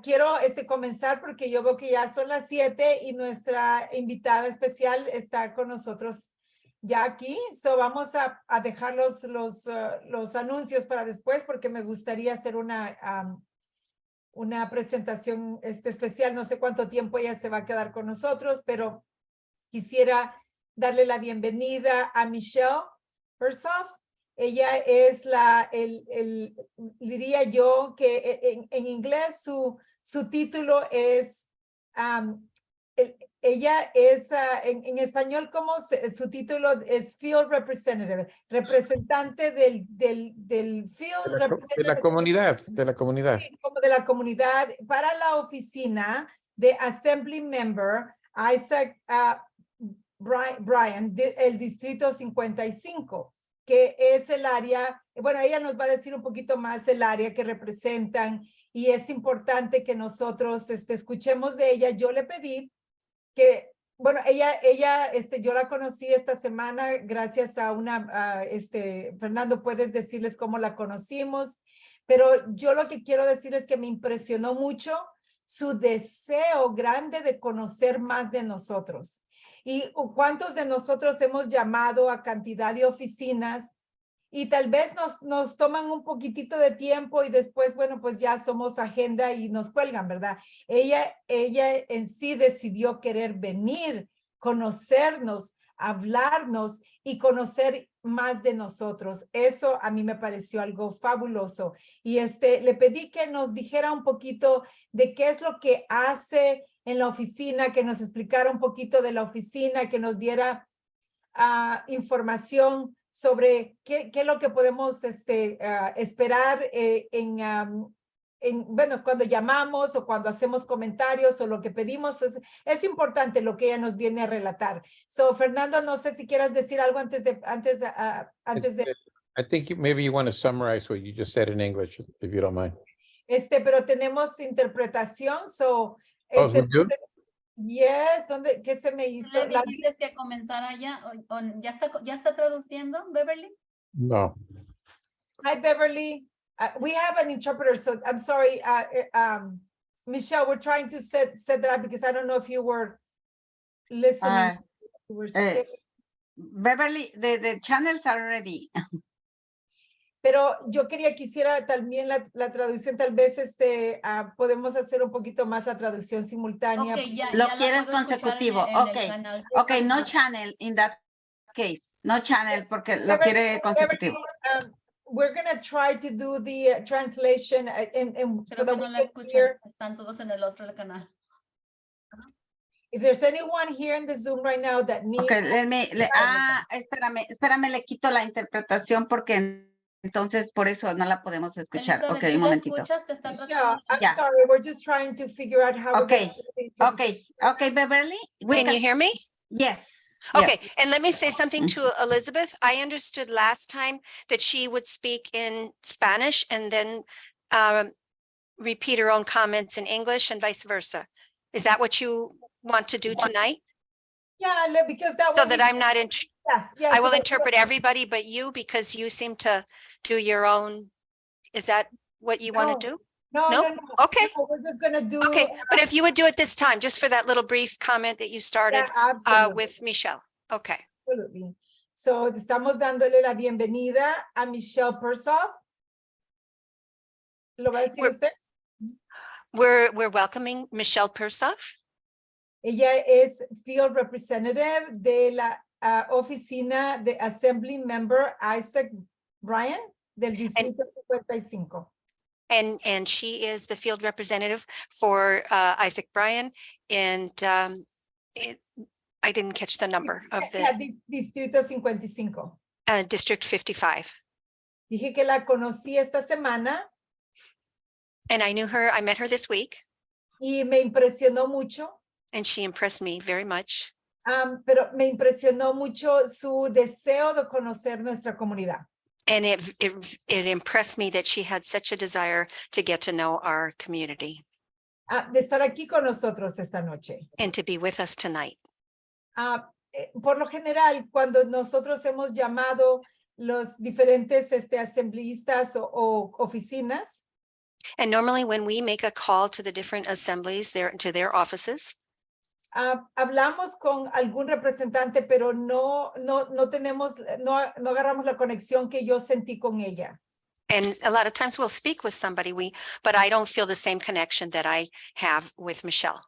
quiero comenzar porque yo veo que ya son las 7 y nuestra invitada especial está con nosotros ya aquí. So vamos a dejar los anuncios para después porque me gustaría hacer una presentación especial. No sé cuánto tiempo ella se va a quedar con nosotros, pero quisiera darle la bienvenida a Michelle Persoff. Ella es diría yo que en inglés su título es, ella es, en español, como su título es Field Representative, representante del Field De la comunidad, Sí, como de la comunidad para la oficina de Assembly Member Isaac Bryan, el distrito 55, que es el área, bueno, ella nos va a decir un poquito más el área que representan y es importante que nosotros escuchemos de ella. Yo le pedí que, bueno, ella yo la conocí esta semana gracias a Fernando, puedes decirles cómo la conocimos, pero yo lo que quiero decir es que me impresionó mucho su deseo grande de conocer más de nosotros. ¿Y cuántos de nosotros hemos llamado a cantidad de oficinas y tal vez nos toman un poquitito de tiempo y después, bueno, pues ya somos agenda y nos cuelgan, ¿verdad? Ella en sí decidió querer venir, conocernos, hablarnos y conocer más de nosotros. Eso a mí me pareció algo fabuloso. Y le pedí que nos dijera un poquito de qué es lo que hace en la oficina, que nos explicara un poquito de la oficina, que nos diera información sobre qué es lo que podemos esperar bueno, cuando llamamos o cuando hacemos comentarios o lo que pedimos. Es importante lo que ella nos viene a relatar. So, Fernando, no sé si quieras decir algo antes de... I think maybe you want to summarize what you just said in English, if you don't mind. Pero tenemos interpretación, so... Oh, we do? Yes, ¿qué se me hizo? ¿Le dijiste que comenzara ya? ¿Ya está traduciendo, Beverly? No. Hi, Beverly. We have an interpreter, so I'm sorry, Michelle, we're trying to set that up because I don't know if you were listening. Beverly, the channels are ready. Pero yo quisiera también la traducción, tal vez podemos hacer un poquito más la traducción simultánea. Okay, Lo quieres consecutivo. Okay, no channel in that case. No channel porque lo quiere consecutivo. We're going to try to do the translation so that we can hear. Están todos en el otro canal. If there's anyone here in the Zoom right now that needs... Okay, espérame, le quito la interpretación porque entonces por eso no la podemos escuchar. Elizabeth, Okay, un momentito. Yeah, I'm sorry, we're just trying to figure out how... Okay, Beverly. Can you hear me? Yes. Okay, and let me say something to Elizabeth. I understood last time that she would speak in Spanish and then repeat her own comments in English and vice versa. Is that what you want to do tonight? Yeah, because that So that I'm not in... Yeah, I will interpret everybody but you because you seem to do your own. Is that what you want to do? No. Okay. No, we're just going to do... Okay, but if you would do it this time, just for that little brief comment that you started with Michelle. Okay. Absolutely. So, estamos dándole la bienvenida a Michelle Persoff. ¿Lo va a decir usted? We're welcoming Michelle Persoff. Ella es Field Representative de la oficina de Assembly Member Isaac Bryan del Distrito 55. And she is the field representative for Isaac Bryan, and I didn't catch the number of the Distrito 55. District 55. Dije que la conocí esta semana. And I met her this week. Y me impresionó mucho. And she impressed me very much. Pero me impresionó mucho su deseo de conocer nuestra comunidad. And it impressed me that she had such a desire to get to know our community. De estar aquí con nosotros esta noche. And to be with us tonight. Por lo general, cuando nosotros hemos llamado los diferentes asambleístas o oficinas. And normally when we make a call to the different assemblies to their offices, hablamos con algún representante, pero no agarramos la conexión que yo sentí con ella. and a lot of times we'll speak with somebody, but I don't feel the same connection that I have with Michelle.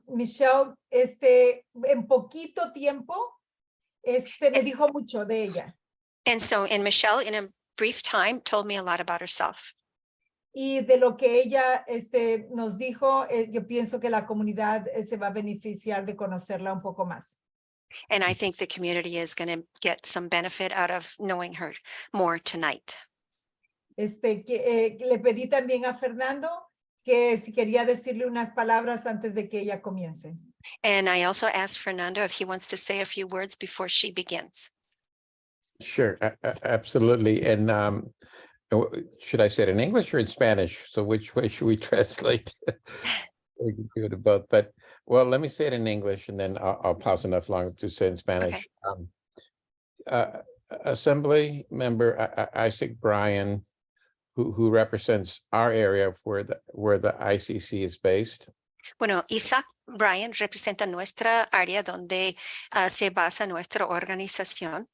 Michelle, en poquito tiempo, me dijo mucho de ella. And so, and Michelle, in a brief time, told me a lot about herself. Y de lo que ella nos dijo, yo pienso que la comunidad se va a beneficiar de conocerla un poco más. And I think the community is going to get some benefit out of knowing her more tonight. Le pedí también a Fernando que si quería decirle unas palabras antes de que ella comience. And I also asked Fernando if he wants to say a few words before she begins. Sure, absolutely. And should I say it in English or in Spanish? So which way should we translate? We can do it both, but well, let me say it in English and then I'll pause enough long to say it in Spanish. Okay. Assembly member Isaac Bryan, who represents our area where the ICC is based. Bueno, Isaac Bryan representa nuestra área donde se basa nuestra organización.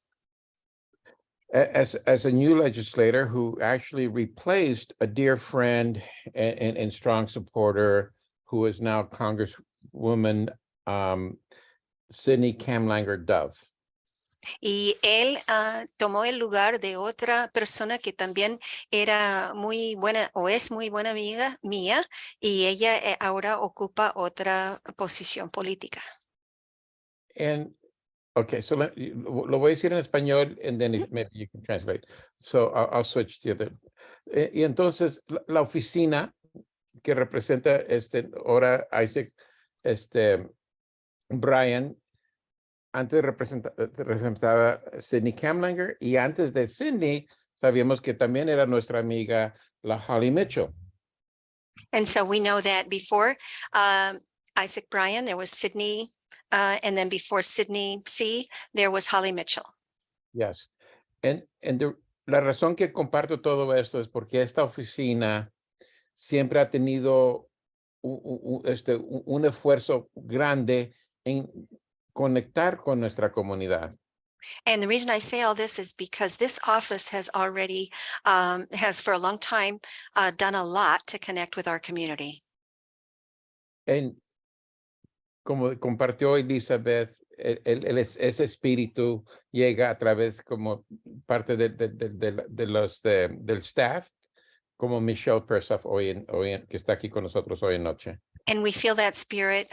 As a new legislator who actually replaced a dear friend and strong supporter who is now Congresswoman Sydney Kamlanger Dove. Y él tomó el lugar de otra persona que también era muy buena o es muy buena amiga mía y ella ahora ocupa otra posición política. And okay, so lo voy a decir en español and then maybe you can translate. So I'll switch to the other. Y entonces la oficina que representa ahora Isaac Bryan antes representaba Sydney Kamlanger y antes de Sydney sabíamos que también era nuestra amiga la Holly Mitchell. And so we know that before Isaac Bryan, there was Sydney, and then before Sydney C, there was Holly Mitchell. Yes. And la razón que comparto todo esto es porque esta oficina siempre ha tenido un esfuerzo grande en conectar con nuestra comunidad. And the reason I say all this is because this office has already, has for a long time done a lot to connect with our community. And como compartió Elizabeth, ese espíritu llega a través como parte del staff, como Michelle Persoff hoy que está aquí con nosotros hoy en noche. And we feel that spirit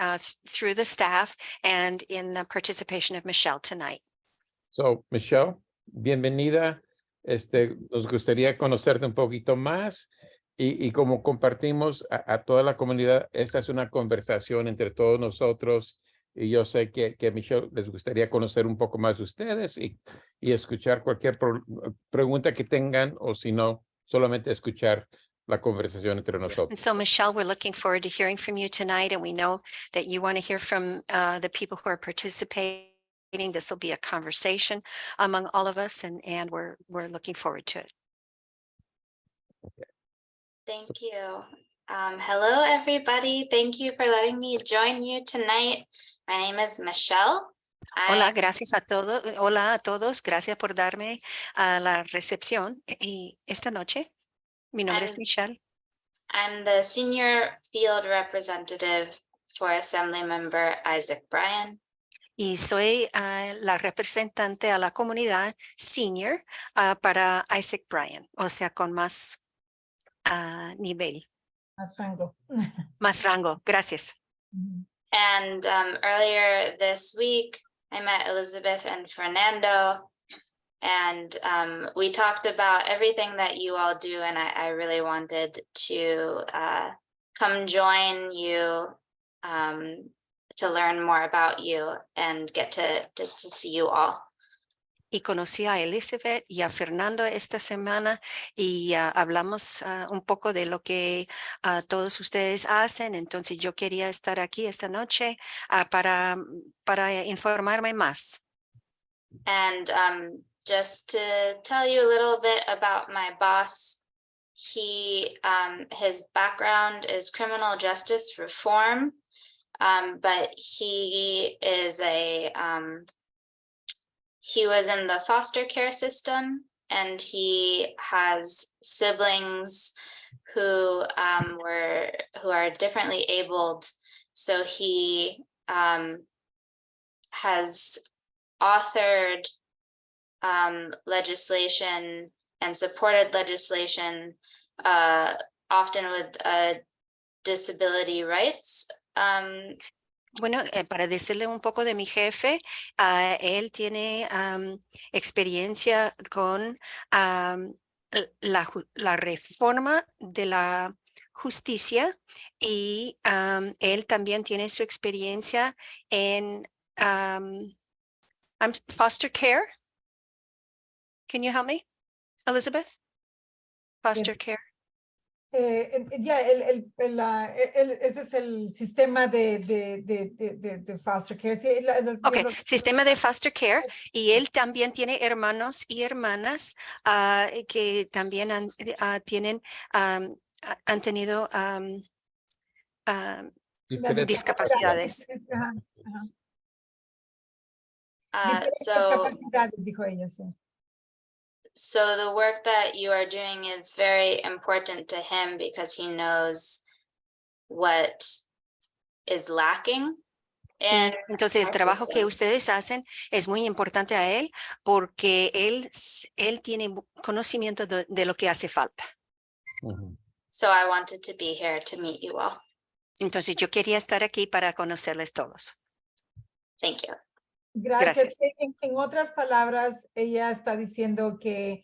through the staff and in the participation of Michelle tonight. So, Michelle, bienvenida. Nos gustaría conocerte un poquito más y como compartimos a toda la comunidad, esta es una conversación entre todos nosotros y yo sé que Michelle les gustaría conocer un poco más de ustedes y escuchar cualquier pregunta que tengan o si no, solamente escuchar la conversación entre nosotros. And so, Michelle, we're looking forward to hearing from you tonight, and we know that you want to hear from the people who are participating. This will be a conversation among all of us, and we're looking forward to it. Thank you. Hello, everybody. Thank you for letting me join you tonight. My name is Michelle. Hola, gracias a todos. Hola a todos. Gracias por darme la recepción. Y esta noche, mi nombre es Michelle. I'm the Senior Field Representative for Assembly Member Isaac Bryan. Y soy la representante a la comunidad senior para Isaac Bryan, o sea, con más nivel. Más rango. Más rango, gracias. And earlier this week, I met Elizabeth and Fernando, and we talked about everything that you all do, and I really wanted to come join you to learn more about you and get to see you all. Y conocí a Elizabeth y a Fernando esta semana y hablamos un poco de lo que todos ustedes hacen. Entonces yo quería estar aquí esta noche para informarme más. And just to tell you a little bit about my boss, his background is criminal justice reform, but he is he was in the foster care system, and he has siblings who are differently abled. So he has authored legislation and supported legislation, often with disability rights. Bueno, para decirle un poco de mi jefe, él tiene experiencia con la reforma de la justicia y él también tiene su experiencia en foster care. Can you help me, Elizabeth? Foster care. Ese es el sistema de foster care. Sí, Okay, sistema de foster care, y él también tiene hermanos y hermanas que también han tenido discapacidades. Discapacidades, dijo ella, sí. So the work that you are doing is very important to him because he knows what is lacking. And entonces el trabajo que ustedes hacen es muy importante a él porque él tiene conocimiento de lo que hace falta. So I wanted to be here to meet you all. Entonces yo quería estar aquí para conocerles todos. Thank you. Gracias. En otras palabras, ella está diciendo que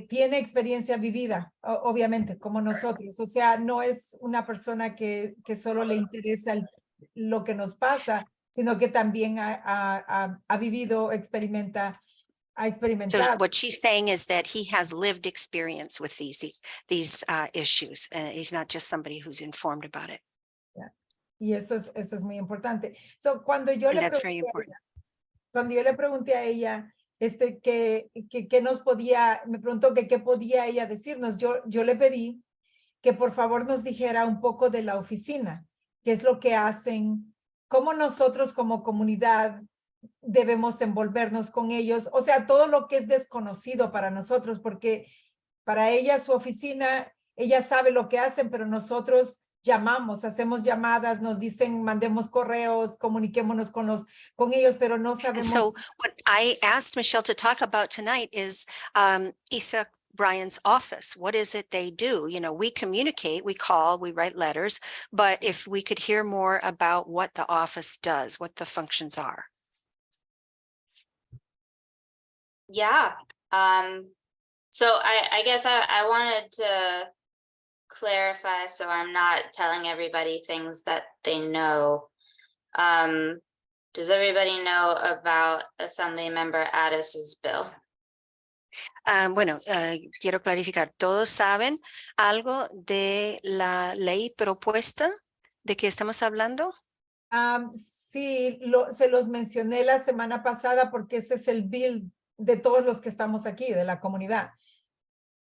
tiene experiencia vivida, obviamente, como nosotros. O sea, no es una persona que solo le interesa lo que nos pasa, sino que también ha vivido, ha experimentado. So what she's saying is that he has lived experience with these issues. He's not just somebody who's informed about it. Yeah. Y eso es muy importante. So, cuando yo le pregunté a ella que nos podía, me preguntó que qué podía ella decirnos, yo le pedí que por favor nos dijera un poco de la oficina, qué es lo que hacen, cómo nosotros como comunidad debemos envolvernos con ellos, o sea, todo lo que es desconocido para nosotros, porque para ella su oficina, ella sabe lo que hacen, pero nosotros llamamos, hacemos llamadas, nos dicen, mandemos correos, comuniquémonos con ellos, pero no sabemos. So what I asked Michelle to talk about tonight is Isa Brian's office. What is it they do? You know, we communicate, we call, we write letters, but if we could hear more about what the office does, what the functions are. Yeah. So I guess I wanted to clarify so I'm not telling everybody things that they know. Does everybody know about Assembly Member Addis's bill? Bueno, quiero clarificar, ¿todos saben algo de la ley propuesta de que estamos hablando? Sí, se los mencioné la semana pasada porque ese es el bill de todos los que estamos aquí, de la comunidad.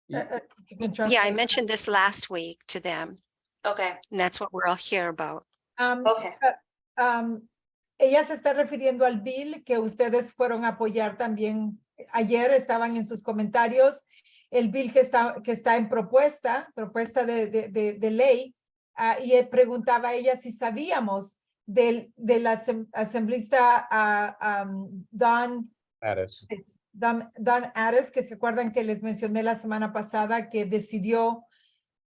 Yeah, I mentioned this last week to them. Okay. And that's what we're all here about. Okay. Ella se está refiriendo al bill que ustedes fueron a apoyar también ayer, estaban en sus comentarios, el bill que está en propuesta de ley, y preguntaba a ella si sabíamos del asambleísta Don Addis, que se acuerdan que les mencioné la semana pasada, que decidió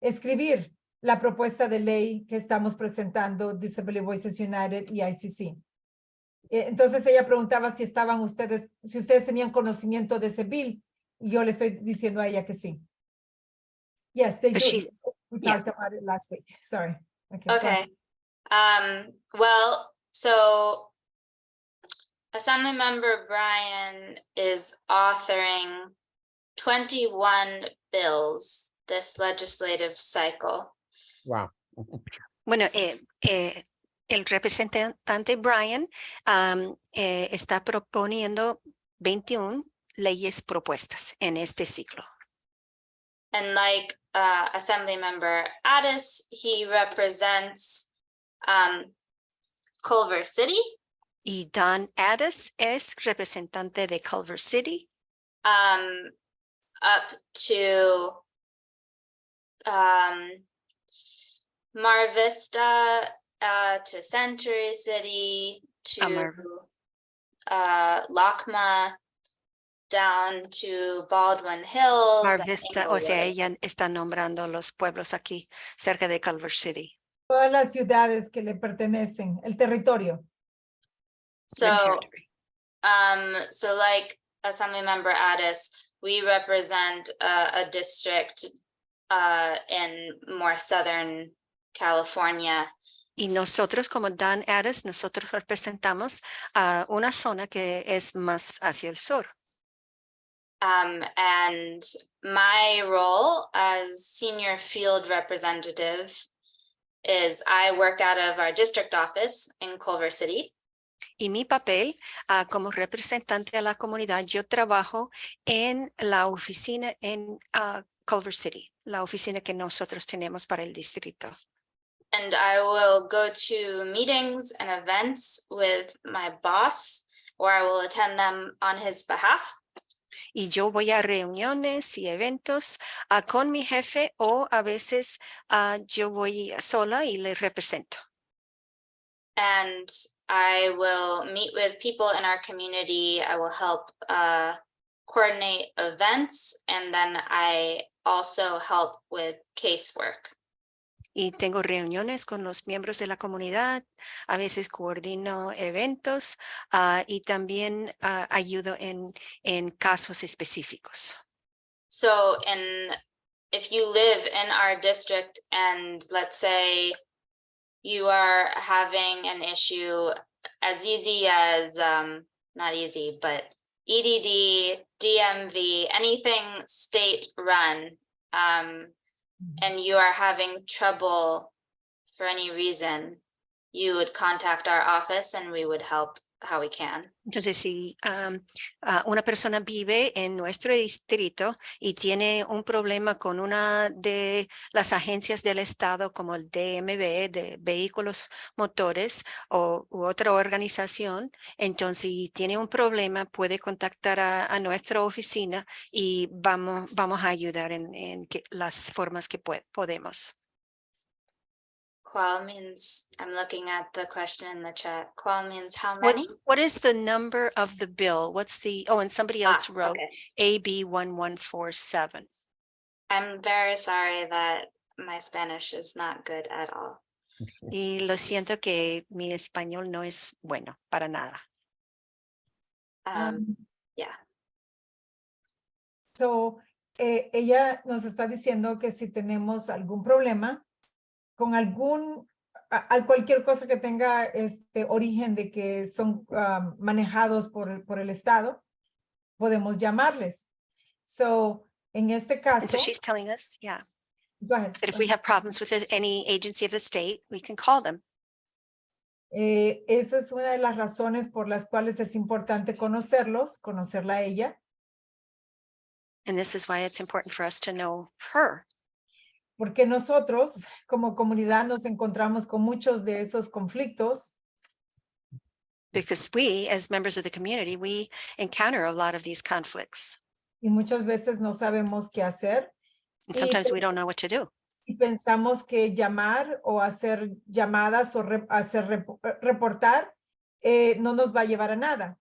escribir la propuesta de ley que estamos presentando, Disability Voices United y ICC. Entonces ella preguntaba si ustedes tenían conocimiento de ese bill, y yo le estoy diciendo a ella que sí. Yes, they do. We talked about it last week. Sorry. Okay. Well, so Assembly Member Brian is authoring 21 bills this legislative cycle. Wow. Bueno, el representante Brian está proponiendo 21 leyes propuestas en este ciclo. And like Assembly Member Addis, he represents Culver City. Y Don Addis es representante de Culver City. Up to Mar Vista, to Century City, to LACMA, down to Baldwin Hills. Mar Vista, o sea, ella está nombrando los pueblos aquí cerca de Culver City. Todas las ciudades que le pertenecen, el territorio. So, so like Assemblymember Addis, we represent a district in more southern California. Y nosotros como Don Addis, nosotros representamos a una zona que es más hacia el sur. And my role as senior field representative is I work out of our district office in Culver City. Y mi papel como representante de la comunidad, yo trabajo en la oficina en Culver City, la oficina que nosotros tenemos para el distrito. And I will go to meetings and events with my boss, or I will attend them on his behalf. Y yo voy a reuniones y eventos con mi jefe, o a veces yo voy sola y le represento. And I will meet with people in our community. I will help coordinate events, and then I also help with casework. Y tengo reuniones con los miembros de la comunidad, a veces coordino eventos y también ayudo en casos específicos. So if you live in our district and let's say you are having an issue as easy as, not easy, but EDD, DMV, anything state run, and you are having trouble for any reason, you would contact our office and we would help how we can. Entonces, si una persona vive en nuestro distrito y tiene un problema con una de las agencias del estado como el DMV de vehículos motores u otra organización, entonces si tiene un problema puede contactar a nuestra oficina y vamos a ayudar en las formas que podemos. Qual means, I'm looking at the question in the chat. Qual means how many? What is the number of the bill? What's the, and somebody else wrote okay. AB 1147. I'm very sorry that my Spanish is not good at all. Y lo siento que mi español no es bueno para nada. Yeah. So, ella nos está diciendo que si tenemos algún problema con cualquier cosa que tenga origen de que son manejados por el Estado, podemos llamarles. So, en este caso. And so she's telling us, yeah, go ahead. that if we have problems with any agency of the state, we can call them. Esa es una de las razones por las cuales es importante conocerla a ella. And this is why it's important for us to know her. Porque nosotros como comunidad nos encontramos con muchos de esos conflictos. Because we, as members of the community, we encounter a lot of these conflicts. Y muchas veces no sabemos qué hacer. And sometimes we don't know what to do. Y pensamos que llamar o hacer llamadas o reportar no nos va a llevar a nada.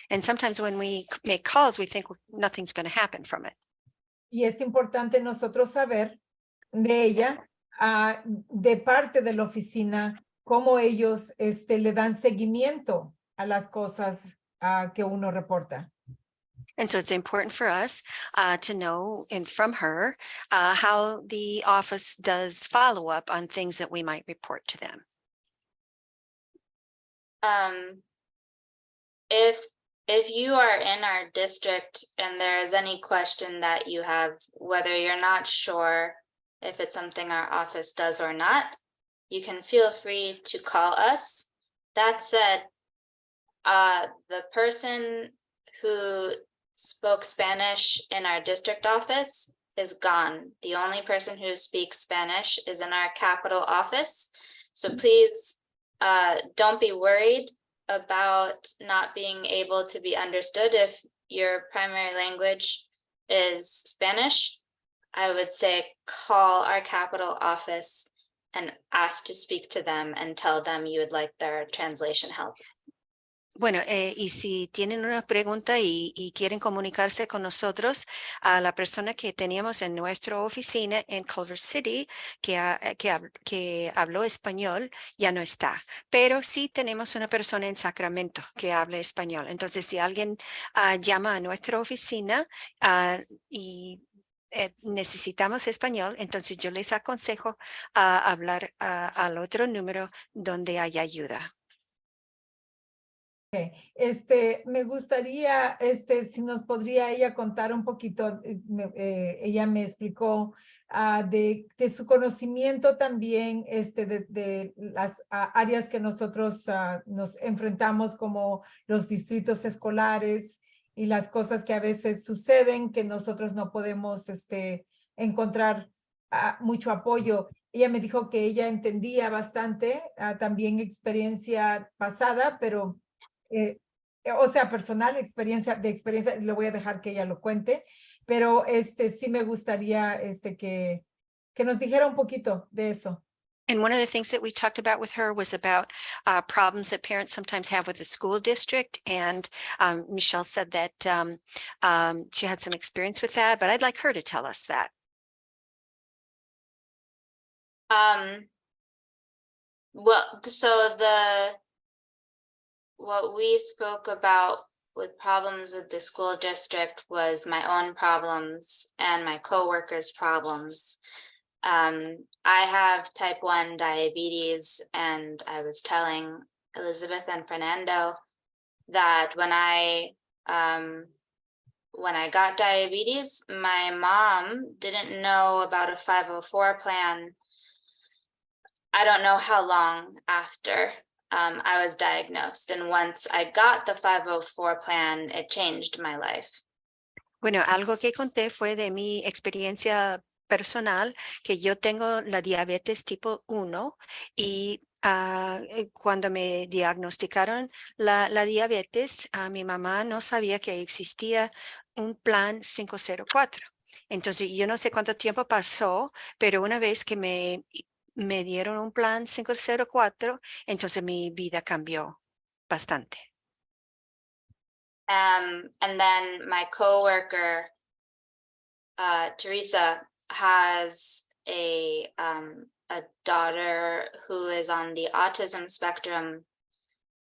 And sometimes when we make calls, we think nothing's going to happen from it. Y es importante nosotros saber de ella, de parte de la oficina, cómo ellos le dan seguimiento a las cosas que uno reporta. And so it's important for us to know, and from her, how the office does follow up on things that we might report to them. If you are in our district and there is any question that you have, whether you're not sure if it's something our office does or not, you can feel free to call us. That said, the person who spoke Spanish in our district office is gone. The only person who speaks Spanish is in our capital office. So please don't be worried about not being able to be understood if your primary language is Spanish. I would say call our capital office and ask to speak to them and tell them you would like their translation help. Bueno, y si tienen una pregunta y quieren comunicarse con nosotros, a la persona que teníamos en nuestra oficina en Culver City, que habló español, ya no está. Pero sí tenemos una persona en Sacramento que habla español. Entonces, si alguien llama a nuestra oficina y necesitamos español, entonces yo les aconsejo hablar al otro número donde haya ayuda. Okay. Me gustaría, si nos podría ella contar un poquito, ella me explicó de su conocimiento también, de las áreas que nosotros nos enfrentamos como los distritos escolares y las cosas que a veces suceden que nosotros no podemos, encontrar mucho apoyo. Ella me dijo que ella entendía bastante, también experiencia pasada, pero o sea, personal, experiencia, le voy a dejar que ella lo cuente, pero sí me gustaría que nos dijera un poquito de eso. And one of the things that we talked about with her was about problems that parents sometimes have with the school district. And Michelle said that she had some experience with that, but I'd like her to tell us that. Well, so what we spoke about with problems with the school district was my own problems and my coworkers' problems. I have type 1 diabetes, and I was telling Elizabeth and Fernando that when I got diabetes, my mom didn't know about a 504 plan. I don't know how long after I was diagnosed. And once I got the 504 plan, it changed my life. Bueno, algo que conté fue de mi experiencia personal, que yo tengo la diabetes tipo 1 y cuando me diagnosticaron la diabetes, mi mamá no sabía que existía un plan 504. Entonces, yo no sé cuánto tiempo pasó, pero una vez que me dieron un plan 504, entonces mi vida cambió bastante. And then my coworker, Teresa, has a daughter who is on the autism spectrum,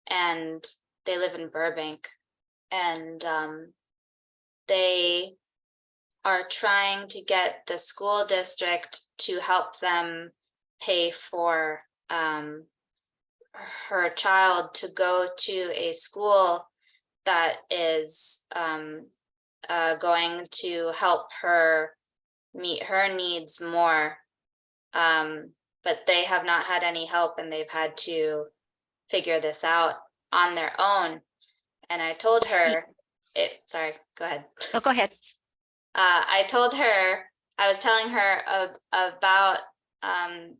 and they live in Burbank, and they are trying to get the school district to help them pay for her child to go to a school that is going to help her meet her needs more. But they have not had any help, and they've had to figure this out on their own. And I told her, sorry, go ahead. No, go ahead. I told her, I was telling her about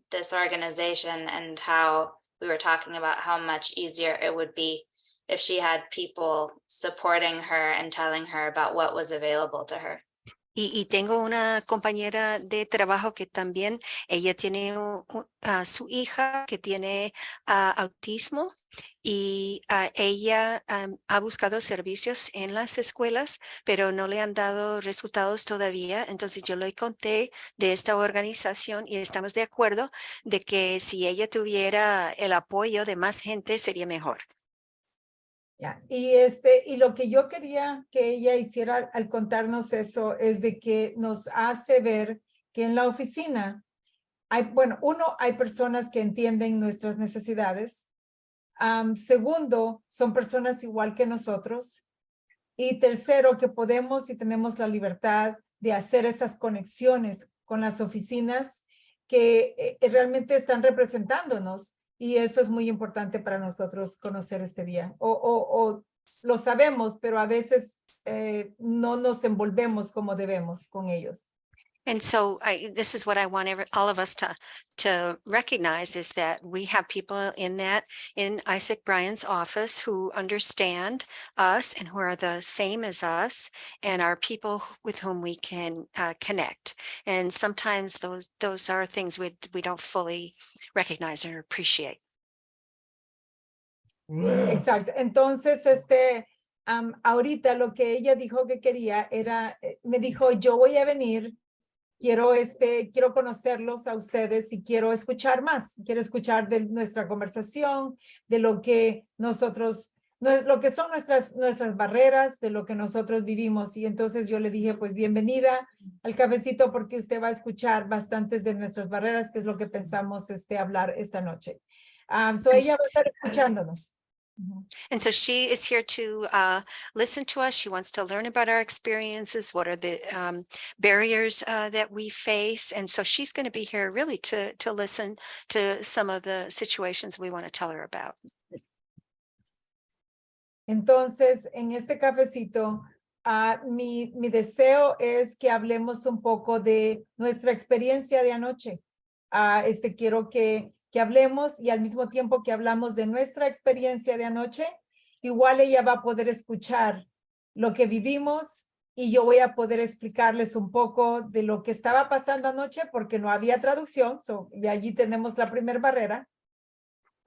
this organization and how we were talking about how much easier it would be if she had people supporting her and telling her about what was available to her. Y tengo una compañera de trabajo que también, ella tiene su hija que tiene autismo y ella ha buscado servicios en las escuelas, pero no le han dado resultados todavía. Entonces yo le conté de esta organización y estamos de acuerdo de que si ella tuviera el apoyo de más gente sería mejor. Y lo que yo quería que ella hiciera al contarnos eso es de que nos hace ver que en la oficina hay, bueno, uno, hay personas que entienden nuestras necesidades. Segundo, son personas igual que nosotros. Y tercero, que podemos y tenemos la libertad de hacer esas conexiones con las oficinas que realmente están representándonos. Y eso es muy importante para nosotros conocer este día. O lo sabemos, pero a veces no nos envolvemos como debemos con ellos. And so this is what I want all of us to recognize is that we have people in Isaac Bryan's office who understand us and who are the same as us and are people with whom we can connect. And sometimes those are things we don't fully recognize or appreciate. Exacto. Entonces, ahorita lo que ella dijo que quería era, me dijo, yo voy a venir. Quiero conocerlos a ustedes y quiero escuchar más. Quiero escuchar de nuestra conversación, de lo que nosotros, lo que son nuestras barreras, de lo que nosotros vivimos. Y entonces yo le dije, pues bienvenida al cafecito porque usted va a escuchar bastantes de nuestras barreras, que es lo que pensamos hablar esta noche. Ella va a estar escuchándonos. And so she is here to listen to us. She wants to learn about our experiences. What are the barriers that we face? And so she's going to be here really to listen to some of the situations we want to tell her about. Entonces, en este cafecito, mi deseo es que hablemos un poco de nuestra experiencia de anoche. Quiero que hablemos y al mismo tiempo que hablamos de nuestra experiencia de anoche, igual ella va a poder escuchar lo que vivimos y yo voy a poder explicarles un poco de lo que estaba pasando anoche porque no había traducción, y allí tenemos la primera barrera.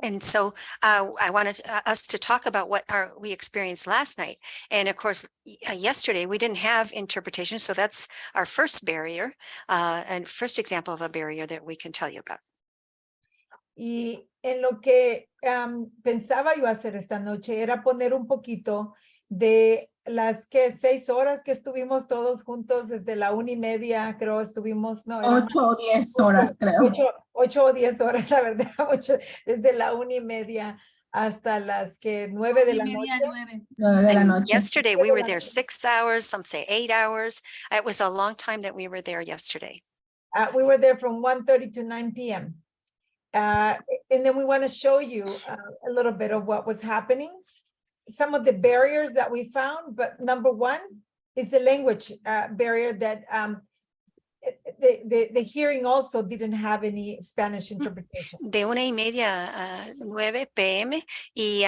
And so I wanted us to talk about what we experienced last night. And of course, yesterday we didn't have interpretation. So that's our first barrier and first example of a barrier that we can tell you about. Y en lo que pensaba yo hacer esta noche era poner un poquito de las 6 horas que estuvimos todos juntos desde la 1:30, creo estuvimos, no, 8 o 10 horas, creo. 8 o 10 horas, la verdad, desde la 1:30 hasta las 9 de la noche. 9 de la And noche. yesterday we were there 6 hours, some say 8 hours. It was a long time that we were there yesterday. We were there from 1:30 to 9 p.m. And then we want to show you a little bit of what was happening, some of the barriers that we found. But number one is the language barrier that the hearing also didn't have any Spanish interpretation. De 1:30 a 9 p.m. y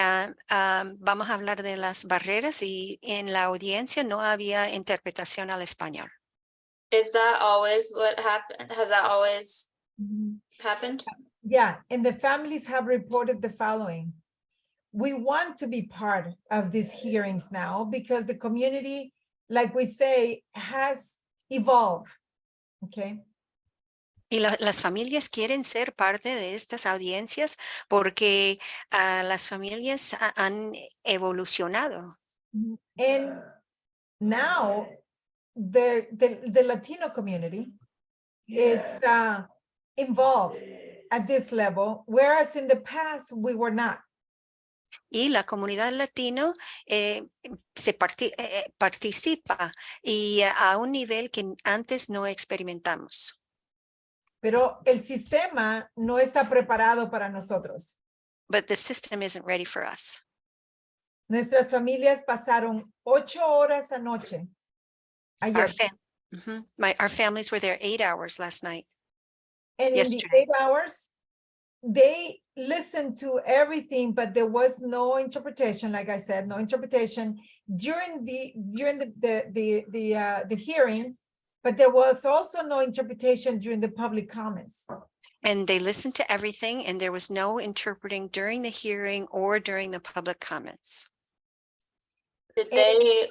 vamos a hablar de las barreras y en la audiencia no había interpretación al español. Is that always what happened? Has that always happened? Yeah, and the families have reported the following. We want to be part of these hearings now because the community, like we say, has evolved, okay? Y las familias quieren ser parte de estas audiencias porque las familias han evolucionado. And now the Latino community is involved at this level, whereas in the past we were not. Y la comunidad latino participa y a un nivel que antes no experimentamos. Pero el sistema no está preparado para nosotros. But the system isn't ready for us. Nuestras familias pasaron 8 horas anoche. Ayer. Our families were there 8 hours last night. And yesterday. in the 8 hours, they listened to everything, but there was no interpretation. Like I said, no interpretation during the hearing, but there was also no interpretation during the public comments. And they listened to everything, and there was no interpreting during the hearing or during the public comments. Did they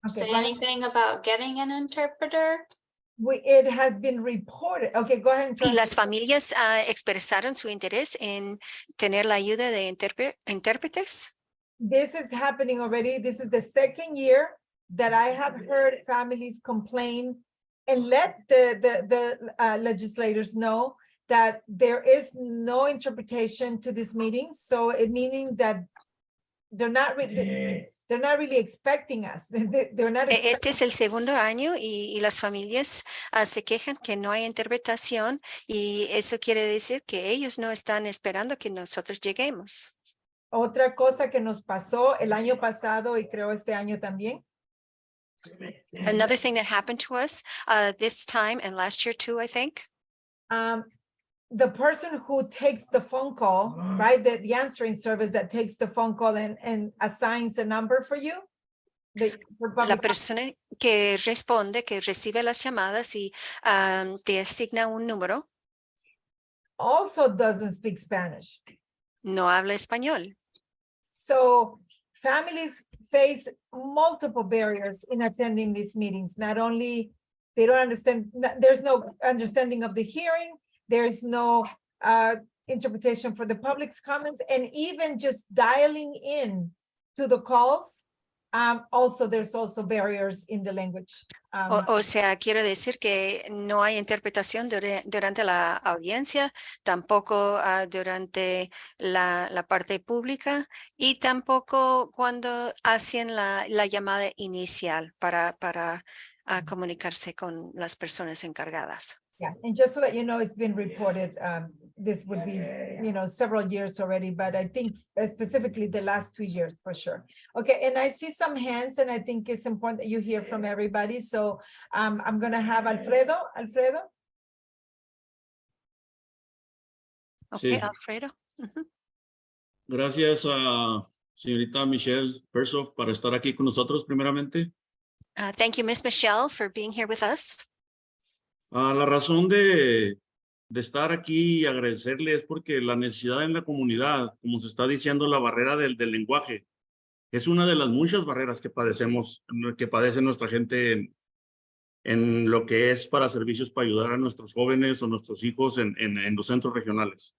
say anything about getting an interpreter? It has been reported. Okay, go ahead. Y las familias expresaron su interés en tener la ayuda de intérpretes. This is happening already. This is the second year that I have heard families complain and let the legislators know that there is no interpretation to these meetings. So it meaning that they're not really expecting us. They're not Este es el segundo año y las familias se quejan que no hay interpretación y eso quiere decir que ellos no están esperando que nosotros lleguemos. Otra cosa que nos pasó el año pasado y creo este año también Another thing that happened to us this time and last year too, I think. The person who takes the phone call, right? The answering service that takes the phone call and assigns a number for you. La persona que responde, que recibe las llamadas y te asigna un número. Also doesn't speak Spanish. No habla español. So families face multiple barriers in attending these meetings. Not only they don't understand, there's no understanding of the hearing, there's no interpretation for the public's comments, and even just dialing in to the calls. Also, there's also barriers in the language. O sea, quiero decir que no hay interpretación durante la audiencia, tampoco durante la parte pública y tampoco cuando hacen la llamada inicial para comunicarse con las personas encargadas. Yeah, and just to let you know, it's been reported. This would be, several years already, but I think specifically the last 2 years for sure. Okay, and I see some hands, and I think it's important that you hear from everybody. So I'm going to have Alfredo. Okay, Sí. Alfredo. Gracias a señorita Michelle Persoff para estar aquí con nosotros primeramente. Thank you, Miss Michelle, for being here with us. La razón de estar aquí y agradecerle es porque la necesidad en la comunidad, como se está diciendo, la barrera del lenguaje, es una de las muchas barreras que padece nuestra gente en lo que es para servicios para ayudar a nuestros jóvenes o nuestros hijos en los centros regionales.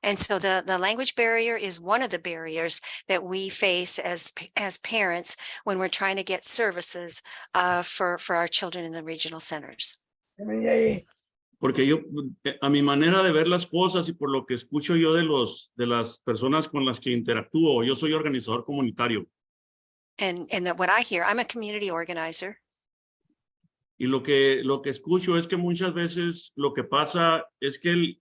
And so the language barrier is one of the barriers that we face as parents when we're trying to get services for our children in the regional centers. Porque yo, a mi manera de ver las cosas y por lo que escucho yo de las personas con las que interactúo, yo soy organizador comunitario. And what I hear, I'm a community organizer. Y lo que escucho es que muchas veces lo que pasa es que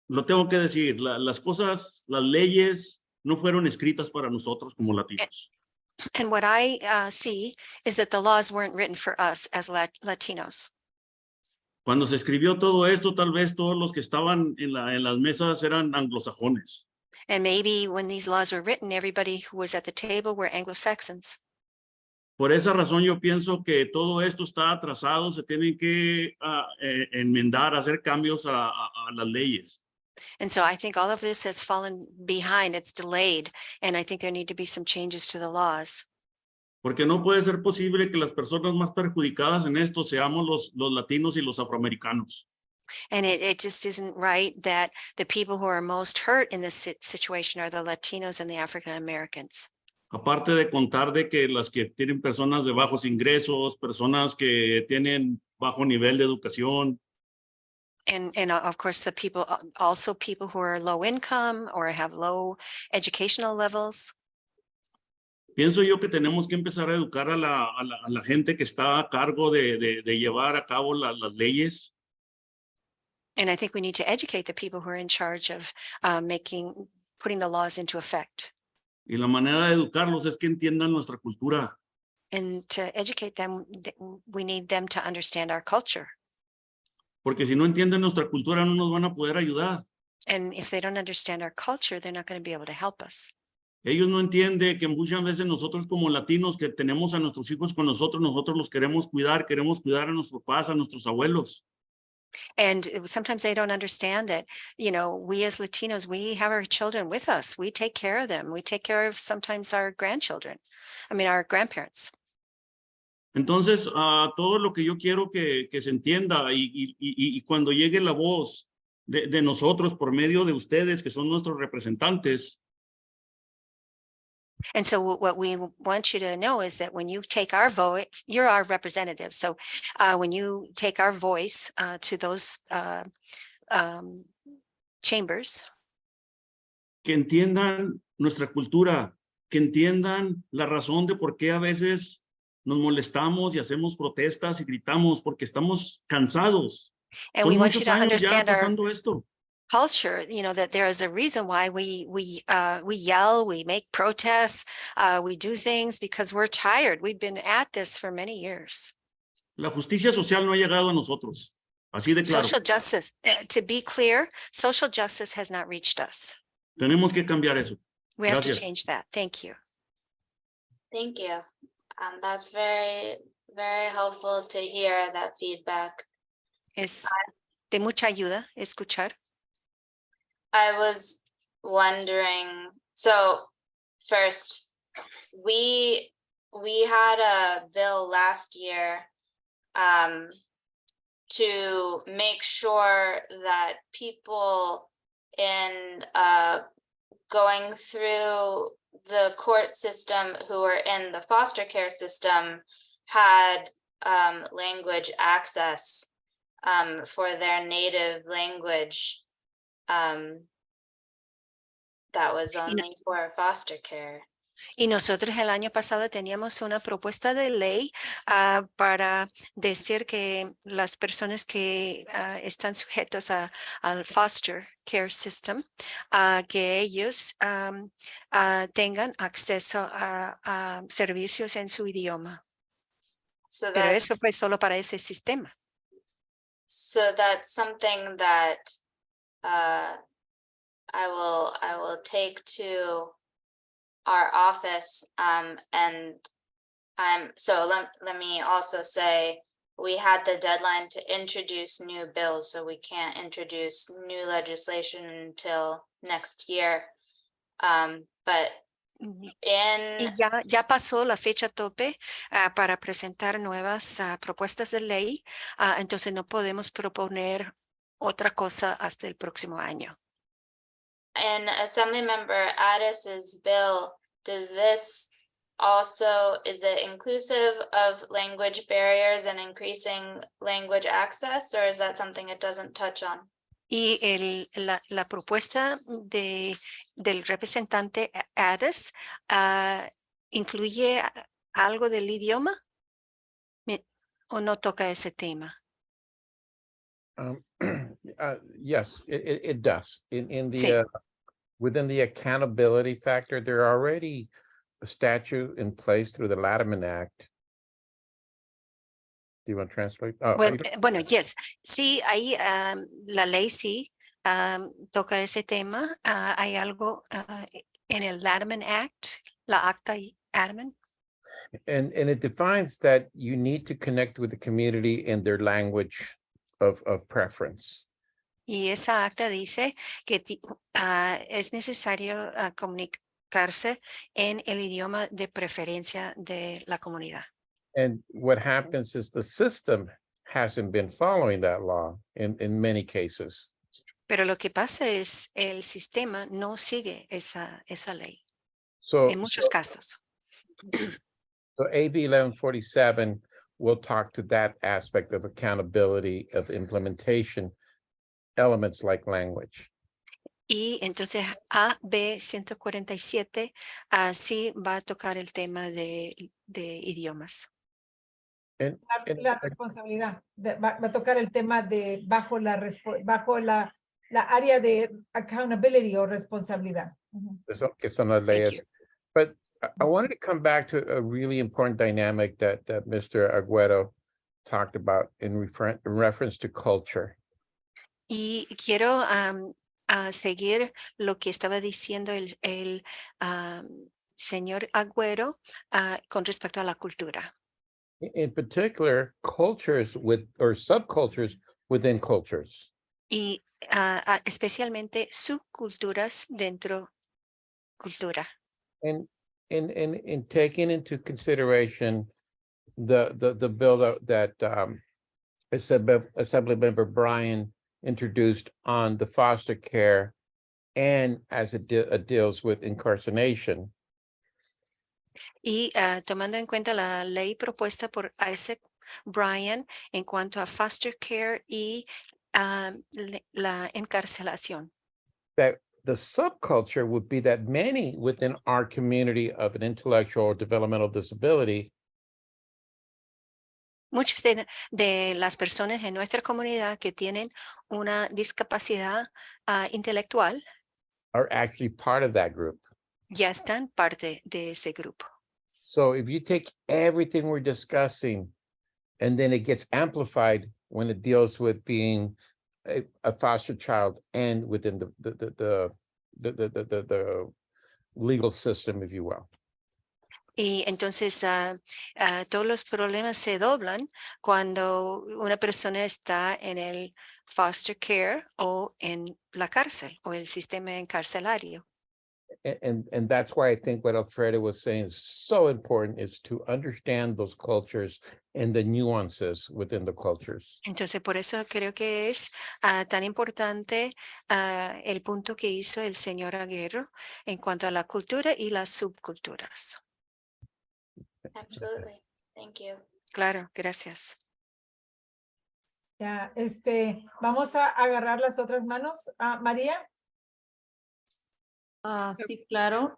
lo tengo que decir, las cosas, las leyes no fueron escritas para nosotros como latinos. And what I see is that the laws weren't written for us as Latinos. Cuando se escribió todo esto, tal vez todos los que estaban en las mesas eran anglosajones. And maybe when these laws were written, everybody who was at the table were Anglo-Saxons. Por esa razón yo pienso que todo esto está atrasado, se tienen que enmendar, hacer cambios a las leyes. And so I think all of this has fallen behind, it's delayed, and I think there need to be some changes to the laws. Porque no puede ser posible que las personas más perjudicadas en esto seamos los latinos y los afroamericanos. And it just isn't right that the people who are most hurt in this situation are the Latinos and the African Americans. Aparte de contar de que las que tienen personas de bajos ingresos, personas que tienen bajo nivel de educación. And of course, the people who are low income or have low educational levels. Pienso yo que tenemos que empezar a educar a la gente que está a cargo de llevar a cabo las leyes. And I think we need to educate the people who are in charge of putting the laws into effect. Y la manera de educarlos es que entiendan nuestra cultura. And to educate them, we need them to understand our culture. Porque si no entienden nuestra cultura, no nos van a poder ayudar. And if they don't understand our culture, they're not going to be able to help us. Ellos no entienden que muchas veces nosotros como latinos que tenemos a nuestros hijos con nosotros los queremos cuidar a nuestros papás, a nuestros abuelos. And sometimes they don't understand that, we as Latinos, we have our children with us. We take care of them. We take care of sometimes our our grandparents. Entonces, todo lo que yo quiero que se entienda y cuando llegue la voz de nosotros por medio de ustedes, que son nuestros representantes. And so what we want you to know is that when you take our vote, you're our representative. So when you take our voice to those chambers. Que entiendan nuestra cultura, que entiendan la razón de por qué a veces nos molestamos y hacemos protestas y gritamos porque estamos cansados. And we want you to understand pasando esto. culture, you know, that there is a reason why we yell, we make protests, we do things because we're tired. We've been at this for many years. La justicia social no ha llegado a nosotros. Así de claro. Social justice, to be clear, social justice has not reached us. Tenemos que cambiar eso. We have to Gracias. change that. Thank you. Thank you. That's very, very helpful to hear that feedback. Es de mucha ayuda escuchar. I was wondering, so first, we had a bill last year to make sure that people in going through the court system who were in the foster care system had language access for their native language. That was only for foster care. Y nosotros el año pasado teníamos una propuesta de ley para decir que las personas que están sujetos al foster care system, que ellos tengan acceso a servicios en su idioma. So Pero eso that's, fue solo para ese sistema. so that's something that I will take to our office, and so let me also say we had the deadline to introduce new bills, so we can't introduce new legislation until next year. But in Y ya pasó la fecha tope para presentar nuevas propuestas de ley, entonces no podemos proponer otra cosa hasta el próximo año. in Assemblymember Addis's bill, does this also, is it inclusive of language barriers and increasing language access, or is that something it doesn't touch on? Y la propuesta del representante Addis incluye algo del idioma o no toca ese tema. Yes, it does. In the Sí. Within the accountability factor, there are already a statute in place through the Latimer Act. Do you want to translate? Oh, Bueno, yes, sí, ahí la ley sí toca ese tema. Hay algo en el Latimer Act, la acta Admin. and it defines that you need to connect with the community in their language of preference. Y esa acta dice que es necesario comunicarse en el idioma de preferencia de la comunidad. And what happens is the system hasn't been following that law in many cases. Pero lo que pasa es el sistema no sigue esa ley So, en muchos casos. so AB 1147 will talk to that aspect of accountability of implementation elements like language. Y entonces AB 147 sí va a tocar el tema de idiomas. And La responsabilidad. Va a tocar el tema de bajo la área de accountability o responsabilidad. que son las leyes. you. But I wanted to come back to a really important dynamic that Mr. Agüero talked about in reference to culture. Y quiero seguir lo que estaba diciendo el señor Agüero con respecto a la cultura. In particular, cultures or subcultures within cultures. Y especialmente subculturas dentro cultura. And in taking into consideration the bill that Assemblymember Bryan introduced on the foster care, and as it deals with incarceration. Y tomando en cuenta la ley propuesta por Isaac Bryan en cuanto a foster care y la encarcelación. That the subculture would be that many within our community of an intellectual or developmental disability Muchas de las personas en nuestra comunidad que tienen una discapacidad intelectual are actually part of that group. ya están parte de ese grupo. So if you take everything we're discussing and then it gets amplified when it deals with being a foster child and within the legal system, if you will. Y entonces todos los problemas se doblan cuando una persona está en el foster care o en la cárcel o el sistema encarcelario. And that's why I think what Alfredo was saying is so important, is to understand those cultures and the nuances within the cultures. Entonces, por eso creo que es tan importante el punto que hizo el señor Aguirre en cuanto a la cultura y las subculturas. Absolutely. Thank you. Claro, gracias. Ya, vamos a agarrar las otras manos. María. Sí, claro.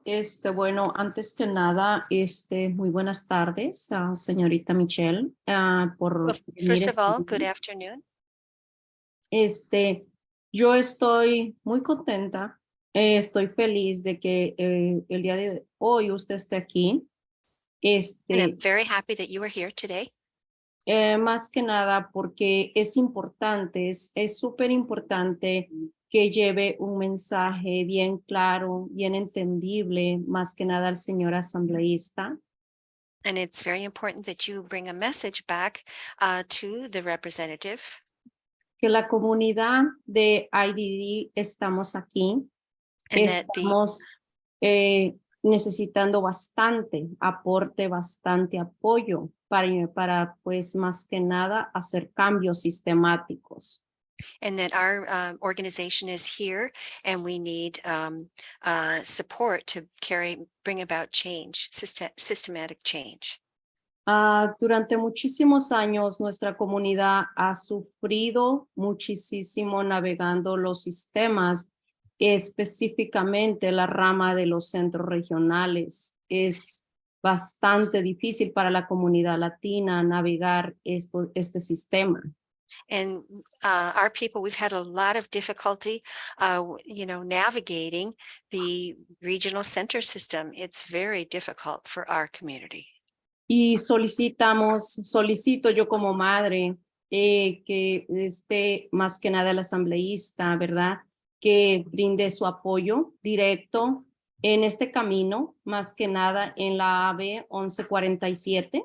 Bueno, antes que nada, muy buenas tardes, señorita Michelle, por Well, venir first of all, aquí. good afternoon. Yo estoy muy contenta, estoy feliz de que el día de hoy usted esté aquí. And I'm very happy that you are here today. Más que nada porque es importante, es súper importante que lleve un mensaje bien claro, bien entendible, más que nada al señor asambleísta. And it's very important that you bring a message back to the representative. Que la comunidad de IDD estamos aquí, And that estamos necesitando bastante aporte, bastante apoyo para pues más que nada hacer cambios sistemáticos. And that our organization is here and we need support to bring about change, systematic change. Durante muchísimos años, nuestra comunidad ha sufrido muchísimo navegando los sistemas, específicamente la rama de los centros regionales. Es bastante difícil para la comunidad latina navegar este sistema. And our people, we've had a lot of difficulty, navigating the regional center system. It's very difficult for our community. Y solicito yo como madre que esté más que nada el asambleísta, ¿verdad? Que brinde su apoyo directo en este camino, más que nada en la AB 1147.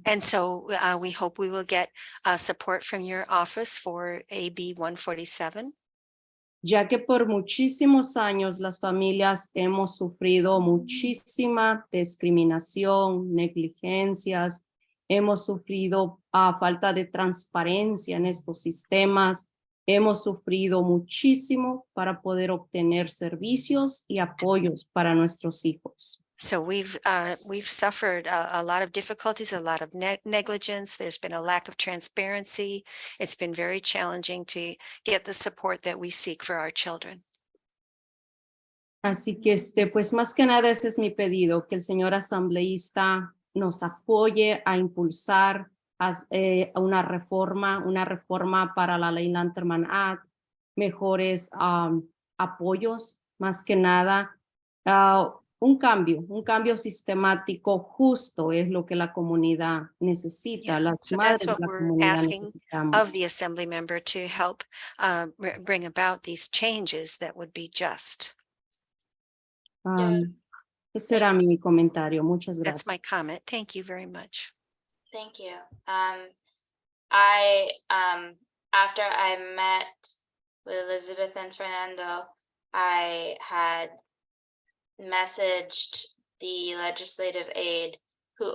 And so we hope we will get support from your office for AB 147. Ya que por muchísimos años las familias hemos sufrido muchísima discriminación, negligencias, hemos sufrido falta de transparencia en estos sistemas, hemos sufrido muchísimo para poder obtener servicios y apoyos para nuestros hijos. So we've suffered a lot of difficulties, a lot of negligence. There's been a lack of transparency. It's been very challenging to get the support that we seek for our children. Así que pues más que nada ese es mi pedido, que el señor asambleísta nos apoye a impulsar una reforma para la ley Lanterman Act, mejores apoyos, más que nada. Un cambio sistemático justo es lo que la comunidad necesita. Yeah. Las So madres that's de what la we're comunidad asking necesitamos. of the assembly member, to help bring about these changes that would be just. Ese será mi comentario. Muchas That's gracias. my comment. Thank you very much. Thank you. After I met with Elizabeth and Fernando, I had messaged the legislative aide who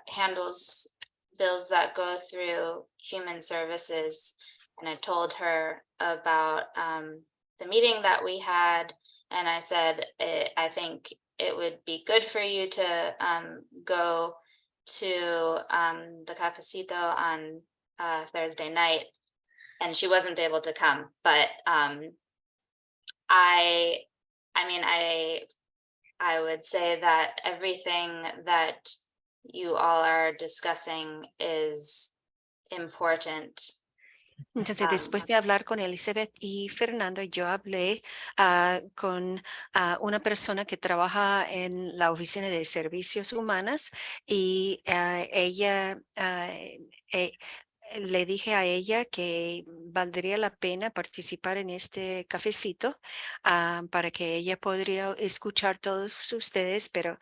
handles bills that go through human services, and I told her about the meeting that we had, and I said I think it would be good for you to go to the Cafecito on Thursday night, and she wasn't able to come, but I would say that everything that you all are discussing is important. Entonces, después de hablar con Elizabeth y Fernando, yo hablé con una persona que trabaja en la Oficina de Servicios Humanos y ella le dije a ella que valdría la pena participar en este cafecito para que ella podría escuchar todos ustedes, pero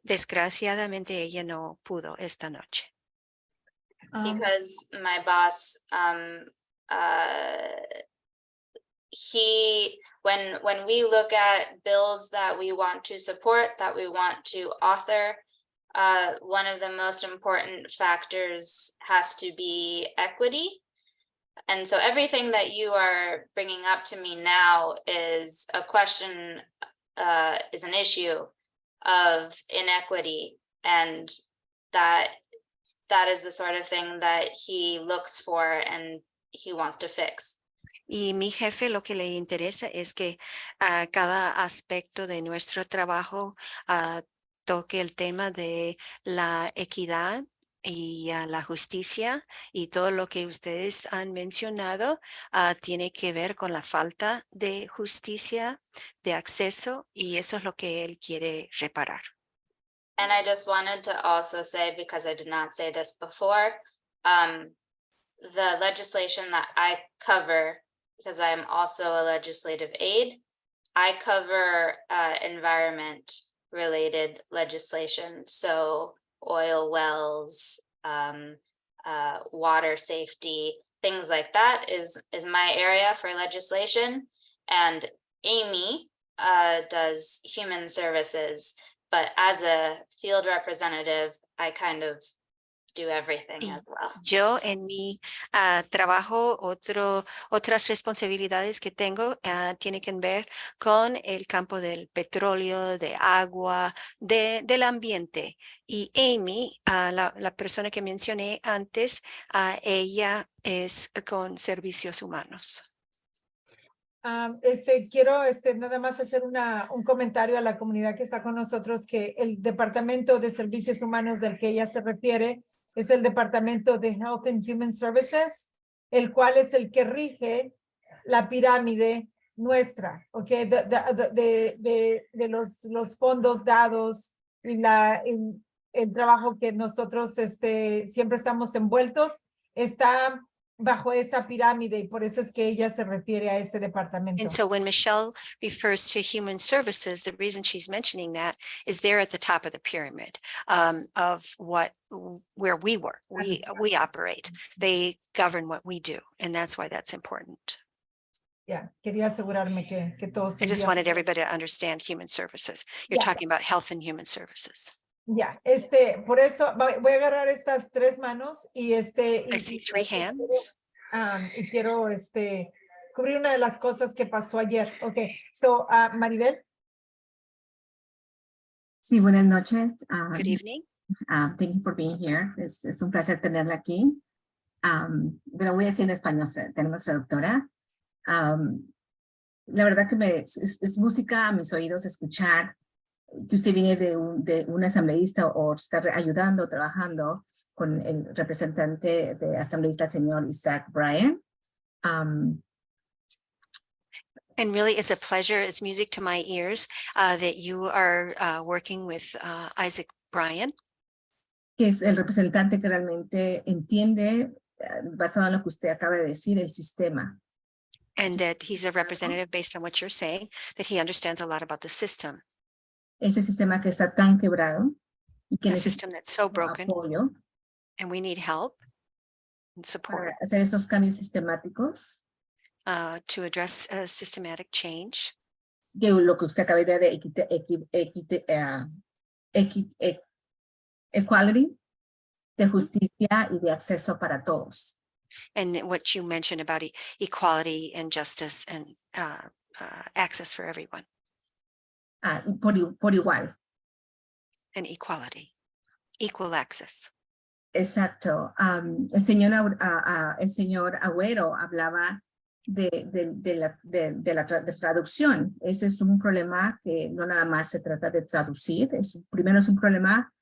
desgraciadamente ella no pudo esta noche. Because my boss, when we look at bills that we want to support, that we want to author, one of the most important factors has to be equity. And so everything that you are bringing up to me now is a question, is an issue of inequity, and that is the sort of thing that he looks for and he wants to fix. Y mi jefe lo que le interesa es que cada aspecto de nuestro trabajo toque el tema de la equidad y la justicia, y todo lo que ustedes han mencionado tiene que ver con la falta de justicia, de acceso, y eso es lo que él quiere reparar. And I just wanted to also say, because I did not say this before, the legislation that I cover, because I am also a legislative aide, I cover environment-related legislation. So oil wells, water safety, things like that is my area for legislation. And Amy does human services. But as a field representative, I kind of do everything as well. Yo en mi trabajo, otras responsabilidades que tengo tienen que ver con el campo del petróleo, de agua, del ambiente. Y Amy, la persona que mencioné antes, ella es con servicios humanos. Quiero nada más hacer un comentario a la comunidad que está con nosotros, que el Departamento de Servicios Humanos del que ella se refiere es el Departamento de Health and Human Services, el cual es el que rige la pirámide nuestra, ¿ok? De los fondos dados y el trabajo que nosotros siempre estamos envueltos, está bajo esa pirámide, y por eso es que ella se refiere a este departamento. And so when Michelle refers to human services, the reason she's mentioning that is they're at the top of the pyramid of where we work, we operate. They govern what we do, and that's why that's important. Yeah, quería asegurarme que todos. I just wanted everybody to understand human services. You're talking about health and human services. Ya, por eso voy a agarrar estas tres manos y I see three hands. Y quiero cubrir una de las cosas que pasó ayer. Okay, so Maribel. Sí, buenas noches. Good evening. Thank you for being here. Es un placer tenerla aquí. Pero voy a decir en español, tenemos traductora. La verdad que es música a mis oídos escuchar que usted viene de un asambleísta o está ayudando, trabajando con el representante de asambleísta, el señor Isaac Bryan. And really, it's a pleasure, it's music to my ears that you are working with Isaac Bryan. Que es el representante que realmente entiende, basado en lo que usted acaba de decir, el sistema. And that he's a representative based on what you're saying, that he understands a lot about the system. Ese sistema que está tan quebrado y que A system that's so broken, apoyo and we need help and support para hacer esos cambios sistemáticos. To address systematic change. Que lo que usted acaba de equality, de justicia y de acceso para todos. And what you mentioned about equality and justice and access for everyone. Por igual. And equality, equal access. Exacto. El señor Agüero hablaba de la traducción. Ese es un problema que no nada más se trata de traducir. Primero es un problema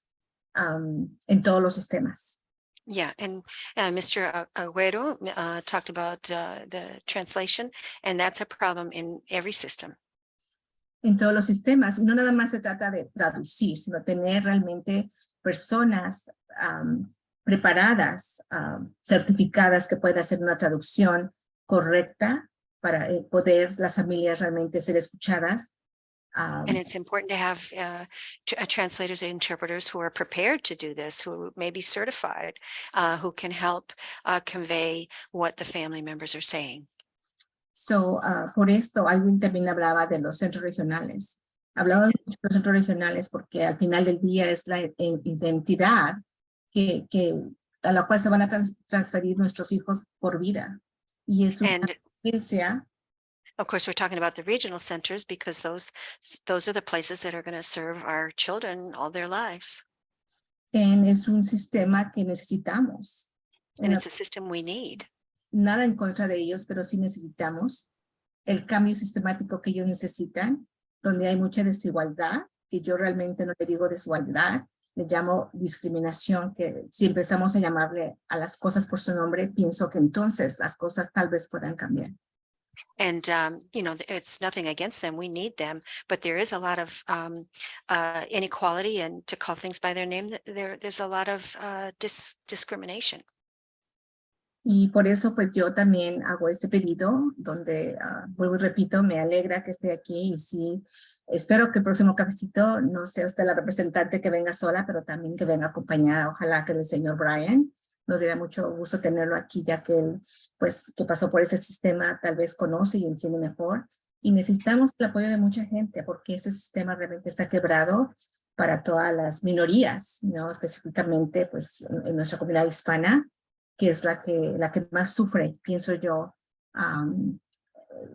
en todos los sistemas. Yeah, and Mr. Agüero talked about the translation, and that's a problem in every system. En todos los sistemas, y no nada más se trata de traducir, sino tener realmente personas preparadas, certificadas que puedan hacer una traducción correcta para poder las familias realmente ser escuchadas. And it's important to have translators and interpreters who are prepared to do this, who may be certified, who can help convey what the family members are saying. So, por esto, alguien también hablaba de los centros regionales. Hablaba mucho de los centros regionales porque al final del día es la identidad a la cual se van a transferir nuestros hijos por vida. Y es una experiencia. Of course, we're talking about the regional centers because those are the places that are going to serve our children all their lives. Es un sistema que necesitamos. And it's a system we need. Nada en contra de ellos, pero sí necesitamos el cambio sistemático que ellos necesitan, donde hay mucha desigualdad, que yo realmente no le digo desigualdad, le llamo discriminación, que si empezamos a llamarle a las cosas por su nombre, pienso que entonces las cosas tal vez puedan cambiar. And, you know, it's nothing against them. We need them. But there is a lot of inequality, and to call things by their name, there's a lot of discrimination. Y por eso, pues yo también hago este pedido, donde, vuelvo y repito, me alegra que esté aquí. Y sí, espero que el próximo cafecito no sea usted la representante que venga sola, pero también que venga acompañada. Ojalá que el señor Brian. Nos daría mucho gusto tenerlo aquí, ya que él, pues, que pasó por ese sistema, tal vez conoce y entiende mejor. Y necesitamos el apoyo de mucha gente, porque ese sistema realmente está quebrado para todas las minorías, ¿no? Específicamente, pues, en nuestra comunidad hispana, que es la que más sufre, pienso yo,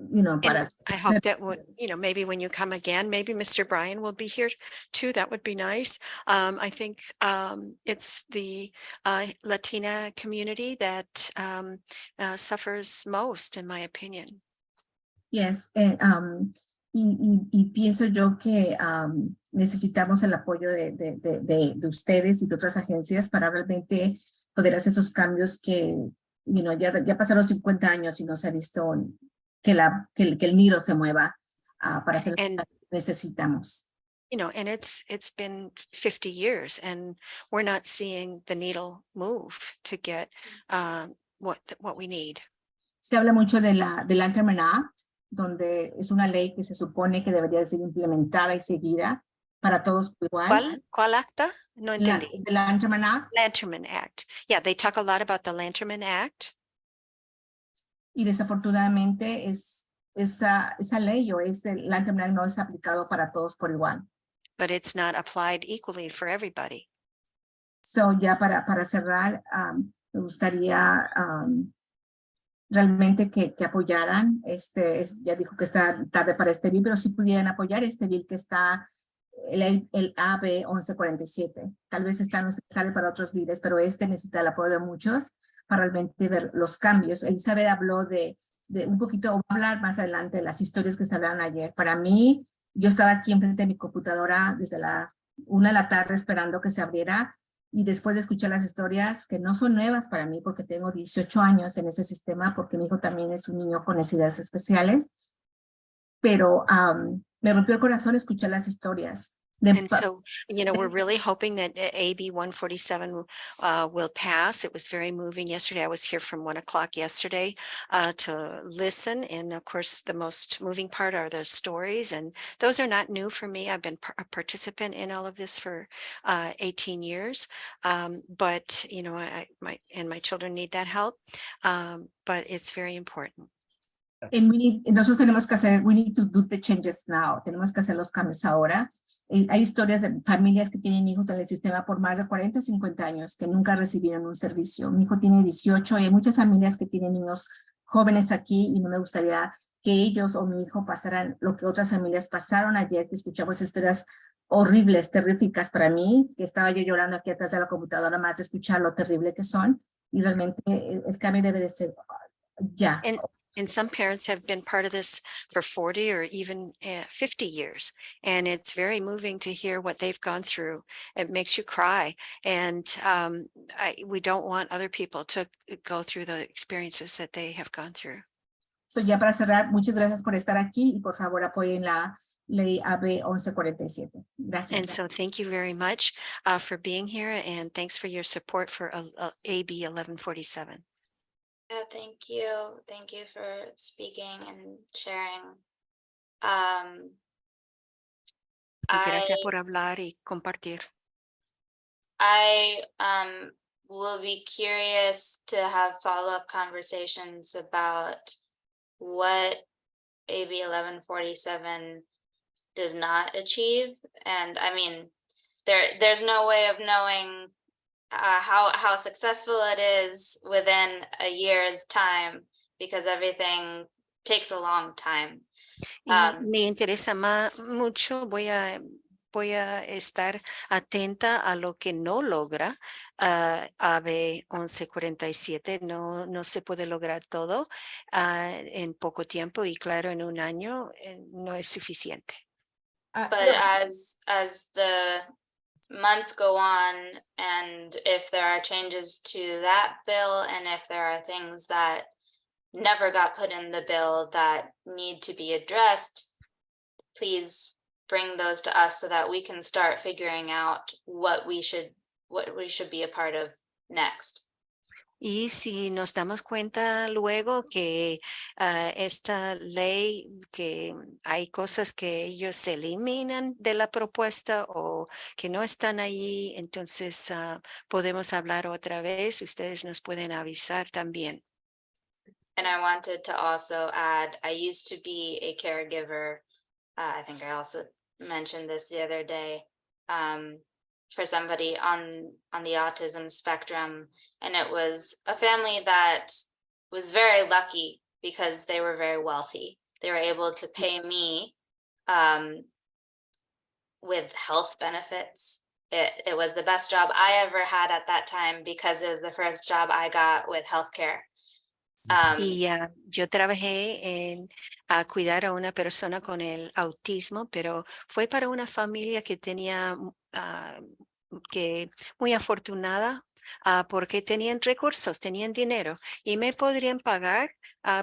you know, para... I hope that would, you know, maybe when you come again, maybe Mr. Brian will be here too. That would be nice. I think it's the Latina community that suffers most, in my opinion. Yes, y pienso yo que necesitamos el apoyo de ustedes y de otras agencias para realmente poder hacer esos cambios que, you know, ya pasaron 50 años y no se ha visto que el nido se mueva para hacer lo que necesitamos. You know, and it's been 50 years and we're not seeing the needle move to get what we need. Se habla mucho del Lanterman Act, donde es una ley que se supone que debería ser implementada y seguida para todos por igual. ¿Cuál acta? No entendí. The Lanterman Act. Lanterman Act. Yeah, they talk a lot about the Lanterman Act. Y desafortunadamente esa ley o el Lanterman Act no es aplicado para todos por igual. But it's not applied equally for everybody. So ya para cerrar, me gustaría realmente que apoyaran, ya dijo que está tarde para este bill, pero si pudieran apoyar este bill que está, el AB 1147. Tal vez está no sale para otros billes, pero necesita el apoyo de muchos para realmente ver los cambios. Elizabeth habló de un poquito, o va a hablar más adelante de las historias que se hablaron ayer. Para mí, yo estaba aquí enfrente de mi computadora desde la 1 de la tarde esperando que se abriera, y después de escuchar las historias que no son nuevas para mí porque tengo 18 años en ese sistema, porque mi hijo también es un niño con necesidades especiales, pero me rompió el corazón escuchar las historias. And so, you know, we're really hoping that AB 147 will pass. It was very moving yesterday. I was here from 1 o'clock yesterday to listen. And of course, the most moving part are the stories. And those are not new for me. I've been a participant in all of this for 18 years. But, you know, my children need that help. But it's very important. Nosotros tenemos que hacer, we need to do the changes now. Tenemos que hacer los cambios ahora. Hay historias de familias que tienen hijos en el sistema por más de 40, 50 años que nunca recibieron un servicio. Mi hijo tiene 18 y hay muchas familias que tienen niños jóvenes aquí y no me gustaría que ellos o mi hijo pasaran lo que otras familias pasaron ayer, que escuchamos historias horribles, terríficas para mí, que estaba yo llorando aquí atrás de la computadora más de escuchar lo terrible que son, y realmente el cambio debe de ser ya. And some parents have been part of this for 40 or even 50 years. And it's very moving to hear what they've gone through. It makes you cry. And we don't want other people to go through the experiences that they have gone through. So ya para cerrar, muchas gracias por estar aquí y por favor apoyen la ley AB 1147. Gracias. And so thank you very much for being here, and thanks for your support for AB 1147. Yeah, thank you. Thank you for speaking and sharing. Y gracias por hablar y compartir. I will be curious to have follow-up conversations about what AB 1147 does not achieve. And I mean, there's no way of knowing how successful it is within a year's time, because everything takes a long time. Me interesa mucho, voy a estar atenta a lo que no logra AB 1147. No se puede lograr todo en poco tiempo, y claro, en un año no es suficiente. But as the months go on, and if there are changes to that bill, and if there are things that never got put in the bill that need to be addressed, please bring those to us so that we can start figuring out what we should be a part of next. Y si nos damos cuenta luego que esta ley, que hay cosas que ellos se eliminan de la propuesta o que no están ahí, entonces podemos hablar otra vez. Ustedes nos pueden avisar también. And I wanted to also add, I used to be a caregiver. I think I also mentioned this the other day. For somebody on the autism spectrum, and it was a family that was very lucky because they were very wealthy. They were able to pay me with health benefits. It was the best job I ever had at that time because it was the first job I got with healthcare. Y yo trabajé en cuidar a una persona con el autismo, pero fue para una familia que tenía muy afortunada porque tenían recursos, tenían dinero y me podrían pagar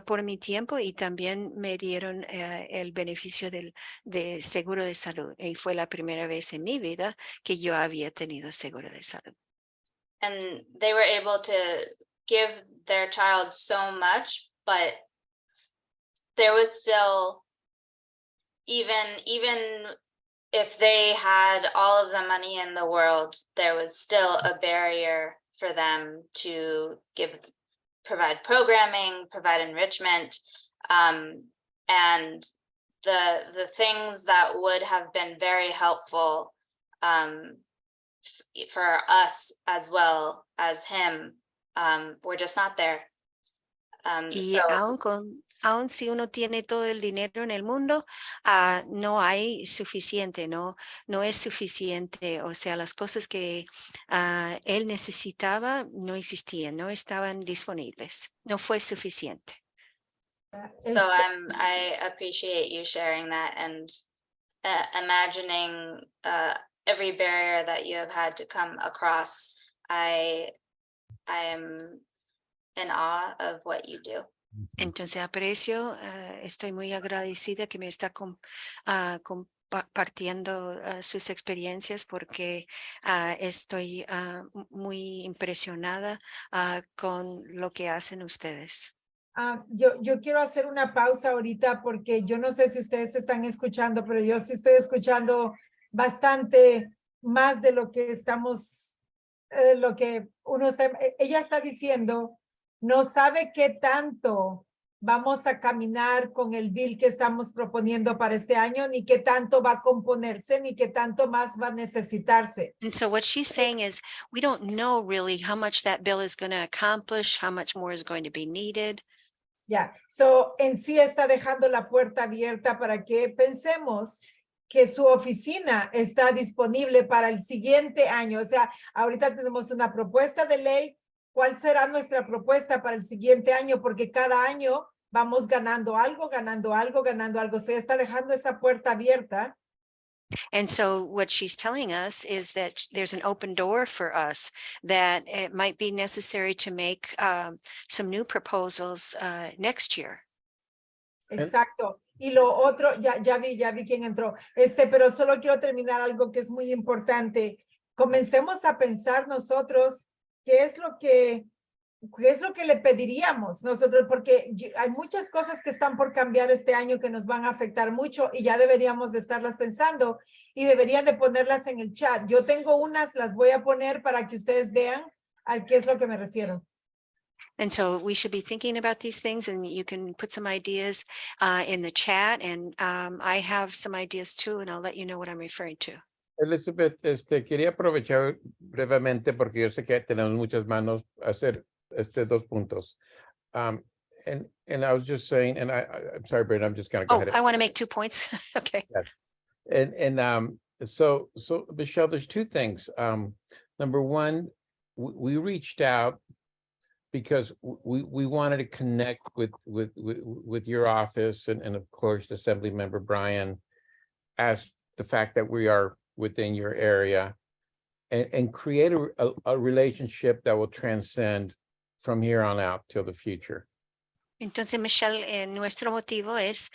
por mi tiempo, y también me dieron el beneficio de seguro de salud. Y fue la primera vez en mi vida que yo había tenido seguro de salud. And they were able to give their child so much, but there was still, even if they had all of the money in the world, there was still a barrier for them to provide programming, provide enrichment, and the things that would have been very helpful for us as well as him were just not there. Y aun si uno tiene todo el dinero en el mundo, no hay suficiente, no es suficiente. O sea, las cosas que él necesitaba no existían, no estaban disponibles, no fue suficiente. So I appreciate you sharing that and imagining every barrier that you have had to come across. I am in awe of what you do. Entonces aprecio, estoy muy agradecida que me está compartiendo sus experiencias, porque estoy muy impresionada con lo que hacen ustedes. Yo quiero hacer una pausa ahorita, porque yo no sé si ustedes están escuchando, pero yo sí estoy escuchando bastante más de lo que ella está diciendo. No sabe qué tanto vamos a caminar con el bill que estamos proponiendo para este año, ni qué tanto va a componerse, ni qué tanto más va a necesitarse. And so what she's saying is, we don't know really how much that bill is going to accomplish, how much more is going to be needed. Yeah, so en sí está dejando la puerta abierta para que pensemos que su oficina está disponible para el siguiente año. O sea, ahorita tenemos una propuesta de ley. ¿Cuál será nuestra propuesta para el siguiente año? Porque cada año vamos ganando algo, ganando algo, ganando algo. So, está dejando esa puerta abierta. And so what she's telling us is that there's an open door for us, that it might be necessary to make some new proposals next year. Exacto. Y lo otro, ya vi quién entró. Pero solo quiero terminar algo que es muy importante. Comencemos a pensar nosotros qué es lo que le pediríamos nosotros, porque hay muchas cosas que están por cambiar este año que nos van a afectar mucho y ya deberíamos de estarlas pensando y deberían de ponerlas en el chat. Yo tengo unas, las voy a poner para que ustedes vean a qué es lo que me refiero. And so we should be thinking about these things, and you can put some ideas in the chat, and I have some ideas too, and I'll let you know what I'm referring to. Elizabeth, quería aprovechar brevemente porque yo sé que tenemos muchas manos a hacer dos puntos. And I was just saying, and I'm sorry, Brenda, I'm just going to go ahead. I want to make 2 points. Okay. Yes. And so Michelle, there's two things. Number one, we reached out because we wanted to connect with your office and of course Assembly Member Brian, as the fact that we are within your area, and create a relationship that will transcend from here on out till the future. Entonces, Michelle, nuestro motivo es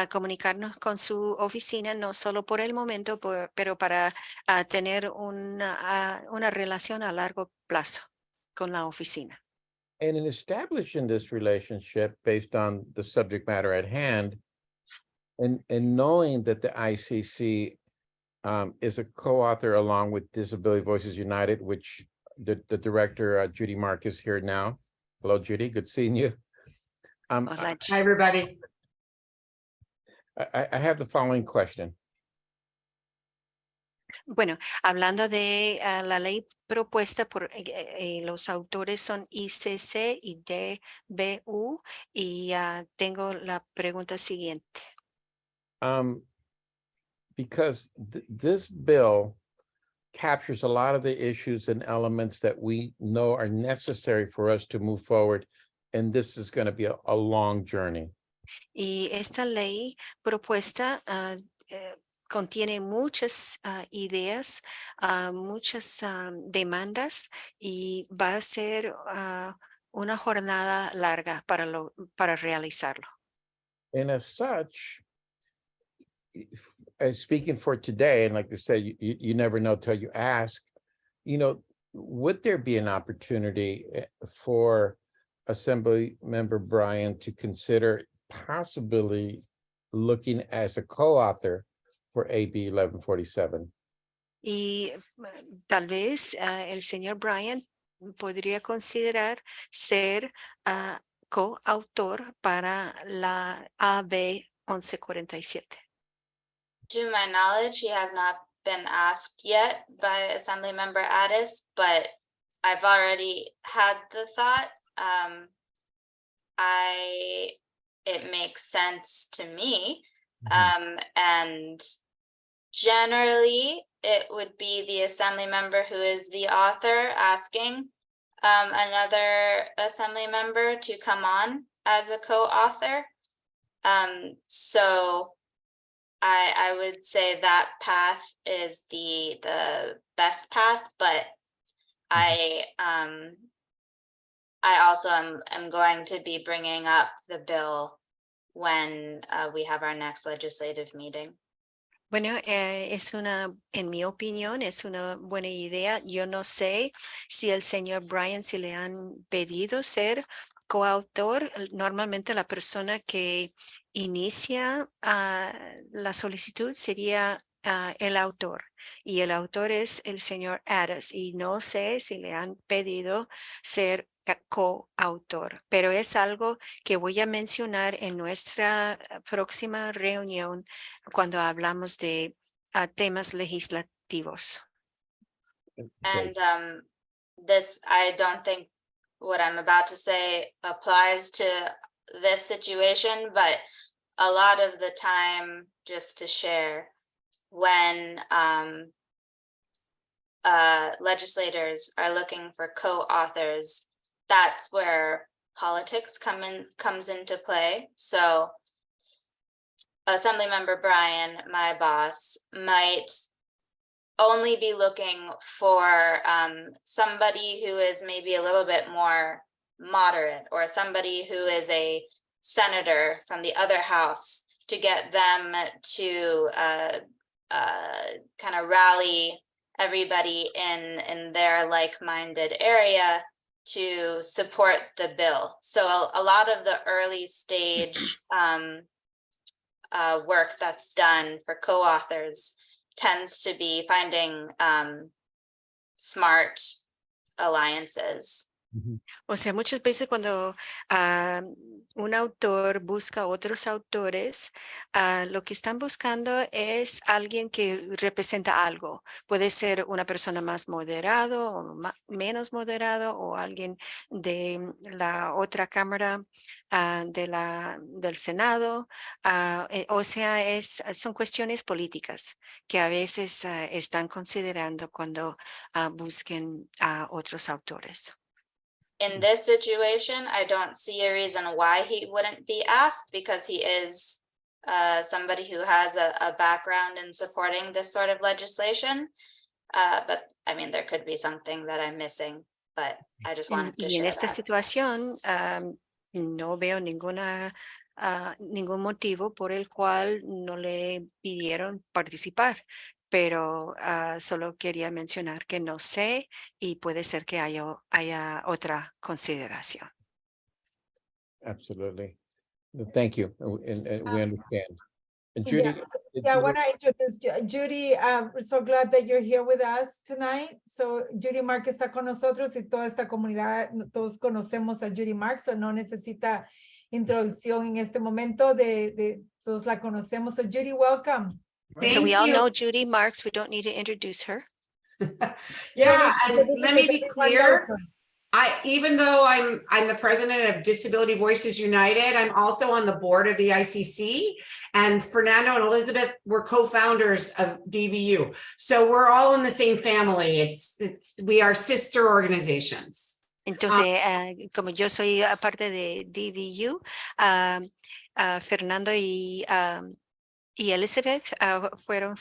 comunicarnos con su oficina, no solo por el momento, pero para tener una relación a largo plazo con la oficina. And in establishing this relationship based on the subject matter at hand, and knowing that the ICC is a co-author along with Disability Voices United, which the director, Judy Mark, is here now. Hello, Judy, good seeing you. Hi, everybody. I have the following question. Bueno, hablando de la ley propuesta por los autores son ICC y DBU, y tengo la pregunta siguiente. Because this bill captures a lot of the issues and elements that we know are necessary for us to move forward, and this is going to be a long journey. Y esta ley propuesta contiene muchas ideas, muchas demandas, y va a ser una jornada larga para realizarlo. And as such, as speaking for today, and like I said, you never know till you ask, would there be an opportunity for Assembly Member Brian to consider possibly looking as a co-author for AB 1147? Y tal vez el señor Brian podría considerar ser coautor para la AB 1147. To my knowledge, he has not been asked yet by Assembly Member Addis, but I've already had the thought. It makes sense to me. And generally, it would be the Assembly Member who is the author asking another Assembly Member to come on as a co-author. So I would say that path is the best path, but I also am going to be bringing up the bill when we have our next legislative meeting. Bueno, en mi opinión, es una buena idea. Yo no sé si el señor Brian, si le han pedido ser coautor. Normalmente la persona que inicia la solicitud sería el autor, y el autor es el señor Addis, y no sé si le han pedido ser coautor, pero es algo que voy a mencionar en nuestra próxima reunión cuando hablamos de temas legislativos. And this, I don't think what I'm about to say applies to this situation, but a lot of the time, just to share, when legislators are looking for co-authors, that's where politics comes into play. So Assemblymember Brian, my boss, might only be looking for somebody who is maybe a little bit more moderate, or somebody who is a senator from the other house, to get them to kind of rally everybody in their like-minded area to support the bill. So a lot of the early stage work that's done for co-authors tends to be finding smart alliances. O sea, muchas veces cuando un autor busca otros autores, lo que están buscando es alguien que representa algo. Puede ser una persona más moderado o menos moderado, o alguien de la otra cámara del Senado. O sea, son cuestiones políticas que a veces están considerando cuando busquen a otros autores. In this situation, I don't see a reason why he wouldn't be asked, because he is somebody who has a background in supporting this sort of legislation. But I mean, there could be something that I'm missing, but I just wanted to Y share en esta that. situación no veo ningún motivo por el cual no le pidieron participar. Pero solo quería mencionar que no sé, y puede ser que haya otra consideración. Absolutely. Thank you. And we understand. And Judy, I want to introduce Judy. We're so glad that you're here with us tonight. So Judy Mark está con nosotros, y toda esta comunidad, todos conocemos a Judy Mark, so no necesita introducción en este momento, todos la conocemos. So Judy, welcome. So we all know Judy Marks. We don't need to introduce her. Yeah, and let me be clear. Even though I'm the president of Disability Voices United, I'm also on the board of the ICC, and Fernando and Elizabeth were co-founders of DVU. So we're all in the same family. We are sister organizations. Entonces, como yo soy parte de DVU, Fernando y Elizabeth fueron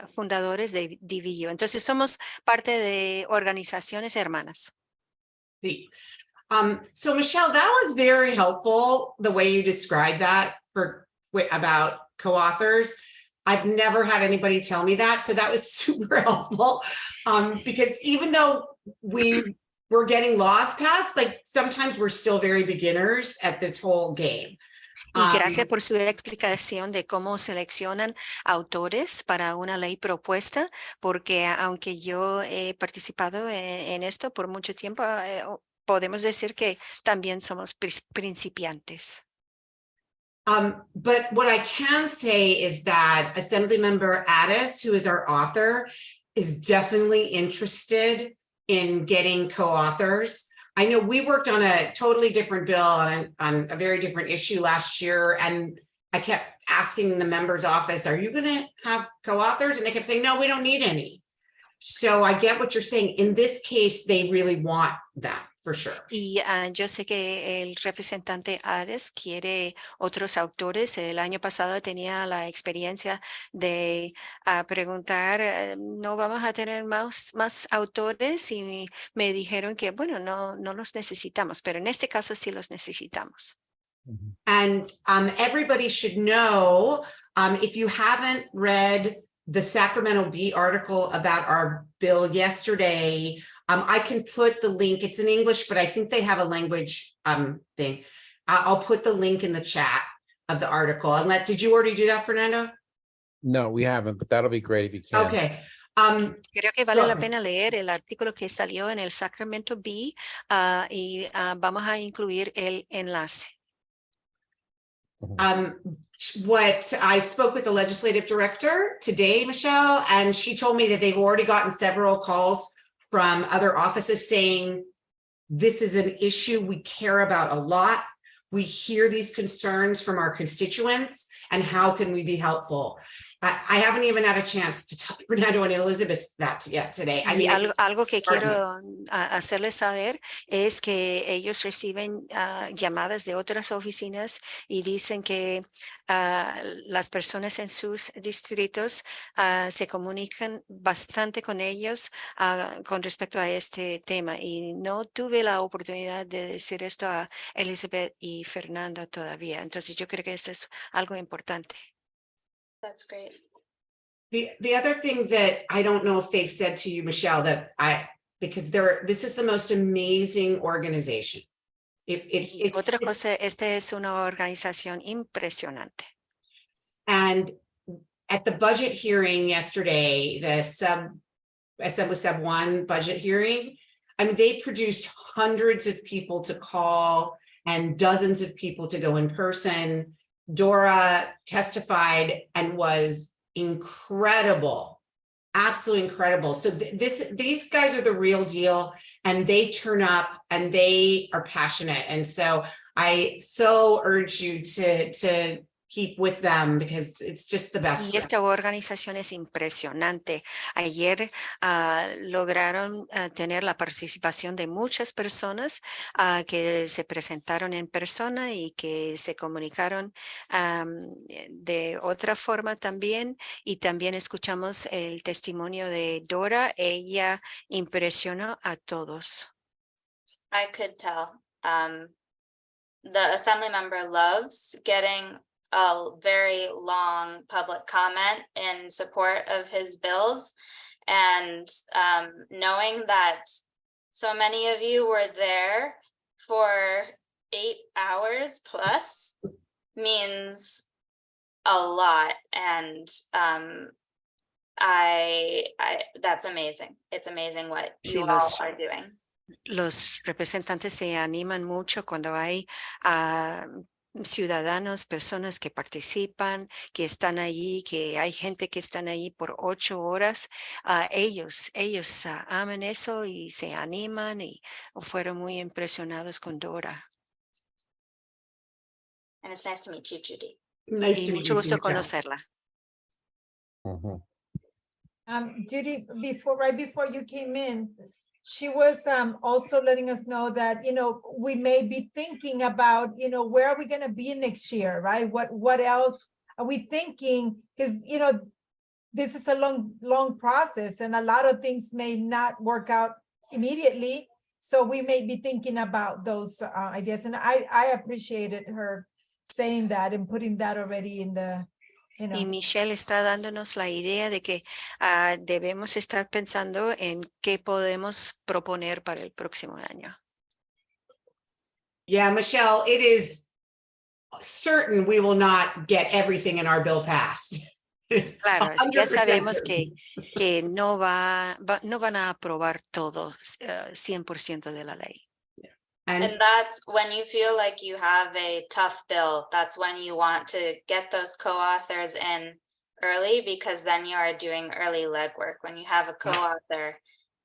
fundadores de DVU. Entonces somos parte de organizaciones hermanas. Sí. So Michelle, that was very helpful, the way you described that about co-authors. I've never had anybody tell me that, so that was super helpful. Because even though we're getting laws passed, like sometimes we're still very beginners at this whole game. Y gracias por su explicación de cómo seleccionan autores para una ley propuesta, porque aunque yo he participado en esto por mucho tiempo, podemos decir que también somos principiantes. But what I can say is that Assemblymember Addis, who is our author, is definitely interested in getting co-authors. I know we worked on a totally different bill on a very different issue last year, and I kept asking the member's office, are you going to have co-authors? And they kept saying, no, we don't need any. So I get what you're saying. In this case, they really want them, for sure. Y yo sé que el representante Ares quiere otros autores. El año pasado tenía la experiencia de preguntar, no vamos a tener más autores, y me dijeron que, bueno, no los necesitamos, pero en este caso sí los necesitamos. And everybody should know, if you haven't read the Sacramento Bee article about our bill yesterday, I can put the link. It's in English, but I think they have a language thing. I'll put the link in the chat of the article. Did you already do that, Fernando? No, we haven't, but that'll be great if you can. Okay. Creo que vale la pena leer el artículo que salió en el Sacramento Bee, y vamos a incluir el enlace. What I spoke with the legislative director today, Michelle, and she told me that they've already gotten several calls from other offices saying, this is an issue we care about a lot. We hear these concerns from our constituents, and how can we be helpful? I haven't even had a chance to tell Fernando and Elizabeth that yet today. I Y mean, algo que pardon me. quiero hacerles saber es que ellos reciben llamadas de otras oficinas y dicen que las personas en sus distritos se comunican bastante con ellos con respecto a este tema. Y no tuve la oportunidad de decir esto a Elizabeth y Fernando todavía. Entonces yo creo que eso es algo importante. That's great. The other thing that I don't know if they've said to you, Michelle, because this is the most amazing organization. Otra cosa, esta es una organización impresionante. And at the budget hearing yesterday, the Assembly Sub 1 budget hearing, I mean, they produced hundreds of people to call and dozens of people to go in person. Dora testified and was incredible, absolutely incredible. So these guys are the real deal, and they turn up and they are passionate. And so I so urge you to keep with them because it's just the best. Y esta organización es impresionante. Ayer lograron tener la participación de muchas personas que se presentaron en persona y que se comunicaron de otra forma también. Y también escuchamos el testimonio de Dora. Ella impresionó a todos. I could tell. The assembly member loves getting a very long public comment in support of his bills, and knowing that so many of you were there for 8 hours plus means a lot, and I that's amazing. It's amazing what you all are doing. Los representantes se animan mucho cuando hay ciudadanos, personas que participan, que están allí, que hay gente que están allí por 8 horas. Ellos aman eso y se animan y fueron muy impresionados con Dora. And it's nice to meet you, Judy. Nice Y to meet mucho you, gusto Michelle. conocerla. Judy, right before you came in, she was also letting us know that, we may be thinking about, where are we going to be next year, right? What else are we thinking? Because, this is a long process and a lot of things may not work out immediately. So we may be thinking about those ideas. And I appreciated her saying that and putting that already in the, Y Michelle está dándonos la idea de que debemos estar pensando en qué podemos proponer para el próximo año. Yeah, Michelle, it is certain we will not get everything in our bill passed. Claro, ya 100% sabemos certain. que no van a aprobar todo 100% de la ley. And that's when you feel like you have a tough bill, that's when you want to get those co-authors in early, because then you are doing early legwork. When you have a co-author,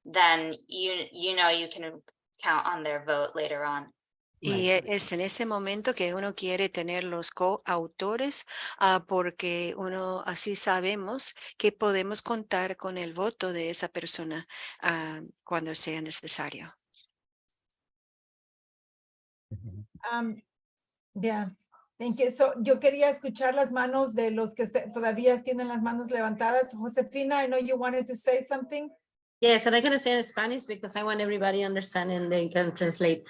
then you know you can count on their vote later on. Y es en ese momento que uno quiere tener los coautores, porque uno así sabemos que podemos contar con el voto de esa persona cuando sea necesario. Yeah, thank you. So, yo quería escuchar las manos de los que todavía tienen las manos levantadas. Josefina, I know you wanted to say something. Yes, and I'm going to say in Spanish because I want everybody to understand and they can translate.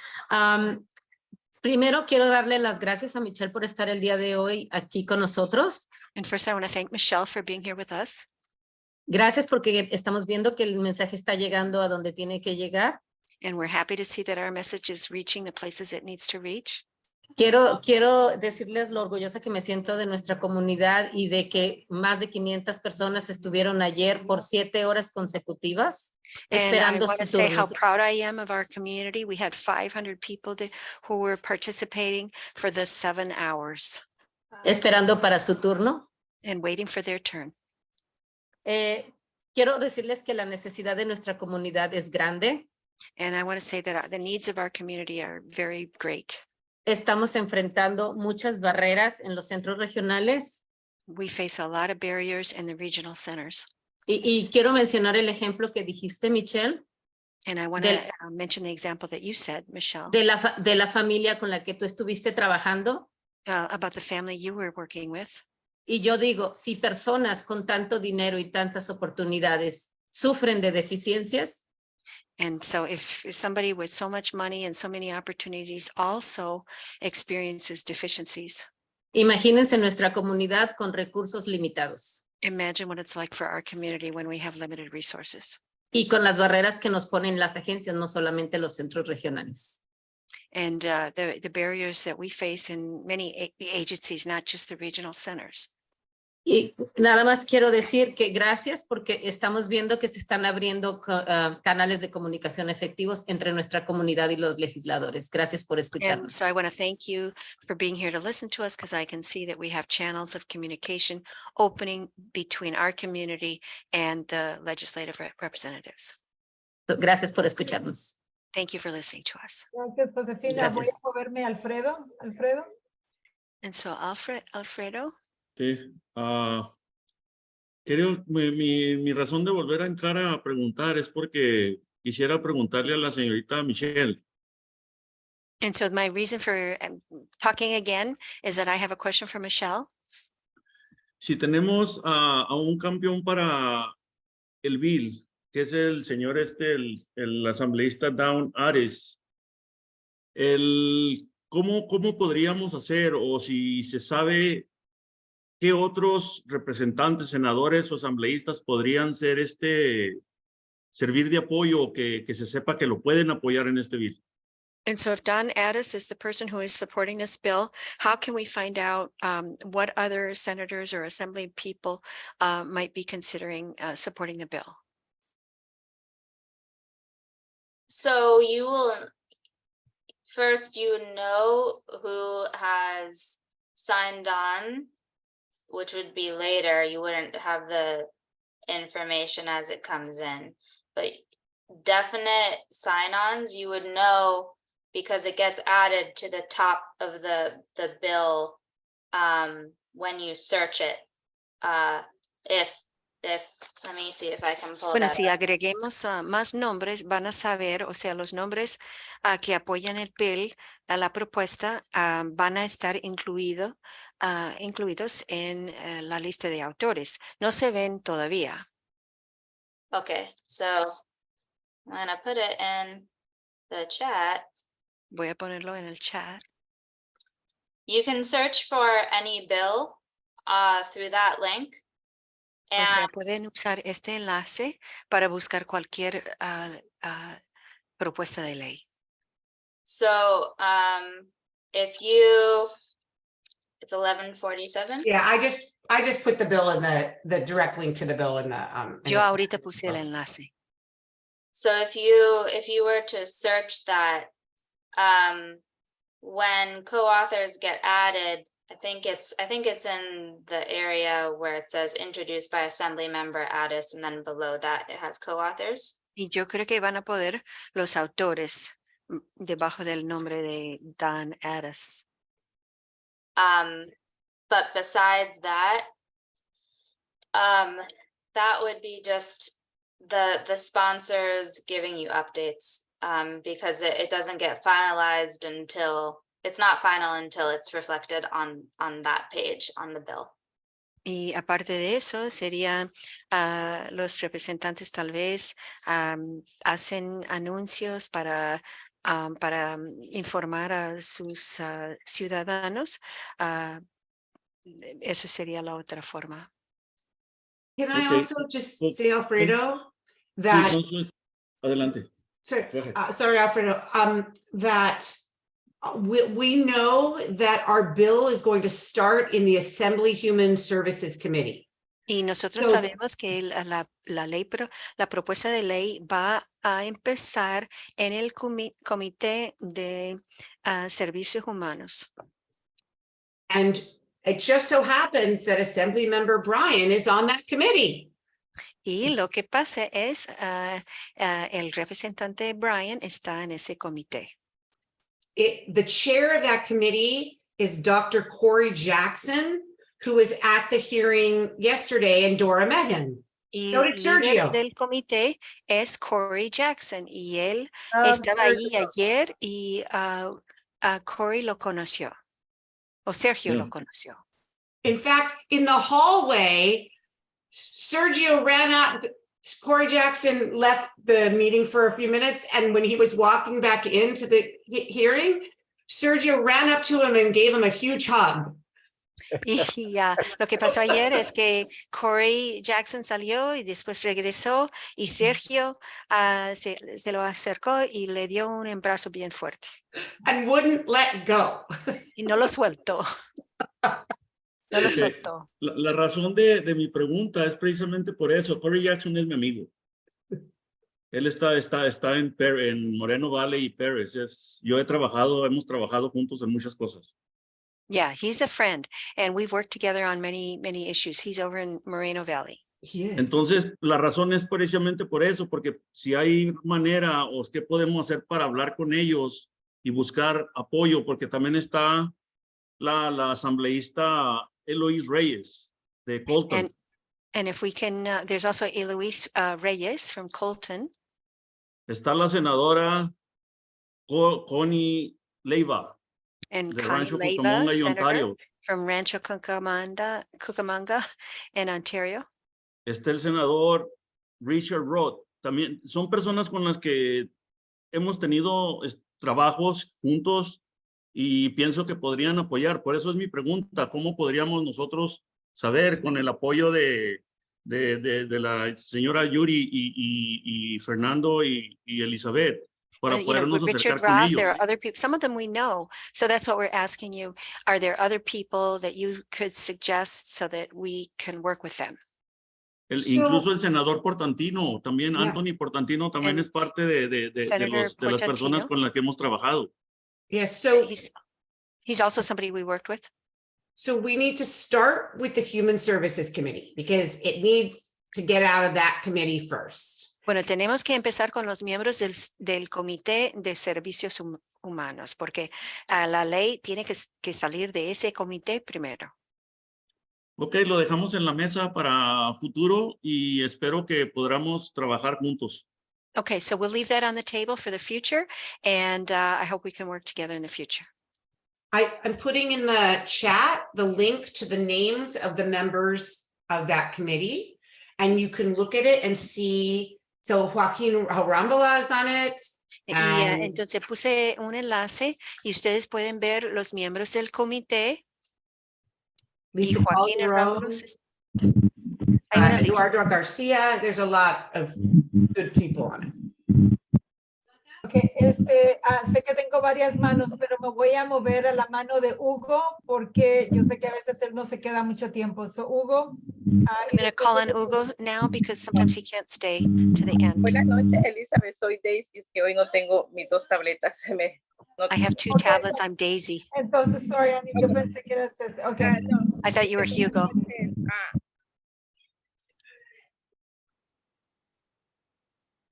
Primero quiero darle las gracias a Michelle por estar el día de hoy aquí con nosotros. And first I want to thank Michelle for being here with us. Gracias porque estamos viendo que el mensaje está llegando a donde tiene que llegar. And we're happy to see that our message is reaching the places it needs to reach. Quiero decirles lo orgullosa que me siento de nuestra comunidad y de que más de 500 personas estuvieron ayer por 7 horas consecutivas. And I Esperando want to su say how turno. proud I am of our community. We had 500 people who were participating for the 7 hours. Esperando para su turno. And waiting for their turn. Quiero decirles que la necesidad de nuestra comunidad es grande. And I want to say that the needs of our community are very great. Estamos enfrentando muchas barreras en los centros regionales. we face a lot of barriers in the regional centers. Y quiero mencionar el ejemplo que dijiste, Michelle, And I want to mention the example that you said, Michelle, de la familia con la que tú estuviste trabajando. about the family you were working with. Y yo digo, si personas con tanto dinero y tantas oportunidades sufren de deficiencias, And so if somebody with so much money and so many opportunities also experiences deficiencies, imagínense nuestra comunidad con recursos limitados imagine what it's like for our community when we have limited resources. y con las barreras que nos ponen las agencias, no solamente los centros regionales. And the barriers that we face in many agencies, not just the regional centers. Y nada más quiero decir que gracias porque estamos viendo que se están abriendo canales de comunicación efectivos entre nuestra comunidad y los legisladores. Gracias por And escucharnos. so I want to thank you for being here to listen to us, because I can see that we have channels of communication opening between our community and the legislative representatives. Gracias por escucharnos. Thank you for listening to us. Gracias, Josefina. Gracias. Voy a moverme a Alfredo. And so Alfredo. Sí, creo mi razón de volver a entrar a preguntar es porque quisiera preguntarle a la señorita Michelle. And so my reason for talking again is that I have a question for Michelle. Si tenemos a un campeón para el bill, que es el señor el asambleísta Down Ares, ¿cómo podríamos hacer, o si se sabe qué otros representantes, senadores o asambleístas podrían ser servir de apoyo, o que se sepa que lo pueden apoyar en este bill? And so if Don Addis is the person who is supporting this bill, how can we find out what other senators or assembly people might be considering supporting the bill? So you will first, know who has signed on, which would be later. You wouldn't have the information as it comes in, but definite sign-ons you would know because it gets added to the top of the bill when you search it. If let me see if I can pull Bueno, that si up. agreguemos más nombres, van a saber, o sea, los nombres que apoyan el bill, a la propuesta, van a estar incluidos en la lista de autores. No se ven todavía. Okay, so I'm gonna put it in the chat. Voy a ponerlo en el chat. You can search for any bill through that link. O sea, And pueden usar este enlace para buscar cualquier propuesta de ley. so if it's 11:47. Yeah, I just put the bill in the direct link to the bill in the Yo ahorita puse el enlace. So if you were to search that, when co-authors get added, I think it's in the area where it says introduced by Assembly Member Addis, and then below that it has co-authors. Y yo creo que van a poder los autores debajo del nombre de Don Addis. But besides that, that would be just the sponsors giving you updates, because it doesn't get finalized until it's not final until it's reflected on that page on the bill. Y aparte de eso, sería los representantes tal vez hacen anuncios para informar a sus ciudadanos. Eso sería la otra forma. Can I Okay. also just say, Alfredo, that, Adelante. sorry, Alfredo, that we know that our bill is going to start in the Assembly Human Services Committee. Y nosotros So- sabemos que la propuesta de ley va a empezar en el Comité de Servicios Humanos. And it just so happens that Assembly Member Brian is on that committee. Y lo que pasa es el representante Brian está en ese comité. The chair of that committee is Dr. Corey Jackson, who was at the hearing yesterday, and Dora met him. Y So did el líder Sergio. del comité es Corey Jackson y él estaba allí ayer y Corey lo conoció o Sergio lo conoció. In fact, in the hallway, Sergio ran up. Corey Jackson left the meeting for a few minutes, and when he was walking back into the hearing, Sergio ran up to him and gave him a huge hug. Y lo que pasó ayer es que Corey Jackson salió y después regresó y Sergio se lo acercó y le dio un abrazo bien fuerte. And wouldn't let go. Y no lo sueltó. No lo soltó. La razón de mi pregunta es precisamente por eso. Corey Jackson es mi amigo. Él está en Moreno Valley y Perez. Hemos trabajado juntos en muchas cosas. Yeah, he's a friend, and we've worked together on many issues. He's over in Moreno Valley. Entonces, la razón es precisamente por eso, porque si hay manera o qué podemos hacer para hablar con ellos y buscar apoyo, porque también está la asambleísta Eloise Reyes de Colton. And if we can, there's also Eloise Reyes from Colton. Está la senadora Connie Leiva. And de Connie Rancho Leiva, Cucamonga y Senator Ontario. from Rancho Cucamonga in Ontario. Está el senador Richard Roth. También son personas con las que hemos tenido trabajos juntos y pienso que podrían apoyar. Por eso es mi pregunta, ¿cómo podríamos nosotros saber con el apoyo de la señora Yuri y Fernando y Elizabeth para podernos Richard acercar con Roth, ellos? there are other people, some of them we know. So that's what we're asking you. Are there other people that you could suggest so that we can work with them? Incluso el senador Portantino, también Anthony Portantino también es parte de las personas con las que hemos trabajado. Yes, so he's also somebody we worked with. So we need to start with the Human Services Committee because it needs to get out of that committee first. Bueno, tenemos que empezar con los miembros del Comité de Servicios Humanos, porque la ley tiene que salir de ese comité primero. Ok, lo dejamos en la mesa para futuro y espero que podamos trabajar juntos. Okay, so we'll leave that on the table for the future, and I hope we can work together in the future. I'm putting in the chat the link to the names of the members of that committee, and you can look at it and see. So Joaquin Arambala is on it. Y entonces puse un enlace y ustedes pueden ver los miembros del comité. Y Joaquín Arambala. Eduardo Garcia. There's a lot of good people on it. Okay, sé que tengo varias manos, pero me voy a mover a la mano de Hugo porque yo sé que a veces él no se queda mucho tiempo. So, Hugo. I'm going to call on Hugo now because sometimes he can't stay to the end. Buenas noches, Elizabeth. Soy Daisy. Es que hoy no tengo mis dos tabletas. I have two tablets. I'm Daisy. Entonces, sorry, Annie, yo pensé que eras Okay. I thought you were Hugo.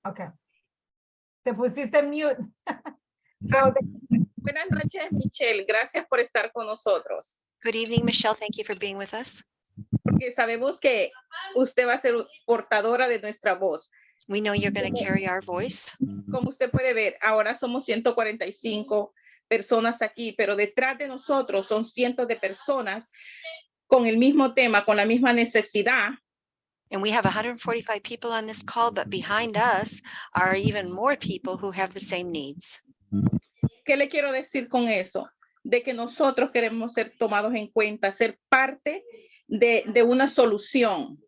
Okay. Te pusiste mute. Buenas noches, Michelle. Gracias por estar con nosotros. Good evening, Michelle. Thank you for being with us. Porque sabemos que usted va a ser portadora de nuestra voz. We know you're going to carry our voice. Como usted puede ver, ahora somos 145 personas aquí, pero detrás de nosotros son cientos de personas con el mismo tema, con la misma necesidad. And we have 145 people on this call, but behind us are even more people who have the same needs. ¿Qué le quiero decir con eso? De que nosotros queremos ser tomados en cuenta, ser parte de una solución.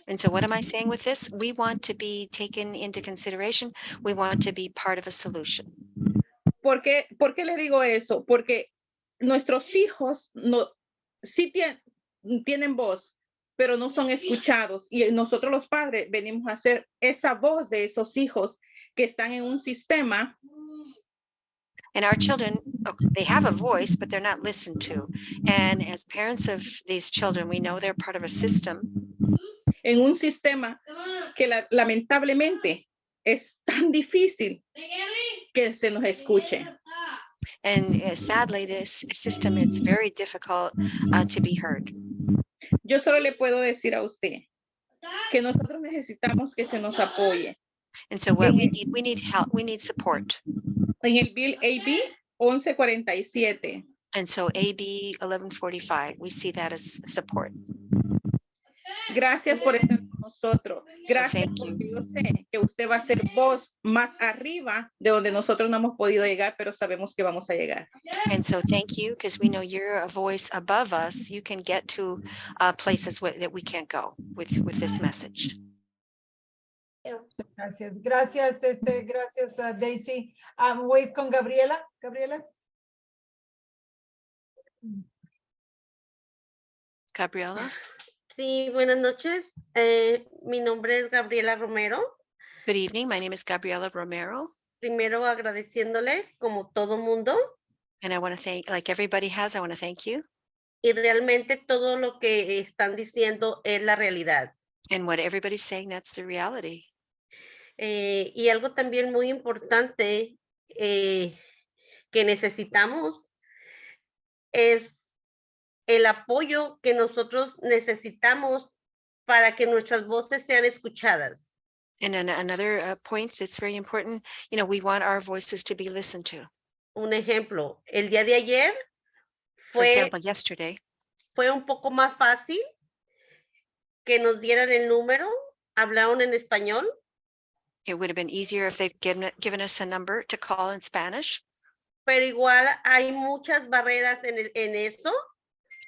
And so what am I saying with this? We want to be taken into consideration. We want to be part of a solution. ¿Por qué le digo eso? Porque nuestros hijos sí tienen voz, pero no son escuchados. Y nosotros los padres venimos a ser esa voz de esos hijos que están en un sistema. And our children, they have a voice, but they're not listened to. And as parents of these children, we know they're part of a system. En un sistema que lamentablemente es tan difícil que se nos escuche. And sadly, this system, it's very difficult to be heard. Yo solo le puedo decir a usted que nosotros necesitamos que se nos apoye. And so what we need help, we need support. En el bill AB 1147. And so AB 1145, we see that as support. Gracias por estar con nosotros. Gracias thank you. porque yo sé que usted va a ser voz más arriba de donde nosotros no hemos podido llegar, pero sabemos que vamos a llegar. And so thank you, because we know you're a voice above us. You can get to places that we can't go with this message. Gracias, gracias, gracias a Daisy. Voy con Gabriela. Gabriela. Gabriela. Sí, buenas noches. Mi nombre es Gabriela Romero. Good evening. My name is Gabriela Romero. Primero agradeciéndole, como todo mundo. And I want to thank, like everybody has, I want to thank you. Y realmente todo lo que están diciendo es la realidad. And what everybody's saying, that's the reality. Y algo también muy importante que necesitamos es el apoyo que nosotros necesitamos para que nuestras voces sean escuchadas. And another point that's very important, you know, we want our voices to be listened to. Un ejemplo, el día de ayer For example, yesterday, fue un poco más fácil que nos dieran el número, hablaron en español. it would have been easier if they've given us a number to call in Spanish. Pero igual hay muchas barreras en eso.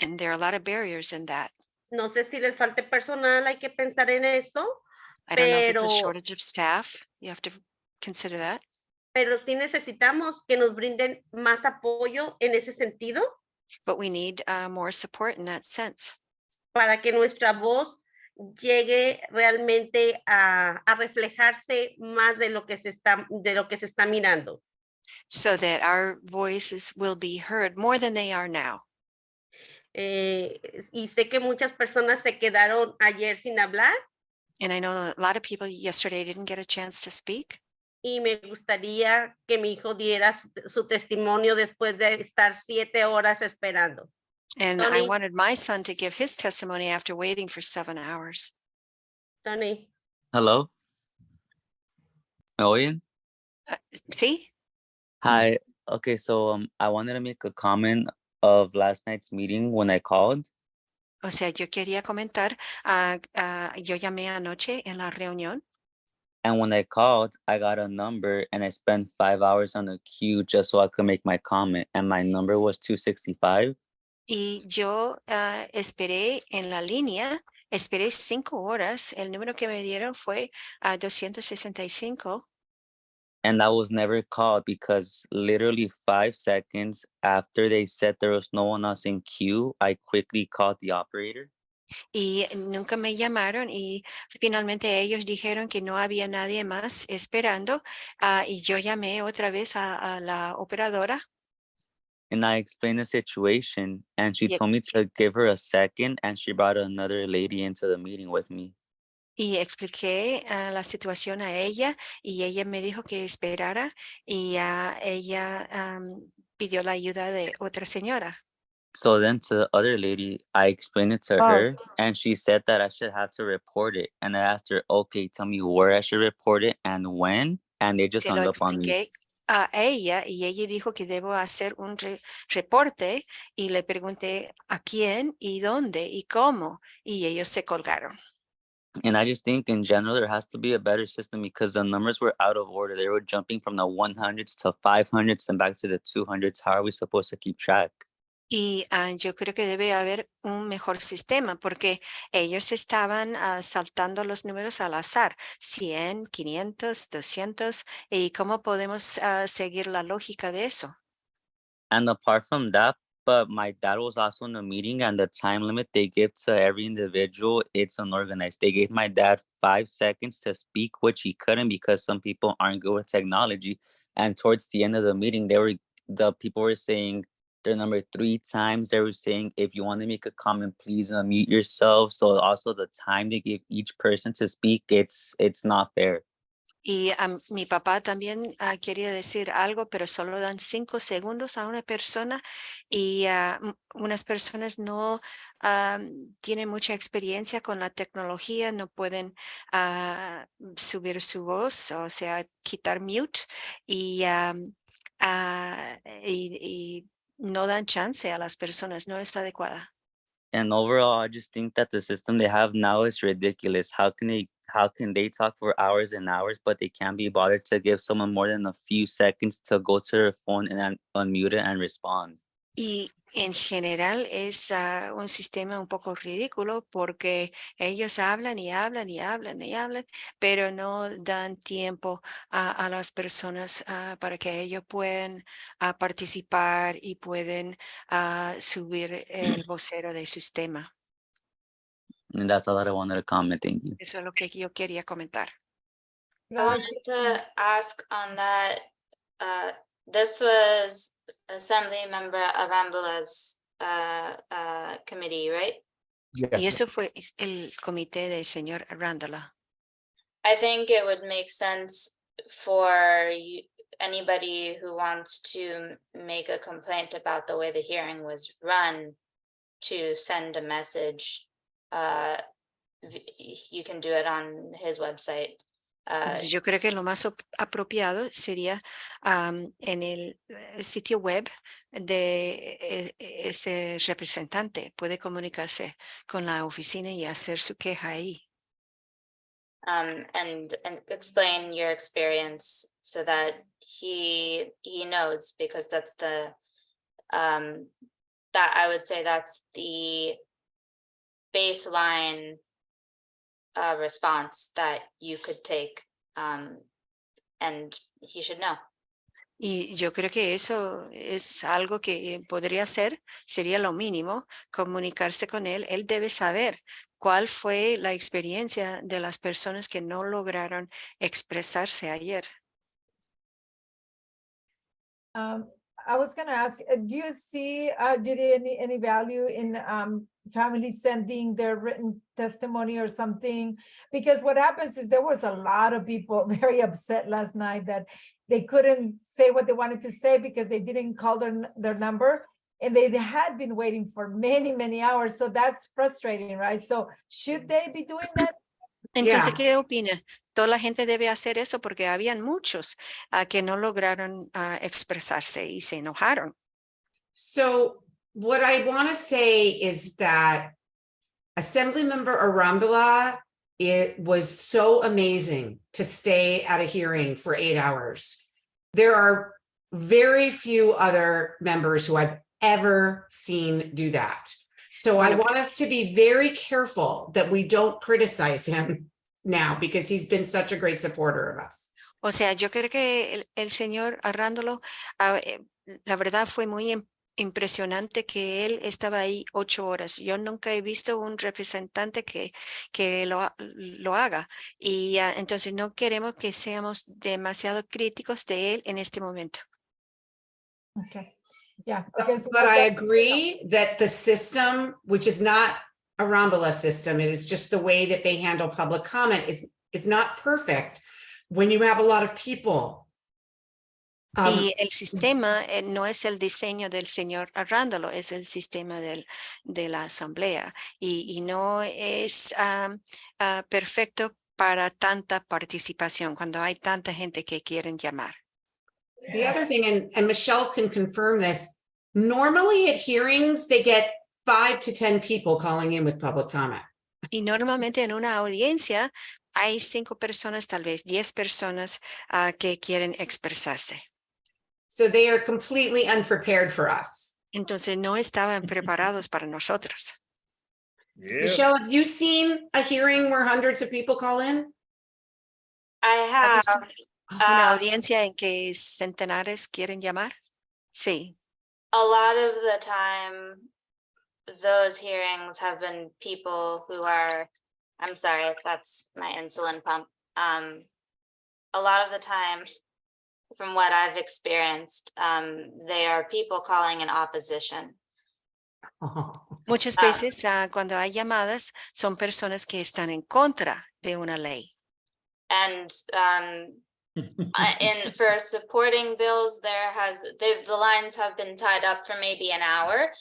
And there are a lot of barriers in that. No sé si les falte personal, hay que pensar en eso. I don't know if it's a shortage of staff. You have to consider that. Pero sí necesitamos que nos brinden más apoyo en ese sentido. But we need more support in that sense. Para que nuestra voz llegue realmente a reflejarse más de lo que se está mirando. So that our voices will be heard more than they are now. Y sé que muchas personas se quedaron ayer sin hablar. And I know a lot of people yesterday didn't get a chance to speak. Y me gustaría que mi hijo diera su testimonio después de estar 7 horas esperando. And Tony. I wanted my son to give his testimony after waiting for 7 hours. Tony. Hello. ¿Me oyen? See? Hi. Okay, so I wanted to make a comment of last night's meeting when I called. O sea, yo quería comentar, yo llamé anoche en la reunión. And when I called, I got a number and I spent 5 hours on the queue just so I could make my comment. And my number was 265. Y yo esperé en la línea, esperé 5 horas. El número que me dieron fue 265. And I was never called because literally 5 seconds after they said there was no one else in queue, I quickly called the operator. Y nunca me llamaron y finalmente ellos dijeron que no había nadie más esperando y yo llamé otra vez a la operadora. And I explained the situation and she told me to give her a second and she brought another lady into the meeting with me. Y expliqué la situación a ella y ella me dijo que esperara y ella pidió la ayuda de otra señora. So then to the other lady, I explained it to her and she said that I should have to report it. And I asked her, okay, tell me where I should report it and when. And they just hung up on me. A ella y ella dijo que debo hacer un reporte y le pregunté a quién y dónde y cómo y ellos se colgaron. And I just think in general, there has to be a better system because the numbers were out of order. They were jumping from the 100s to 500s and back to the 200s. How are we supposed to keep track? Y yo creo que debe haber un mejor sistema porque ellos estaban saltando los números al azar, 100, 500, 200, y cómo podemos seguir la lógica de eso. And apart from that, but my dad was also in the meeting and the time limit they give to every individual, it's unorganized. They gave my dad 5 seconds to speak, which he couldn't because some people aren't good with technology. And towards the end of the meeting, the people were saying their number 3 times. They were saying, if you want to make a comment, please unmute yourself. So also the time they give each person to speak, it's not fair. Y mi papá también quería decir algo, pero solo dan 5 segundos a una persona y unas personas no tienen mucha experiencia con la tecnología, no pueden subir su voz, o sea, quitar mute y no dan chance a las personas, no es adecuada. And overall, I just think that the system they have now is ridiculous. How can they talk for hours and hours, but they can't be bothered to give someone more than a few seconds to go to their phone and unmute it and respond? Y en general es un sistema un poco ridículo porque ellos hablan y hablan y hablan y hablan, pero no dan tiempo a las personas para que ellos puedan participar y pueden subir el vocero del sistema. And that's all that I wanted to comment. Thank you. Eso es lo que yo quería comentar. I wanted to ask on that, this was Assembly Member Arambula's committee, right? Y eso fue el comité del señor Arándola. I think it would make sense for anybody who wants to make a complaint about the way the hearing was run to send a message. You can do it on his website. Yo creo que lo más apropiado sería en el sitio web de ese representante. Puede comunicarse con la oficina y hacer su queja ahí. And explain your experience so that he knows, because that's the that I would say that's the baseline response that you could take, and he should know. Y yo creo que eso es algo que podría hacer, sería lo mínimo, comunicarse con él. Él debe saber cuál fue la experiencia de las personas que no lograron expresarse ayer. I was going to ask, do you see, Judy, any value in families sending their written testimony or something? Because what happens is there was a lot of people very upset last night that they couldn't say what they wanted to say because they didn't call their number, and they had been waiting for many, many hours. So that's frustrating, right? So should they be doing that? Entonces, ¿qué opina? Toda la gente debe hacer eso porque habían muchos que no lograron expresarse y se enojaron. So what I want to say is that Assemblymember Arambula, it was so amazing to stay at a hearing for 8 hours. There are very few other members who I've ever seen do that. So I want us to be very careful that we don't criticize him now, because he's been such a great supporter of us. O sea, yo creo que el señor Arrándolo, la verdad fue muy impresionante que él estaba ahí 8 horas. Yo nunca he visto un representante que lo haga. Y entonces no queremos que seamos demasiado críticos de él en este momento. Okay. Yeah. But I agree that the system, which is not a Arambula system, it is just the way that they handle public comment, is not perfect when you have a lot of people. Y el sistema no es el diseño del señor Arrándolo, es el sistema de la asamblea y no es perfecto para tanta participación cuando hay tanta gente que quieren llamar. The other thing, and Michelle can confirm this, normally at hearings, they get 5 to 10 people calling in with public comment. Y normalmente en una audiencia hay 5 personas, tal vez 10 personas que quieren expresarse. So they are completely unprepared for us. Entonces no estaban preparados para nosotros. Yeah. Michelle, have you seen a hearing where hundreds of people call in? I have. ¿Una audiencia en que centenares quieren llamar? Sí. A lot of the time, those hearings have been people who are, I'm sorry, that's my insulin pump. A lot of the time, from what I've experienced, they are people calling in opposition. Muchas veces cuando hay llamadas son personas que están en contra de una ley. And for supporting bills, the lines have been tied up for maybe an hour.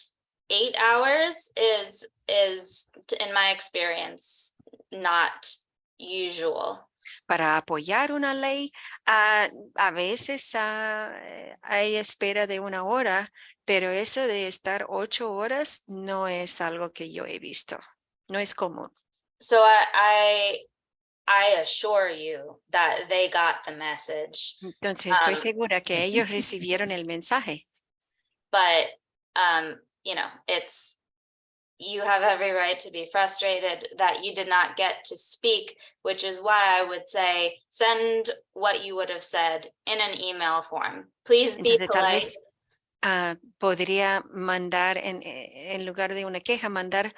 8 hours is in my experience not usual. Para apoyar una ley, a veces hay espera de 1 hora, pero eso de estar 8 horas no es algo que yo he visto. No es común. So I assure you that they got the message. Entonces estoy segura que ellos recibieron el mensaje. But you have every right to be frustrated that you did not get to speak, which is why I would say send what you would have said in an email form. Please be Entonces, tal polite. vez podría mandar, en lugar de una queja, mandar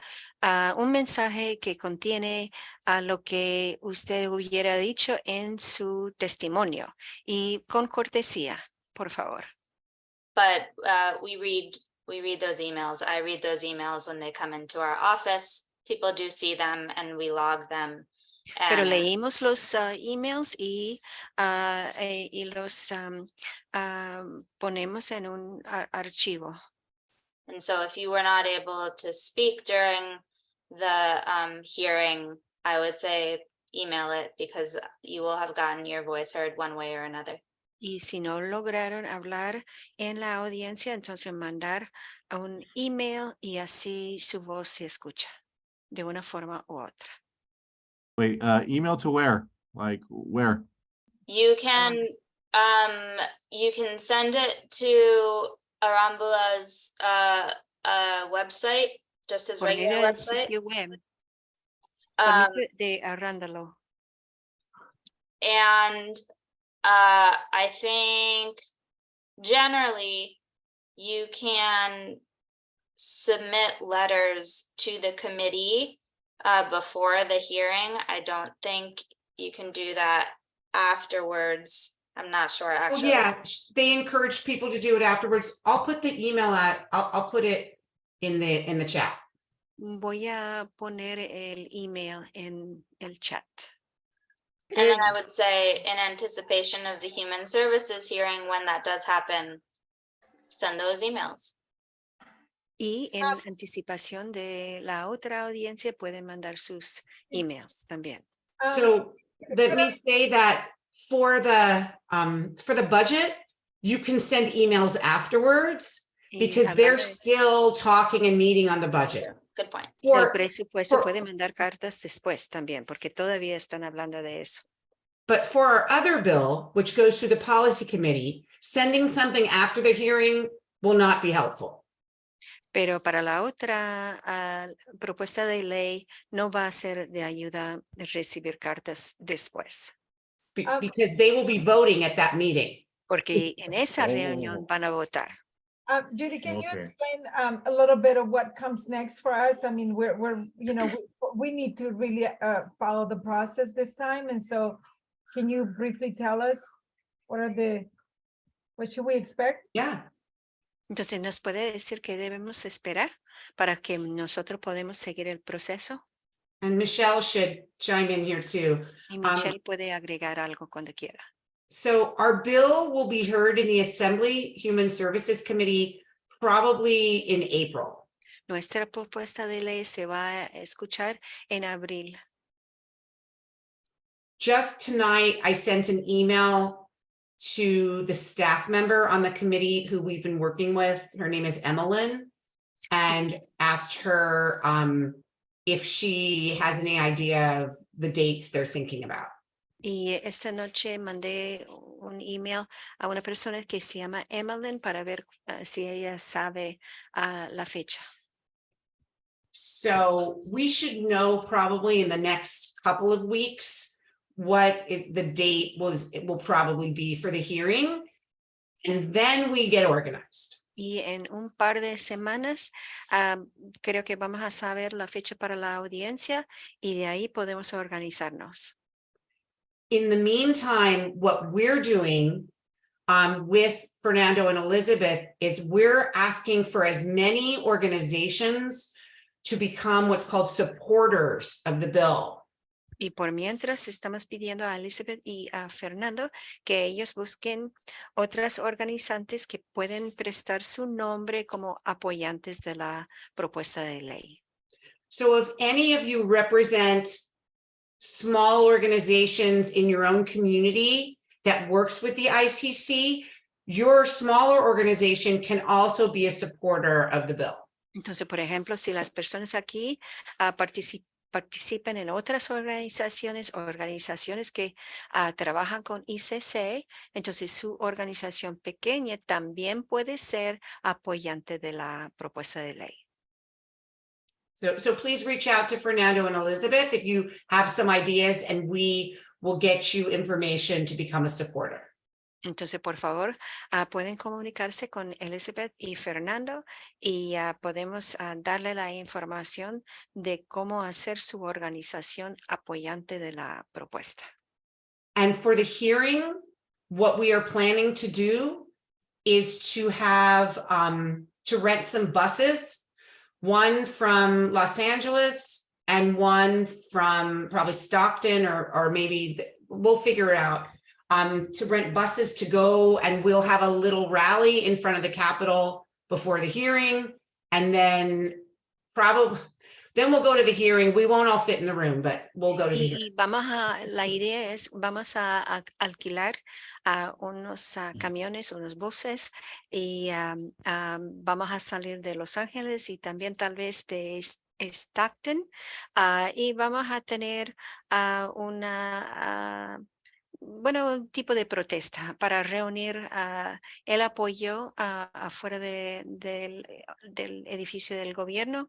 un mensaje que contiene lo que usted hubiera dicho en su testimonio y con cortesía, por favor. But we read those emails. I read those emails when they come into our office. People do see them and we log them. Pero And, leímos los emails y los ponemos en un archivo. and so if you were not able to speak during the hearing, I would say email it because you will have gotten your voice heard one way or another. Y si no lograron hablar en la audiencia, entonces mandar un email y así su voz se escucha de una forma u otra. Wait, email to where? Like where? You can send it to Arambula's website, just as Por medio regular del website. sitio web Um, de Arándalo. And I think generally you can submit letters to the committee before the hearing. I don't think you can do that afterwards. I'm not sure Well, actually. yeah, they encourage people to do it afterwards. I'll put the email out. I'll put it in the chat. Voy a poner el email en el chat. And then I would say in anticipation of the Human Services hearing, when that does happen, send those emails. Y en anticipación de la otra audiencia pueden mandar sus emails también. So let me say that for the budget, you can send emails afterwards because they're still talking and meeting on the budget. Good point. El presupuesto puede mandar cartas después también, porque todavía están hablando de eso. But for our other bill, which goes through the policy committee, sending something after the hearing will not be helpful. Pero para la otra propuesta de ley no va a ser de ayuda recibir cartas después. Because they will be voting at that meeting. Porque en esa reunión van a votar. Judy, can you explain a little bit of what comes next for us? I mean, we need to really follow the process this time. And so can you briefly tell us what should we expect? Yeah. Entonces, ¿nos puede decir qué debemos esperar para que nosotros podamos seguir el proceso? And Michelle should chime in here too. Y Michelle puede agregar algo cuando quiera. So our bill will be heard in the Assembly Human Services Committee probably in April. Nuestra propuesta de ley se va a escuchar en abril. Just tonight, I sent an email to the staff member on the committee who we've been working with. Her name is Emmeline, and asked her if she has any idea of the dates they're thinking about. Y esta noche mandé un email a una persona que se llama Emmeline para ver si ella sabe la fecha. So we should know probably in the next couple of weeks what the date will probably be for the hearing, and then we get organized. Y en un par de semanas creo que vamos a saber la fecha para la audiencia y de ahí podemos organizarnos. In the meantime, what we're doing with Fernando and Elizabeth is we're asking for as many organizations to become what's called supporters of the bill. Y por mientras estamos pidiendo a Elizabeth y a Fernando que ellos busquen otras organizantes que pueden prestar su nombre como apoyantes de la propuesta de ley. So if any of you represent small organizations in your own community that works with the ICC, your smaller organization can also be a supporter of the bill. Entonces, por ejemplo, si las personas aquí participan en otras organizaciones que trabajan con ICC, entonces su organización pequeña también puede ser apoyante de la propuesta de ley. So please reach out to Fernando and Elizabeth if you have some ideas, and we will get you information to become a supporter. Entonces, por favor, pueden comunicarse con Elizabeth y Fernando y podemos darle la información de cómo hacer su organización apoyante de la propuesta. And for the hearing, what we are planning to do is to have, to rent some buses, one from Los Angeles and one from probably Stockton, or maybe we'll figure it out. To rent buses to go, and we'll have a little rally in front of the Capitol before the hearing, and then we'll go to the hearing. We won't all fit in the room, but we'll go to the hearing. La idea es, vamos a alquilar unos camiones, unos buses, y vamos a salir de Los Ángeles y también tal vez de Stockton, y vamos a tener un tipo de protesta para reunir el apoyo afuera del edificio del gobierno,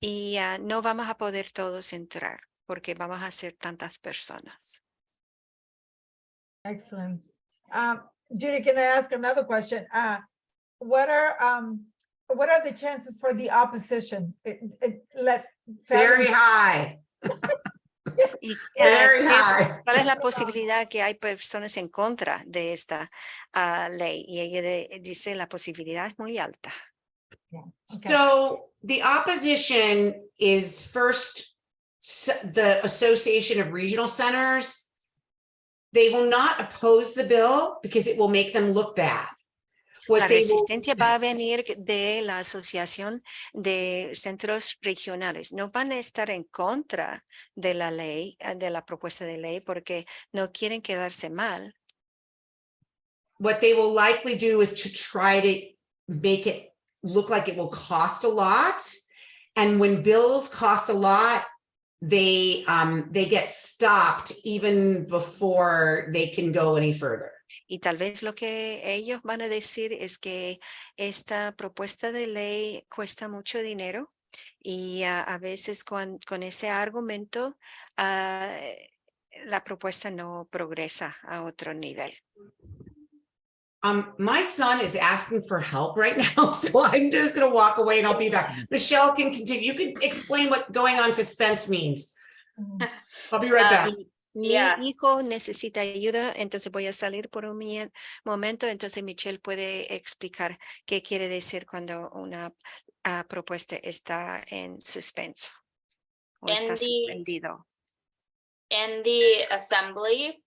y no vamos a poder todos entrar porque vamos a ser tantas personas. Excellent. Judy, can I ask another question? What are the chances for the opposition? Very high. ¿Cuál es la posibilidad que hay personas en contra de esta ley? Y ella dice la posibilidad es muy alta. Okay. So the opposition is first the Association of Regional Centers. They will not oppose the bill because it will make them look bad. La resistencia va a venir de la Asociación de Centros Regionales. No van a estar en contra de la ley, de la propuesta de ley, porque no quieren quedarse mal. What they will likely do is to try to make it look like it will cost a lot. And when bills cost a lot, they get stopped even before they can go any further. Y tal vez lo que ellos van a decir es que esta propuesta de ley cuesta mucho dinero, y a veces con ese argumento la propuesta no progresa a otro nivel. My son is asking for help right now, so I'm just going to walk away and I'll be back. Michelle can continue. You can explain what going on suspense means. I'll be right back. Mi hijo necesita ayuda, entonces voy a salir por un momento. Entonces Michelle puede explicar qué quiere decir cuando una propuesta está en suspenso o está suspendido. In the assembly,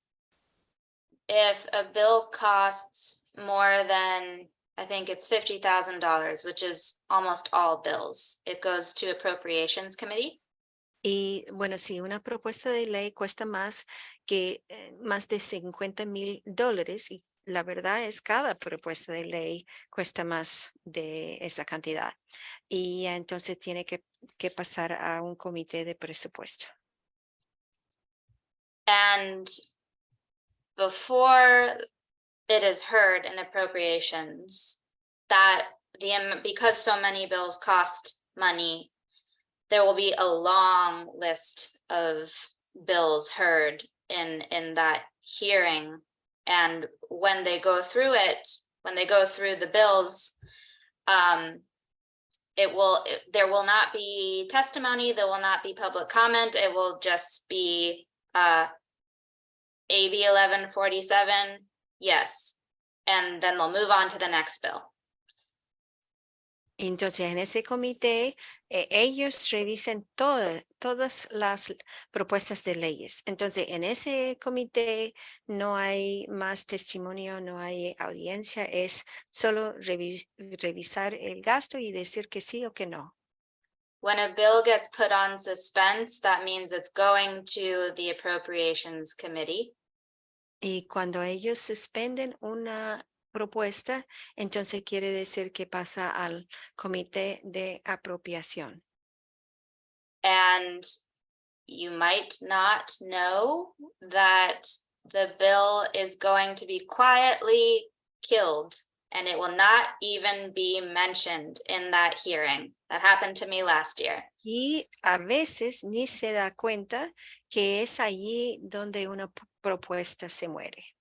if a bill costs more than, I think it's $50,000, which is almost all bills, it goes to Appropriations Committee. Y bueno, si una propuesta de ley cuesta más de $50,000, y la verdad es cada propuesta de ley cuesta más de esa cantidad, y entonces tiene que pasar a un comité de presupuesto. And before it is heard in appropriations, because so many bills cost money, there will be a long list of bills heard in that hearing. And when they go through the bills, there will not be testimony, there will not be public comment, it will just be AB 1147, yes. And then they'll move on to the next bill. Entonces, en ese comité, ellos revisen todas las propuestas de leyes. Entonces, en ese comité no hay más testimonio, no hay audiencia, es solo revisar el gasto y decir que sí o que no. When a bill gets put on suspense, that means it's going to the Appropriations Committee. Y cuando ellos suspenden una propuesta, entonces quiere decir que pasa al comité de apropiación. And you might not know that the bill is going to be quietly killed and it will not even be mentioned in that hearing. That happened to me last year. Y a veces ni se da cuenta que es allí donde una propuesta se muere.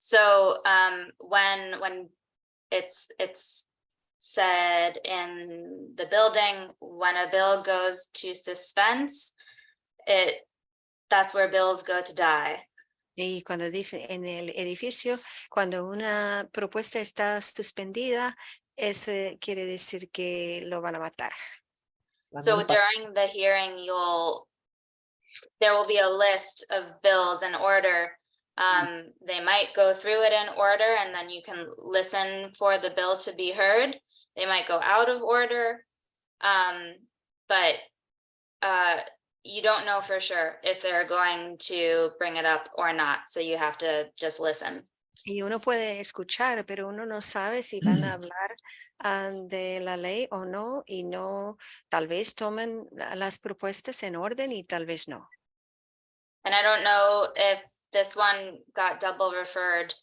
So when it's said in the building, when a bill goes to suspense, that's where bills go to die. Y cuando dice en el edificio, cuando una propuesta está suspendida, eso quiere decir que lo van a matar. So during the hearing, there will be a list of bills in order. They might go through it in order and then you can listen for the bill to be heard. They might go out of order, but you don't know for sure if they're going to bring it up or not. So you have to just listen. Y uno puede escuchar, pero uno no sabe si van a hablar de la ley o no, y no, tal vez tomen las propuestas en orden y tal vez no. And I don't know if this one got double referred.